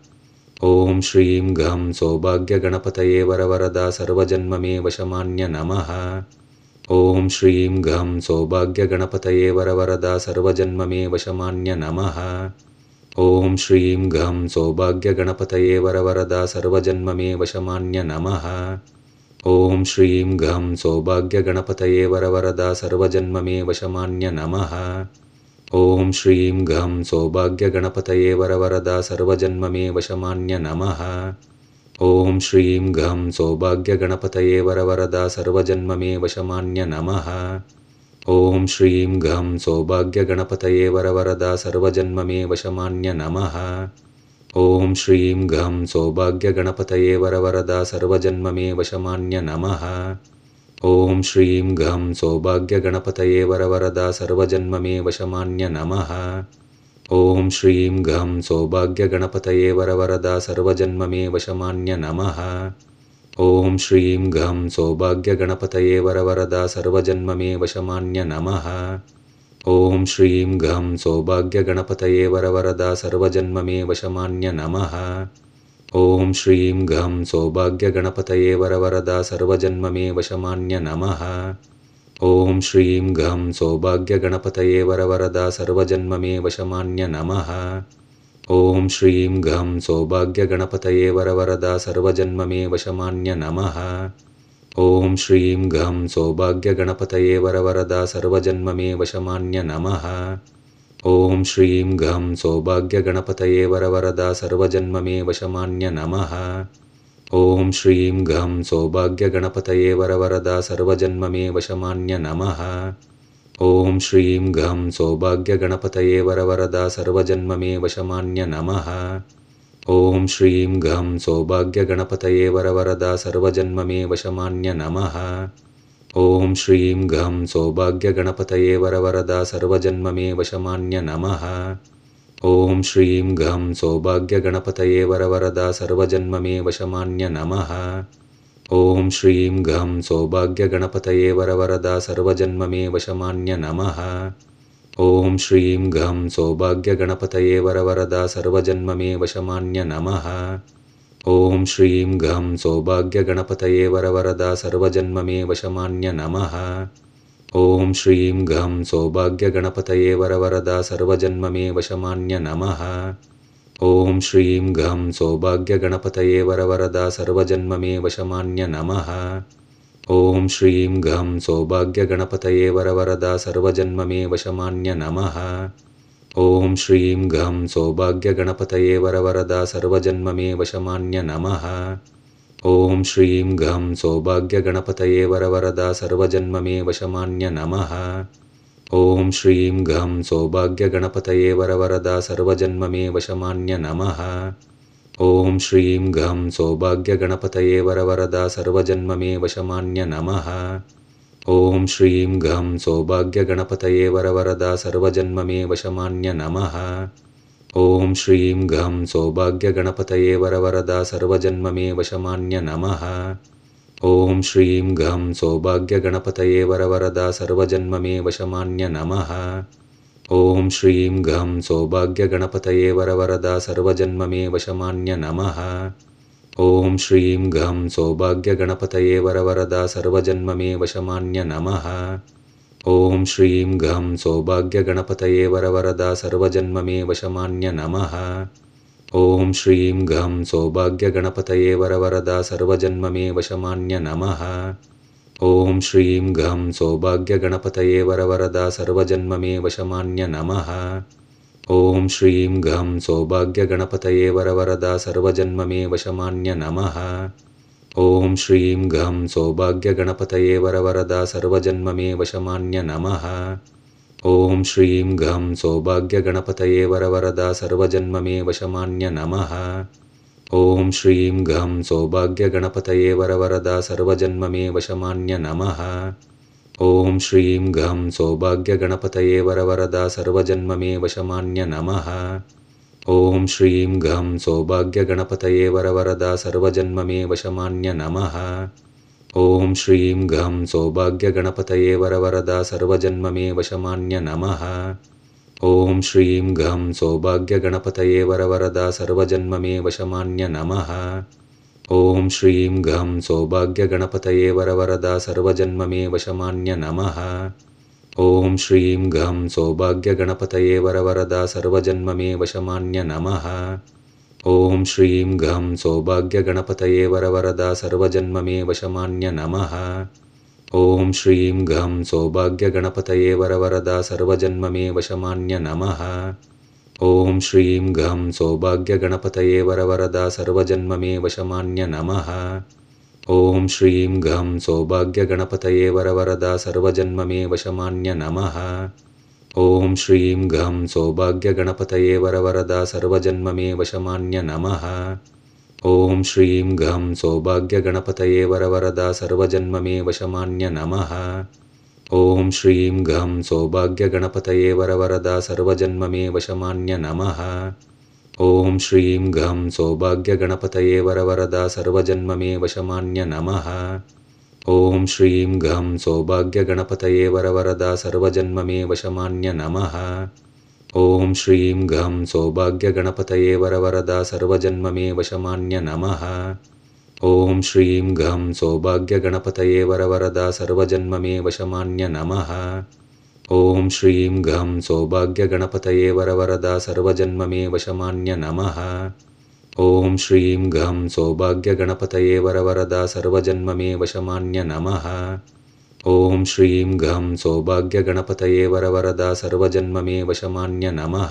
ॐ श्रीं गं सौभाग्यगणपतये वरवरदा सर्वजन्ममे वशमान्य नमः। ॐ श्रीं गं सौभाग्यगणपतये वरवरदा सर्वजन्ममे वशमान्य नमः। ॐ श्रीं गं सौभाग्यगणपतये वरवरदा सर्वजन्ममे वशमान्य नमः। ॐ श्रीं गं सौभाग्यगणपतये वरवरदा सर्वजन्ममे वशमान्य नमः। ॐ श्रीं गं सौभाग्यगणपतये वरवरदा सर्वजन्ममे वशमान्य नमः। ॐ श्रीं गं सौभाग्यगणपतये वरवरदा सर्वजन्ममे वशमान्य नमः। ॐ श्रीं गं सौभाग्यगणपतये वरवरदा सर्वजन्ममे वशमान्य नमः। ॐ श्रीं गं सौभाग्यगणपतये वरवरदा सर्वजन्ममे वशमान्य नमः। ॐ श्रीं गं सौभाग्यगणपतये वरवरदा सर्वजन्ममे वशमान्य नमः। ॐ श्रीं गं सौभाग्यगणपतये वरवरदा सर्वजन्ममे वशमान्य नमः। ॐ श्रीं गं सौभाग्यगणपतये वरवरदा सर्वजन्ममे वशमान्य नमः। ॐ श्रीं गं सौभाग्यगणपतये वरवरदा सर्वजन्ममे वशमान्य नमः। ॐ श्रीं गं सौभाग्यगणपतये वरवरदा सर्वजन्ममे वशमान्य नमः। ॐ श्रीं गं सौभाग्यगणपतये वरवरदा सर्वजन्ममे वशमान्य नमः। ॐ श्रीं गं सौभाग्यगणपतये वरवरदा सर्वजन्ममे वशमान्य नमः। ॐ श्रीं गं सौभाग्यगणपतये वरवरदा सर्वजन्ममे वशमान्य नमः। ॐ श्रीं गं सौभाग्यगणपतये वरवरदा सर्वजन्ममे वशमान्य नमः। ॐ श्रीं गं सौभाग्यगणपतये वरवरदा सर्वजन्ममे वशमान्य नमः। ॐ श्रीं गं सौभाग्यगणपतये वरवरदा सर्वजन्ममे वशमान्य नमः। ॐ श्रीं गं सौभाग्यगणपतये वरवरदा सर्वजन्ममे वशमान्य नमः। ॐ श्रीं गं सौभाग्यगणपतये वरवरदा सर्वजन्ममे वशमान्य नमः। ॐ श्रीं गं सौभाग्यगणपतये वरवरदा सर्वजन्ममे वशमान्य नमः। ॐ श्रीं गं सौभाग्यगणपतये वरवरदा सर्वजन्ममे वशमान्य नमः। ॐ श्रीं गं सौभाग्यगणपतये वरवरदा सर्वजन्ममे वशमान्य नमः। ॐ श्रीं गं सौभाग्यगणपतये वरवरदा सर्वजन्ममे वशमान्य नमः। ॐ श्रीं गं सौभाग्यगणपतये वरवरदा सर्वजन्ममे वशमान्य नमः। ॐ श्रीं गं सौभाग्यगणपतये वरवरदा सर्वजन्ममे वशमान्य नमः। ॐ श्रीं गं सौभाग्यगणपतये वरवरदा सर्वजन्ममे वशमान्य नमः। ॐ श्रीं गं सौभाग्यगणपतये वरवरदा सर्वजन्ममे वशमान्य नमः। ॐ श्रीं गं सौभाग्यगणपतये वरवरदा सर्वजन्ममे वशमान्य नमः। ॐ श्रीं गं सौभाग्यगणपतये वरवरदा सर्वजन्ममे वशमान्य नमः। ॐ श्रीं गं सौभाग्यगणपतये वरवरदा सर्वजन्ममे वशमान्य नमः। ॐ श्रीं गं सौभाग्यगणपतये वरवरदा सर्वजन्ममे वशमान्य नमः। ॐ श्रीं गं सौभाग्यगणपतये वरवरदा सर्वजन्ममे वशमान्य नमः। ॐ श्रीं गं सौभाग्यगणपतये वरवरदा सर्वजन्ममे वशमान्य नमः। ॐ श्रीं गं सौभाग्यगणपतये वरवरदा सर्वजन्ममे वशमान्य नमः। ॐ श्रीं गं सौभाग्यगणपतये वरवरदा सर्वजन्ममे वशमान्य नमः। ॐ श्रीं गं सौभाग्यगणपतये वरवरदा सर्वजन्ममे वशमान्य नमः। ॐ श्रीं गं सौभाग्यगणपतये वरवरदा सर्वजन्ममे वशमान्य नमः। ॐ श्रीं गं सौभाग्यगणपतये वरवरदा सर्वजन्ममे वशमान्य नमः। ॐ श्रीं गं सौभाग्यगणपतये वरवरदा सर्वजन्ममे वशमान्य नमः। ॐ श्रीं गं सौभाग्यगणपतये वरवरदा सर्वजन्ममे वशमान्य नमः। ॐ श्रीं गं सौभाग्यगणपतये वरवरदा सर्वजन्ममे वशमान्य नमः। ॐ श्रीं गं सौभाग्यगणपतये वरवरदा सर्वजन्ममे वशमान्य नमः। ॐ श्रीं गं सौभाग्यगणपतये वरवरदा सर्वजन्ममे वशमान्य नमः। ॐ श्रीं गं सौभाग्यगणपतये वरवरदा सर्वजन्ममे वशमान्य नमः। ॐ श्रीं गं सौभाग्यगणपतये वरवरदा सर्वजन्ममे वशमान्य नमः। ॐ श्रीं गं सौभाग्यगणपतये वरवरदा सर्वजन्ममे वशमान्य नमः। ॐ श्रीं गं सौभाग्यगणपतये वरवरदा सर्वजन्ममे वशमान्य नमः। ॐ श्रीं गं सौभाग्यगणपतये वरवरदा सर्वजन्ममे वशमान्य नमः। ॐ श्रीं गं सौभाग्यगणपतये वरवरदा सर्वजन्ममे वशमान्य नमः। ॐ श्रीं गं सौभाग्यगणपतये वरवरदा सर्वजन्ममे वशमान्य नमः। ॐ श्रीं गं सौभाग्यगणपतये वरवरदा सर्वजन्ममे वशमान्य नमः। ॐ श्रीं गं सौभाग्यगणपतये वरवरदा सर्वजन्ममे वशमान्य नमः। ॐ श्रीं गं सौभाग्यगणपतये वरवरदा सर्वजन्ममे वशमान्य नमः। ॐ श्रीं गं सौभाग्यगणपतये वरवरदा सर्वजन्ममे वशमान्य नमः। ॐ श्रीं गं सौभाग्यगणपतये वरवरदा सर्वजन्ममे वशमान्य नमः। ॐ श्रीं गं सौभाग्यगणपतये वरवरदा सर्वजन्ममे वशमान्य नमः। ॐ श्रीं गं सौभाग्यगणपतये वरवरदा सर्वजन्ममे वशमान्य नमः। ॐ श्रीं गं सौभाग्यगणपतये वरवरदा सर्वजन्ममे वशमान्य नमः। ॐ श्रीं गं सौभाग्यगणपतये वरवरदा सर्वजन्ममे वशमान्य नमः। ॐ श्रीं गं सौभाग्यगणपतये वरवरदा सर्वजन्ममे वशमान्य नमः। ॐ श्रीं गं सौभाग्यगणपतये वरवरदा सर्वजन्ममे वशमान्य नमः। ॐ श्रीं गं सौभाग्यगणपतये वरवरदा सर्वजन्ममे वशमान्य नमः।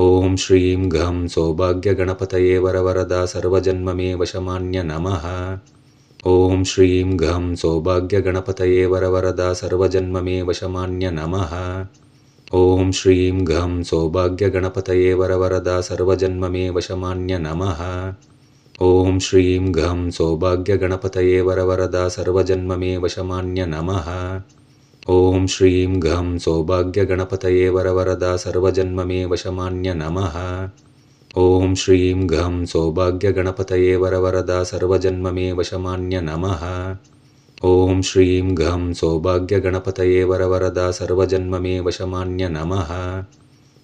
ॐ श्रीं गं सौभाग्यगणपतये वरवरदा सर्वजन्ममे वशमान्य नमः। ॐ श्रीं गं सौभाग्यगणपतये वरवरदा सर्वजन्ममे वशमान्य नमः। ॐ श्रीं गं सौभाग्यगणपतये वरवरदा सर्वजन्ममे वशमान्य नमः। ॐ श्रीं गं सौभाग्यगणपतये वरवरदा सर्वजन्ममे वशमान्य नमः। ॐ श्रीं गं सौभाग्यगणपतये वरवरदा सर्वजन्ममे वशमान्य नमः। ॐ श्रीं गं सौभाग्यगणपतये वरवरदा सर्वजन्ममे वशमान्य नमः। ॐ श्रीं गं सौभाग्यगणपतये वरवरदा सर्वजन्ममे वशमान्य नमः। ॐ श्रीं गं सौभाग्यगणपतये वरवरदा सर्वजन्ममे वशमान्य नमः।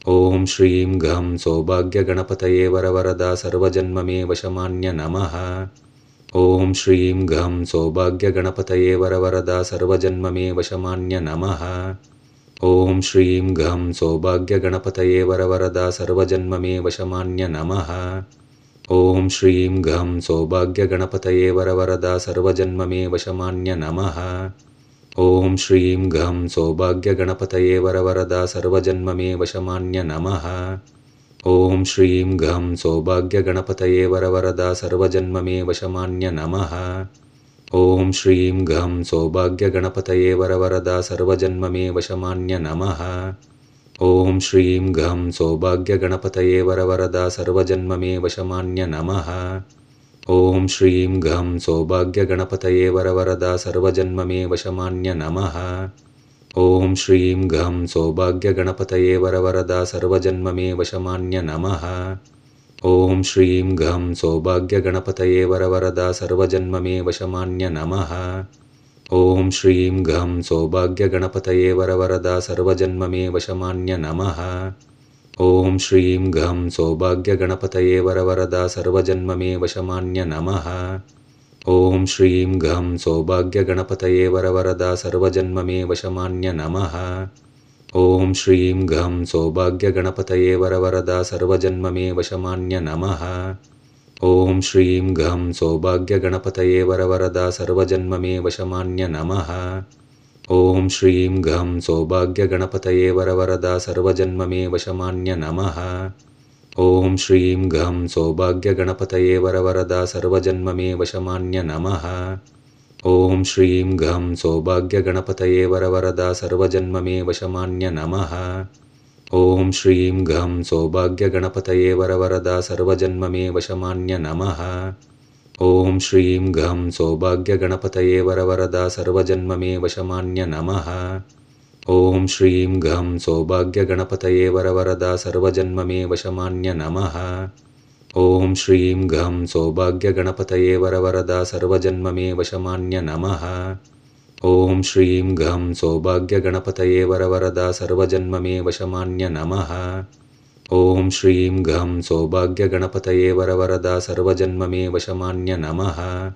ॐ श्रीं गं सौभाग्यगणपतये वरवरदा सर्वजन्ममे वशमान्य नमः। ॐ श्रीं गं सौभाग्यगणपतये वरवरदा सर्वजन्ममे वशमान्य नमः। ॐ श्रीं गं सौभाग्यगणपतये वरवरदा सर्वजन्ममे वशमान्य नमः। ॐ श्रीं गं सौभाग्यगणपतये वरवरदा सर्वजन्ममे वशमान्य नमः। ॐ श्रीं गं सौभाग्यगणपतये वरवरदा सर्वजन्ममे वशमान्य नमः। ॐ श्रीं गं सौभाग्यगणपतये वरवरदा सर्वजन्ममे वशमान्य नमः। ॐ श्रीं गं सौभाग्यगणपतये वरवरदा सर्वजन्ममे वशमान्य नमः। ॐ श्रीं गं सौभाग्यगणपतये वरवरदा सर्वजन्ममे वशमान्य नमः। ॐ श्रीं गं सौभाग्यगणपतये वरवरदा सर्वजन्ममे वशमान्य नमः। ॐ श्रीं गं सौभाग्यगणपतये वरवरदा सर्वजन्ममे वशमान्य नमः। ॐ श्रीं गं सौभाग्यगणपतये वरवरदा सर्वजन्ममे वशमान्य नमः। ॐ श्रीं गं सौभाग्यगणपतये वरवरदा सर्वजन्ममे वशमान्य नमः। ॐ श्रीं गं सौभाग्यगणपतये वरवरदा सर्वजन्ममे वशमान्य नमः। ॐ श्रीं गं सौभाग्यगणपतये वरवरदा सर्वजन्ममे वशमान्य नमः। ॐ श्रीं गं सौभाग्यगणपतये वरवरदा सर्वजन्ममे वशमान्य नमः। ॐ श्रीं गं सौभाग्यगणपतये वरवरदा सर्वजन्ममे वशमान्य नमः। ॐ श्रीं गं सौभाग्यगणपतये वरवरदा सर्वजन्ममे वशमान्य नमः। ॐ श्रीं गं सौभाग्यगणपतये वरवरदा सर्वजन्ममे वशमान्य नमः। ॐ श्रीं गं सौभाग्यगणपतये वरवरदा सर्वजन्ममे वशमान्य नमः। ॐ श्रीं गं सौभाग्यगणपतये वरवरदा सर्वजन्ममे वशमान्य नमः। ॐ श्रीं गं सौभाग्यगणपतये वरवरदा सर्वजन्ममे वशमान्य नमः। ॐ श्रीं गं सौभाग्यगणपतये वरवरदा सर्वजन्ममे वशमान्य नमः। ॐ श्रीं गं सौभाग्यगणपतये वरवरदा सर्वजन्ममे वशमान्य नमः। ॐ श्रीं गं सौभाग्यगणपतये वरवरदा सर्वजन्ममे वशमान्य नमः।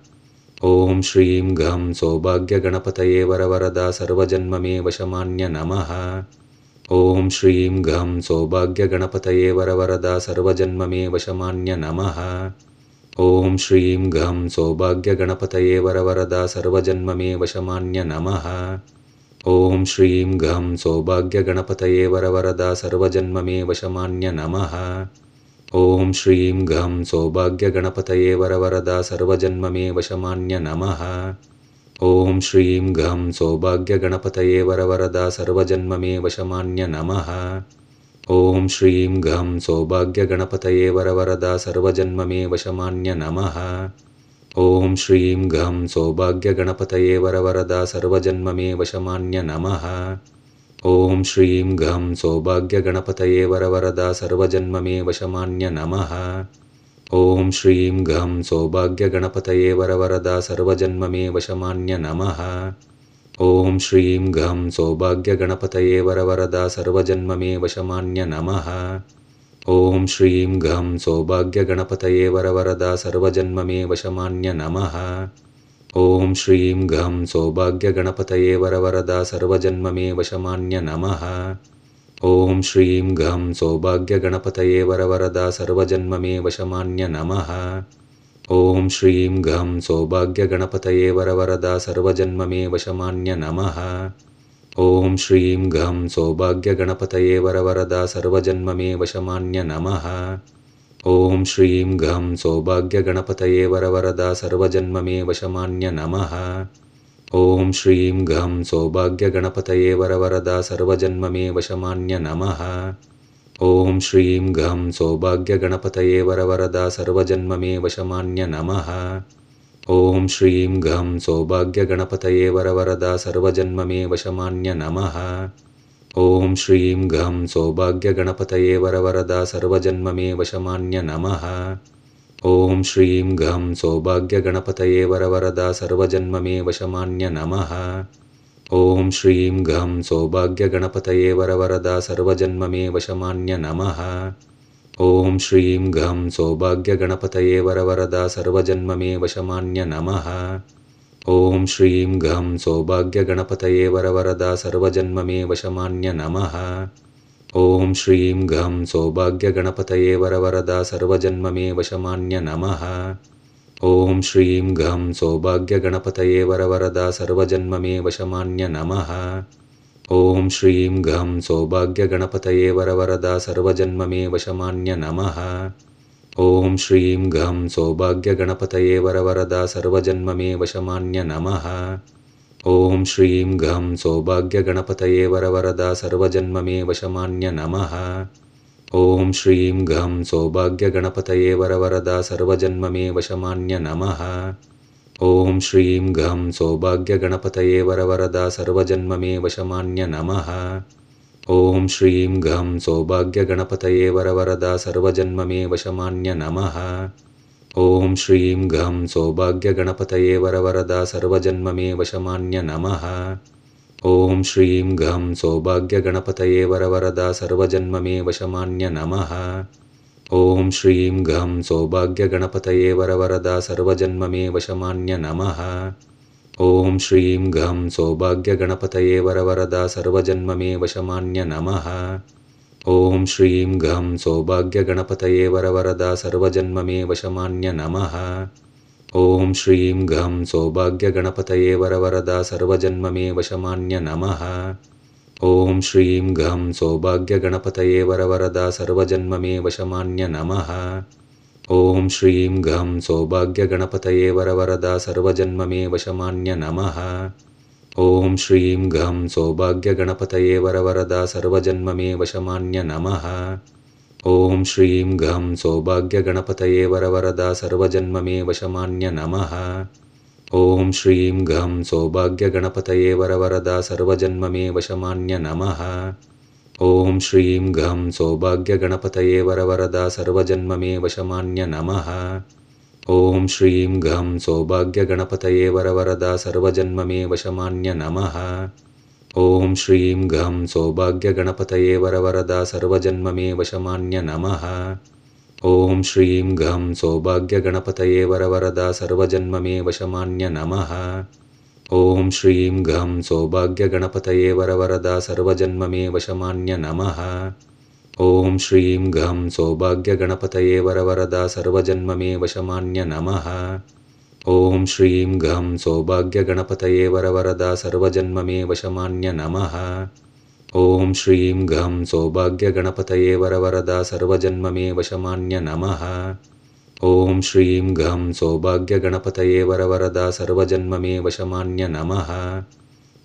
ॐ श्रीं गं सौभाग्यगणपतये वरवरदा सर्वजन्ममे वशमान्य नमः। ॐ श्रीं गं सौभाग्यगणपतये वरवरदा सर्वजन्ममे वशमान्य नमः। ॐ श्रीं गं सौभाग्यगणपतये वरवरदा सर्वजन्ममे वशमान्य नमः। ॐ श्रीं गं सौभाग्यगणपतये वरवरदा सर्वजन्ममे वशमान्य नमः। ॐ श्रीं गं सौभाग्यगणपतये वरवरदा सर्वजन्ममे वशमान्य नमः। ॐ श्रीं गं सौभाग्यगणपतये वरवरदा सर्वजन्ममे वशमान्य नमः। ॐ श्रीं गं सौभाग्यगणपतये वरवरदा सर्वजन्ममे वशमान्य नमः। ॐ श्रीं गं सौभाग्यगणपतये वरवरदा सर्वजन्ममे वशमान्य नमः। ॐ श्रीं गं सौभाग्यगणपतये वरवरदा सर्वजन्ममे वशमान्य नमः। ॐ श्रीं गं सौभाग्यगणपतये वरवरदा सर्वजन्ममे वशमान्य नमः। ॐ श्रीं गं सौभाग्यगणपतये वरवरदा सर्वजन्ममे वशमान्य नमः। ॐ श्रीं गं सौभाग्यगणपतये वरवरदा सर्वजन्ममे वशमान्य नमः। ॐ श्रीं गं सौभाग्यगणपतये वरवरदा सर्वजन्ममे वशमान्य नमः। ॐ श्रीं गं सौभाग्यगणपतये वरवरदा सर्वजन्ममे वशमान्य नमः। ॐ श्रीं गं सौभाग्यगणपतये वरवरदा सर्वजन्ममे वशमान्य नमः। ॐ श्रीं गं सौभाग्यगणपतये वरवरदा सर्वजन्ममे वशमान्य नमः। ॐ श्रीं गं सौभाग्यगणपतये वरवरदा सर्वजन्ममे वशमान्य नमः। ॐ श्रीं गं सौभाग्यगणपतये वरवरदा सर्वजन्ममे वशमान्य नमः। ॐ श्रीं गं सौभाग्यगणपतये वरवरदा सर्वजन्ममे वशमान्य नमः। ॐ श्रीं गं सौभाग्यगणपतये वरवरदा सर्वजन्ममे वशमान्य नमः। ॐ श्रीं गं सौभाग्यगणपतये वरवरदा सर्वजन्ममे वशमान्य नमः। ॐ श्रीं गं सौभाग्यगणपतये वरवरदा सर्वजन्ममे वशमान्य नमः। ॐ श्रीं गं सौभाग्यगणपतये वरवरदा सर्वजन्ममे वशमान्य नमः। ॐ श्रीं गं सौभाग्यगणपतये वरवरदा सर्वजन्ममे वशमान्य नमः। ॐ श्रीं गं सौभाग्यगणपतये वरवरदा सर्वजन्ममे वशमान्य नमः। ॐ श्रीं गं सौभाग्यगणपतये वरवरदा सर्वजन्ममे वशमान्य नमः। ॐ श्रीं गं सौभाग्यगणपतये वरवरदा सर्वजन्ममे वशमान्य नमः। ॐ श्रीं गं सौभाग्यगणपतये वरवरदा सर्वजन्ममे वशमान्य नमः। ॐ श्रीं गं सौभाग्यगणपतये वरवरदा सर्वजन्ममे वशमान्य नमः। ॐ श्रीं गं सौभाग्यगणपतये वरवरदा सर्वजन्ममे वशमान्य नमः। ॐ श्रीं गं सौभाग्यगणपतये वरवरदा सर्वजन्ममे वशमान्य नमः। ॐ श्रीं गं सौभाग्यगणपतये वरवरदा सर्वजन्ममे वशमान्य नमः। ॐ श्रीं गं सौभाग्यगणपतये वरवरदा सर्वजन्ममे वशमान्य नमः। ॐ श्रीं गं सौभाग्यगणपतये वरवरदा सर्वजन्ममे वशमान्य नमः। ॐ श्रीं गं सौभाग्यगणपतये वरवरदा सर्वजन्ममे वशमान्य नमः। ॐ श्रीं गं सौभाग्यगणपतये वरवरदा सर्वजन्ममे वशमान्य नमः। ॐ श्रीं गं सौभाग्यगणपतये वरवरदा सर्वजन्ममे वशमान्य नमः। ॐ श्रीं गं सौभाग्यगणपतये वरवरदा सर्वजन्ममे वशमान्य नमः। ॐ श्रीं गं सौभाग्यगणपतये वरवरदा सर्वजन्ममे वशमान्य नमः। ॐ श्रीं गं सौभाग्यगणपतये वरवरदा सर्वजन्ममे वशमान्य नमः। ॐ श्रीं गं सौभाग्यगणपतये वरवरदा सर्वजन्ममे वशमान्य नमः। ॐ श्रीं घं सौभाग्यगणपतये वरवरदा सर्वजन्ममे वशमान्य नमः। ॐ श्रीं घं सौभाग्यगणपतये वरवरदा सर्वजन्ममे वशमान्य नमः। ॐ श्रीं घं सौभाग्यगणपतये वरवरदा सर्वजन्ममे वशमान्य नमः। ॐ श्रीं घं सौभाग्यगणपतये वरवरदा सर्वजन्ममे वशमान्य नमः। ॐ श्रीं घं सौभाग्यगणपतये वरवरदा सर्वजन्ममे वशमान्य नमः। ॐ श्रीं घं सौभाग्यगणपतये वरवरदा सर्वजन्ममे वशमान्य नमः। ॐ श्रीं घं सौभाग्यगणपतये वरवरदा सर्वजन्ममे वशमान्य नमः। ॐ श्रीं घं सौभाग्यगणपतये वरवरदा सर्वजन्ममे वशमान्य नमः। ॐ श्रीं घं सौभाग्यगणपतये वरवरदा सर्वजन्ममे वशमान्य नमः। ॐ श्रीं घं सौभाग्यगणपतये वरवरदा सर्वजन्ममे वशमान्य नमः। ॐ श्रीं घं सौभाग्यगणपतये वरवरदा सर्वजन्ममे वशमान्य नमः। ॐ श्रीं घं सौभाग्यगणपतये वरवरदा सर्वजन्ममे वशमान्य नमः।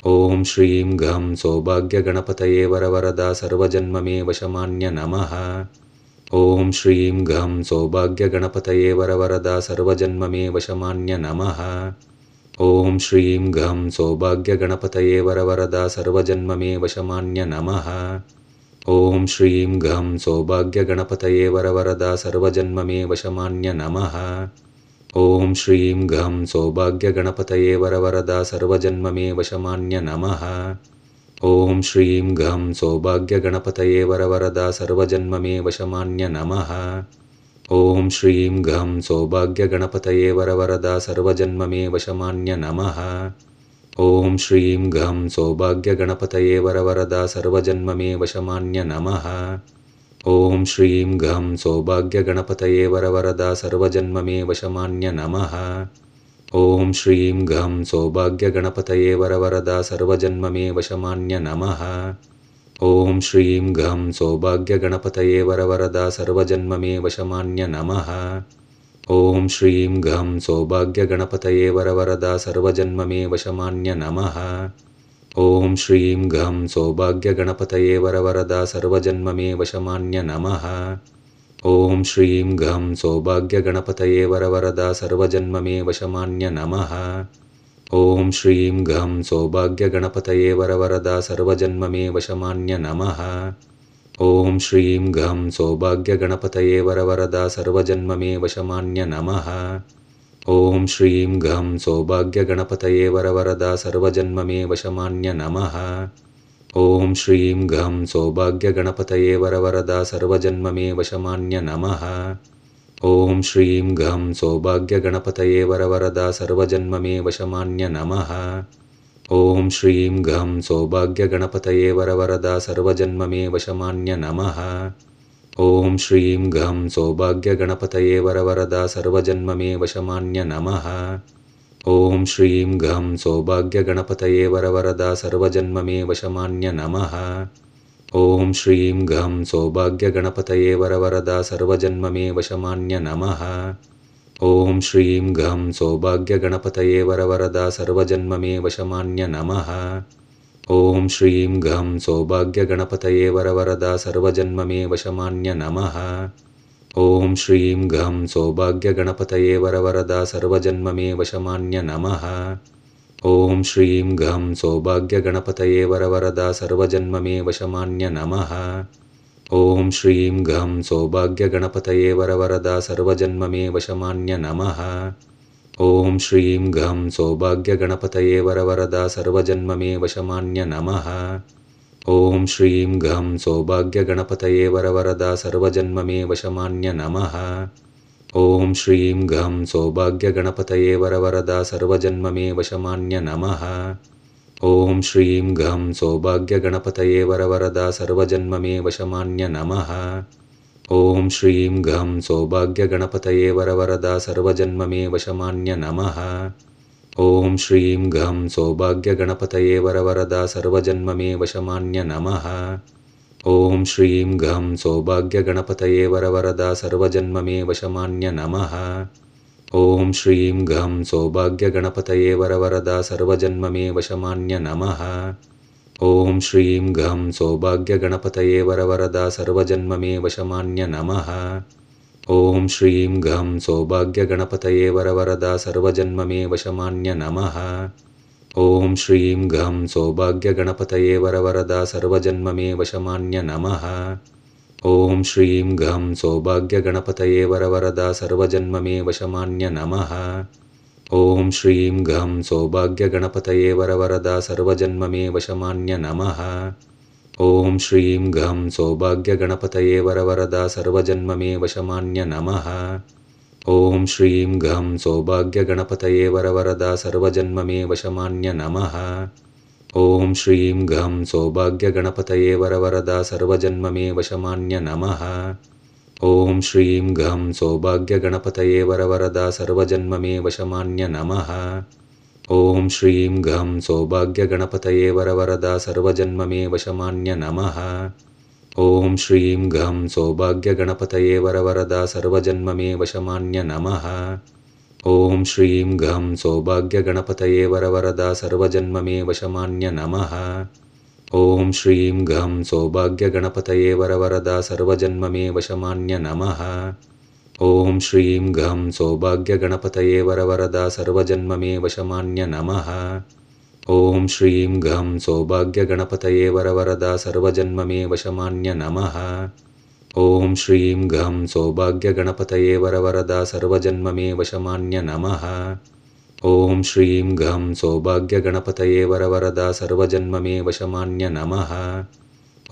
ॐ श्रीं घं सौभाग्यगणपतये वरवरदा सर्वजन्ममे वशमान्य नमः। ॐ श्रीं घं सौभाग्यगणपतये वरवरदा सर्वजन्ममे वशमान्य नमः। ॐ श्रीं घं सौभाग्यगणपतये वरवरदा सर्वजन्ममे वशमान्य नमः। ॐ श्रीं घं सौभाग्यगणपतये वरवरदा सर्वजन्ममे वशमान्य नमः। ॐ श्रीं घं सौभाग्यगणपतये वरवरदा सर्वजन्ममे वशमान्य नमः। ॐ श्रीं घं सौभाग्यगणपतये वरवरदा सर्वजन्ममे वशमान्य नमः। ॐ श्रीं घं सौभाग्यगणपतये वरवरदा सर्वजन्ममे वशमान्य नमः। ॐ श्रीं घं सौभाग्यगणपतये वरवरदा सर्वजन्ममे वशमान्य नमः। ॐ श्रीं घं सौभाग्यगणपतये वरवरदा सर्वजन्ममे वशमान्य नमः। ॐ श्रीं घं सौभाग्यगणपतये वरवरदा सर्वजन्ममे वशमान्य नमः। ॐ श्रीं घं सौभाग्यगणपतये वरवरदा सर्वजन्ममे वशमान्य नमः। ॐ श्रीं घं सौभाग्यगणपतये वरवरदा सर्वजन्ममे वशमान्य नमः। ॐ श्रीं घं सौभाग्यगणपतये वरवरदा सर्वजन्ममे वशमान्य नमः। ॐ श्रीं घं सौभाग्यगणपतये वरवरदा सर्वजन्ममे वशमान्य नमः। ॐ श्रीं घं सौभाग्यगणपतये वरवरदा सर्वजन्ममे वशमान्य नमः। ॐ श्रीं घं सौभाग्यगणपतये वरवरदा सर्वजन्ममे वशमान्य नमः। ॐ श्रीं घं सौभाग्यगणपतये वरवरदा सर्वजन्ममे वशमान्य नमः। ॐ श्रीं घं सौभाग्यगणपतये वरवरदा सर्वजन्ममे वशमान्य नमः। ॐ श्रीं घं सौभाग्यगणपतये वरवरदा सर्वजन्ममे वशमान्य नमः। ॐ श्रीं घं सौभाग्यगणपतये वरवरदा सर्वजन्ममे वशमान्य नमः। ॐ श्रीं घं सौभाग्यगणपतये वरवरदा सर्वजन्ममे वशमान्य नमः। ॐ श्रीं घं सौभाग्यगणपतये वरवरदा सर्वजन्ममे वशमान्य नमः। ॐ श्रीं घं सौभाग्यगणपतये वरवरदा सर्वजन्ममे वशमान्य नमः। ॐ श्रीं घं सौभाग्यगणपतये वरवरदा सर्वजन्ममे वशमान्य नमः। ॐ श्रीं घं सौभाग्यगणपतये वरवरदा सर्वजन्ममे वशमान्य नमः। ॐ श्रीं घं सौभाग्यगणपतये वरवरदा सर्वजन्ममे वशमान्य नमः। ॐ श्रीं घं सौभाग्यगणपतये वरवरदा सर्वजन्ममे वशमान्य नमः। ॐ श्रीं घं सौभाग्यगणपतये वरवरदा सर्वजन्ममे वशमान्य नमः। ॐ श्रीं घं सौभाग्यगणपतये वरवरदा सर्वजन्ममे वशमान्य नमः। ॐ श्रीं घं सौभाग्यगणपतये वरवरदा सर्वजन्ममे वशमान्य नमः। ॐ श्रीं घं सौभाग्यगणपतये वरवरदा सर्वजन्ममे वशमान्य नमः। ॐ श्रीं घं सौभाग्यगणपतये वरवरदा सर्वजन्ममे वशमान्य नमः। ॐ श्रीं घं सौभाग्यगणपतये वरवरदा सर्वजन्ममे वशमान्य नमः। ॐ श्रीं घं सौभाग्यगणपतये वरवरदा सर्वजन्ममे वशमान्य नमः। ॐ श्रीं घं सौभाग्यगणपतये वरवरदा सर्वजन्ममे वशमान्य नमः। ॐ श्रीं घं सौभाग्यगणपतये वरवरदा सर्वजन्ममे वशमान्य नमः। ॐ श्रीं घं सौभाग्यगणपतये वरवरदा सर्वजन्ममे वशमान्य नमः। ॐ श्रीं घं सौभाग्यगणपतये वरवरदा सर्वजन्ममे वशमान्य नमः। ॐ श्रीं घं सौभाग्यगणपतये वरवरदा सर्वजन्ममे वशमान्य नमः। ॐ श्रीं घं सौभाग्यगणपतये वरवरदा सर्वजन्ममे वशमान्य नमः। ॐ श्रीं घं सौभाग्यगणपतये वरवरदा सर्वजन्ममे वशमान्य नमः। ॐ श्रीं घं सौभाग्यगणपतये वरवरदा सर्वजन्ममे वशमान्य नमः। ॐ श्रीं घं सौभाग्यगणपतये वरवरदा सर्वजन्ममे वशमान्य नमः। ॐ श्रीं घं सौभाग्यगणपतये वरवरदा सर्वजन्ममे वशमान्य नमः। ॐ श्रीं घं सौभाग्यगणपतये वरवरदा सर्वजन्ममे वशमान्य नमः। ॐ श्रीं घं सौभाग्यगणपतये वरवरदा सर्वजन्ममे वशमान्य नमः। ॐ श्रीं घं सौभाग्यगणपतये वरवरदा सर्वजन्ममे वशमान्य नमः। ॐ श्रीं घं सौभाग्यगणपतये वरवरदा सर्वजन्ममे वशमान्य नमः। ॐ श्रीं घं सौभाग्यगणपतये वरवरदा सर्वजन्ममे वशमान्य नमः। ॐ श्रीं घं सौभाग्यगणपतये वरवरदा सर्वजन्ममे वशमान्य नमः। ॐ श्रीं घं सौभाग्यगणपतये वरवरदा सर्वजन्ममे वशमान्य नमः। ॐ श्रीं घं सौभाग्यगणपतये वरवरदा सर्वजन्ममे वशमान्य नमः। ॐ श्रीं घं सौभाग्यगणपतये वरवरदा सर्वजन्ममे वशमान्य नमः।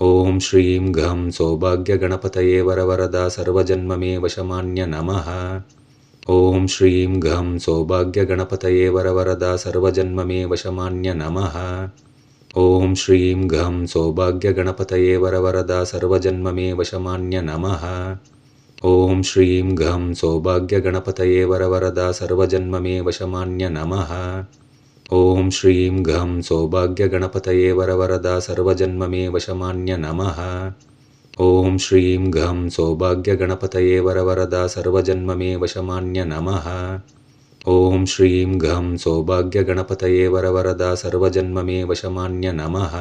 ॐ श्रीं घं सौभाग्यगणपतये वरवरदा सर्वजन्ममे वशमान्य नमः। ॐ श्रीं घं सौभाग्यगणपतये वरवरदा सर्वजन्ममे वशमान्य नमः। ॐ श्रीं घं सौभाग्यगणपतये वरवरदा सर्वजन्ममे वशमान्य नमः। ॐ श्रीं घं सौभाग्यगणपतये वरवरदा सर्वजन्ममे वशमान्य नमः। ॐ श्रीं घं सौभाग्यगणपतये वरवरदा सर्वजन्ममे वशमान्य नमः। ॐ श्रीं घं सौभाग्यगणपतये वरवरदा सर्वजन्ममे वशमान्य नमः। ॐ श्रीं घं सौभाग्यगणपतये वरवरदा सर्वजन्ममे वशमान्य नमः। ॐ श्रीं घं सौभाग्यगणपतये वरवरदा सर्वजन्ममे वशमान्य नमः।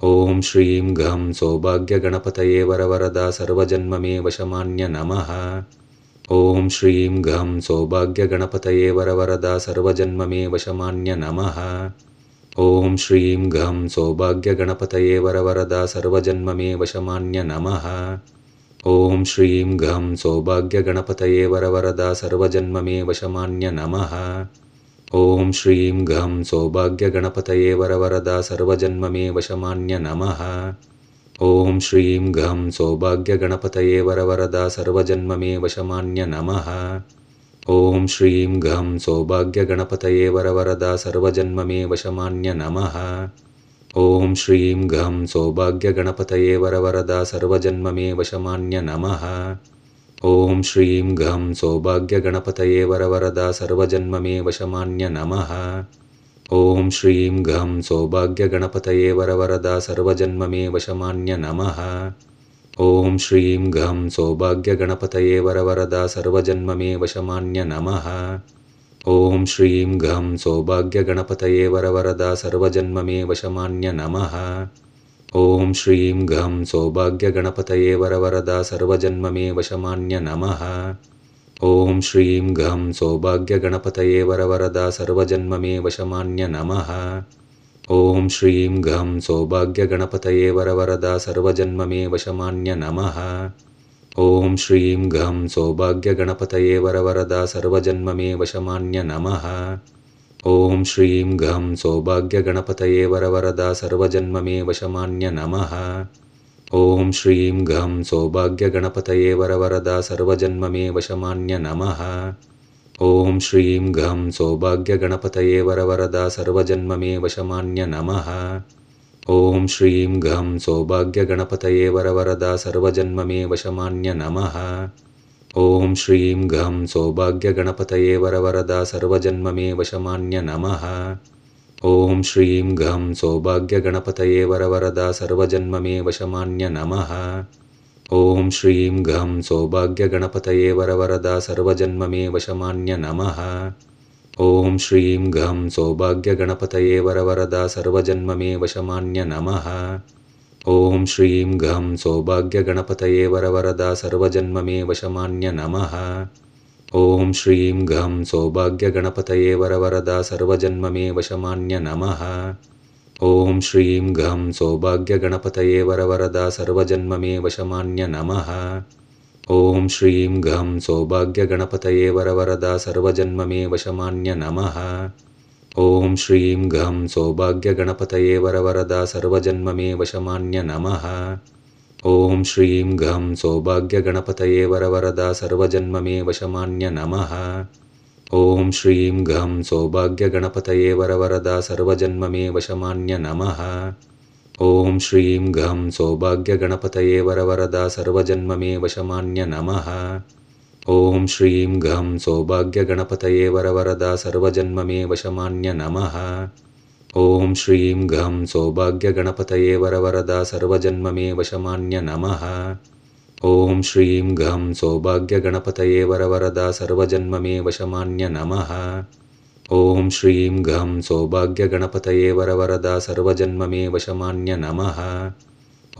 ॐ श्रीं घं सौभाग्यगणपतये वरवरदा सर्वजन्ममे वशमान्य नमः। ॐ श्रीं घं सौभाग्यगणपतये वरवरदा सर्वजन्ममे वशमान्य नमः। ॐ श्रीं घं सौभाग्यगणपतये वरवरदा सर्वजन्ममे वशमान्य नमः। ॐ श्रीं घं सौभाग्यगणपतये वरवरदा सर्वजन्ममे वशमान्य नमः। ॐ श्रीं घं सौभाग्यगणपतये वरवरदा सर्वजन्ममे वशमान्य नमः। ॐ श्रीं घं सौभाग्यगणपतये वरवरदा सर्वजन्ममे वशमान्य नमः। ॐ श्रीं घं सौभाग्यगणपतये वरवरदा सर्वजन्ममे वशमान्य नमः। ॐ श्रीं घं सौभाग्यगणपतये वरवरदा सर्वजन्ममे वशमान्य नमः। ॐ श्रीं घं सौभाग्यगणपतये वरवरदा सर्वजन्ममे वशमान्य नमः। ॐ श्रीं घं सौभाग्यगणपतये वरवरदा सर्वजन्ममे वशमान्य नमः। ॐ श्रीं घं सौभाग्यगणपतये वरवरदा सर्वजन्ममे वशमान्य नमः। ॐ श्रीं घं सौभाग्यगणपतये वरवरदा सर्वजन्ममे वशमान्य नमः। ॐ श्रीं घं सौभाग्यगणपतये वरवरदा सर्वजन्ममे वशमान्य नमः। ॐ श्रीं घं सौभाग्यगणपतये वरवरदा सर्वजन्ममे वशमान्य नमः। ॐ श्रीं घं सौभाग्यगणपतये वरवरदा सर्वजन्ममे वशमान्य नमः। ॐ श्रीं घं सौभाग्यगणपतये वरवरदा सर्वजन्ममे वशमान्य नमः। ॐ श्रीं घं सौभाग्यगणपतये वरवरदा सर्वजन्ममे वशमान्य नमः। ॐ श्रीं घं सौभाग्यगणपतये वरवरदा सर्वजन्ममे वशमान्य नमः। ॐ श्रीं घं सौभाग्यगणपतये वरवरदा सर्वजन्ममे वशमान्य नमः। ॐ श्रीं घं सौभाग्यगणपतये वरवरदा सर्वजन्ममे वशमान्य नमः। ॐ श्रीं घं सौभाग्यगणपतये वरवरदा सर्वजन्ममे वशमान्य नमः। ॐ श्रीं घं सौभाग्यगणपतये वरवरदा सर्वजन्ममे वशमान्य नमः। ॐ श्रीं घं सौभाग्यगणपतये वरवरदा सर्वजन्ममे वशमान्य नमः। ॐ श्रीं घं सौभाग्यगणपतये वरवरदा सर्वजन्ममे वशमान्य नमः। ॐ श्रीं घं सौभाग्यगणपतये वरवरदा सर्वजन्ममे वशमान्य नमः। ॐ श्रीं घं सौभाग्यगणपतये वरवरदा सर्वजन्ममे वशमान्य नमः। ॐ श्रीं घं सौभाग्यगणपतये वरवरदा सर्वजन्ममे वशमान्य नमः। ॐ श्रीं घं सौभाग्यगणपतये वरवरदा सर्वजन्ममे वशमान्य नमः। ॐ श्रीं घं सौभाग्यगणपतये वरवरदा सर्वजन्ममे वशमान्य नमः। ॐ श्रीं घं सौभाग्यगणपतये वरवरदा सर्वजन्ममे वशमान्य नमः। ॐ श्रीं घं सौभाग्यगणपतये वरवरदा सर्वजन्ममे वशमान्य नमः। ॐ श्रीं घं सौभाग्यगणपतये वरवरदा सर्वजन्ममे वशमान्य नमः। ॐ श्रीं घं सौभाग्यगणपतये वरवरदा सर्वजन्ममे वशमान्य नमः। ॐ श्रीं घं सौभाग्यगणपतये वरवरदा सर्वजन्ममे वशमान्य नमः। ॐ श्रीं घं सौभाग्यगणपतये वरवरदा सर्वजन्ममे वशमान्य नमः।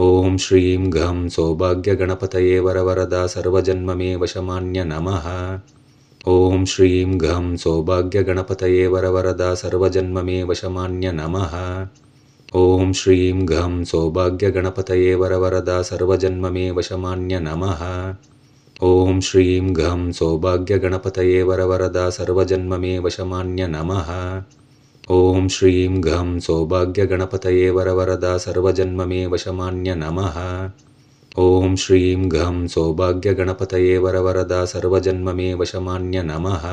ॐ श्रीं घं सौभाग्यगणपतये वरवरदा सर्वजन्ममे वशमान्य नमः। ॐ श्रीं घं सौभाग्यगणपतये वरवरदा सर्वजन्ममे वशमान्य नमः। ॐ श्रीं घं सौभाग्यगणपतये वरवरदा सर्वजन्ममे वशमान्य नमः। ॐ श्रीं घं सौभाग्यगणपतये वरवरदा सर्वजन्ममे वशमान्य नमः। ॐ श्रीं घं सौभाग्यगणपतये वरवरदा सर्वजन्ममे वशमान्य नमः। ॐ श्रीं घं सौभाग्यगणपतये वरवरदा सर्वजन्ममे वशमान्य नमः। ॐ श्रीं घं सौभाग्यगणपतये वरवरदा सर्वजन्ममे वशमान्य नमः।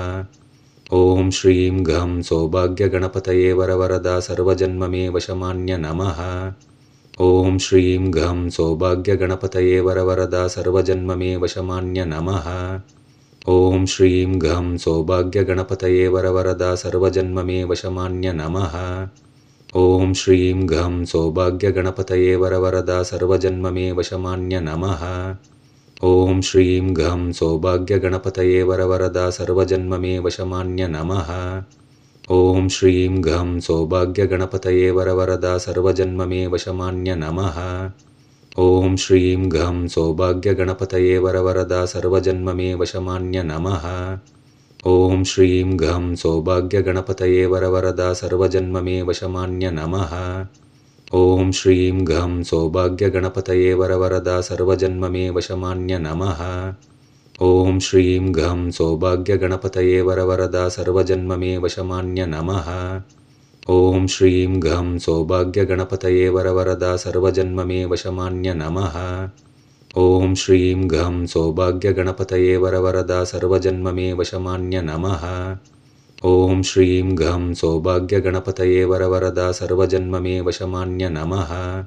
ॐ श्रीं घं सौभाग्यगणपतये वरवरदा सर्वजन्ममे वशमान्य नमः। ॐ श्रीं घं सौभाग्यगणपतये वरवरदा सर्वजन्ममे वशमान्य नमः। ॐ श्रीं घं सौभाग्यगणपतये वरवरदा सर्वजन्ममे वशमान्य नमः। ॐ श्रीं घं सौभाग्यगणपतये वरवरदा सर्वजन्ममे वशमान्य नमः। ॐ श्रीं घं सौभाग्यगणपतये वरवरदा सर्वजन्ममे वशमान्य नमः। ॐ श्रीं घं सौभाग्यगणपतये वरवरदा सर्वजन्ममे वशमान्य नमः। ॐ श्रीं घं सौभाग्यगणपतये वरवरदा सर्वजन्ममे वशमान्य नमः। ॐ श्रीं घं सौभाग्यगणपतये वरवरदा सर्वजन्ममे वशमान्य नमः। ॐ श्रीं घं सौभाग्यगणपतये वरवरदा सर्वजन्ममे वशमान्य नमः। ॐ श्रीं घं सौभाग्यगणपतये वरवरदा सर्वजन्ममे वशमान्य नमः। ॐ श्रीं घं सौभाग्यगणपतये वरवरदा सर्वजन्ममे वशमान्य नमः। ॐ श्रीं घं सौभाग्यगणपतये वरवरदा सर्वजन्ममे वशमान्य नमः।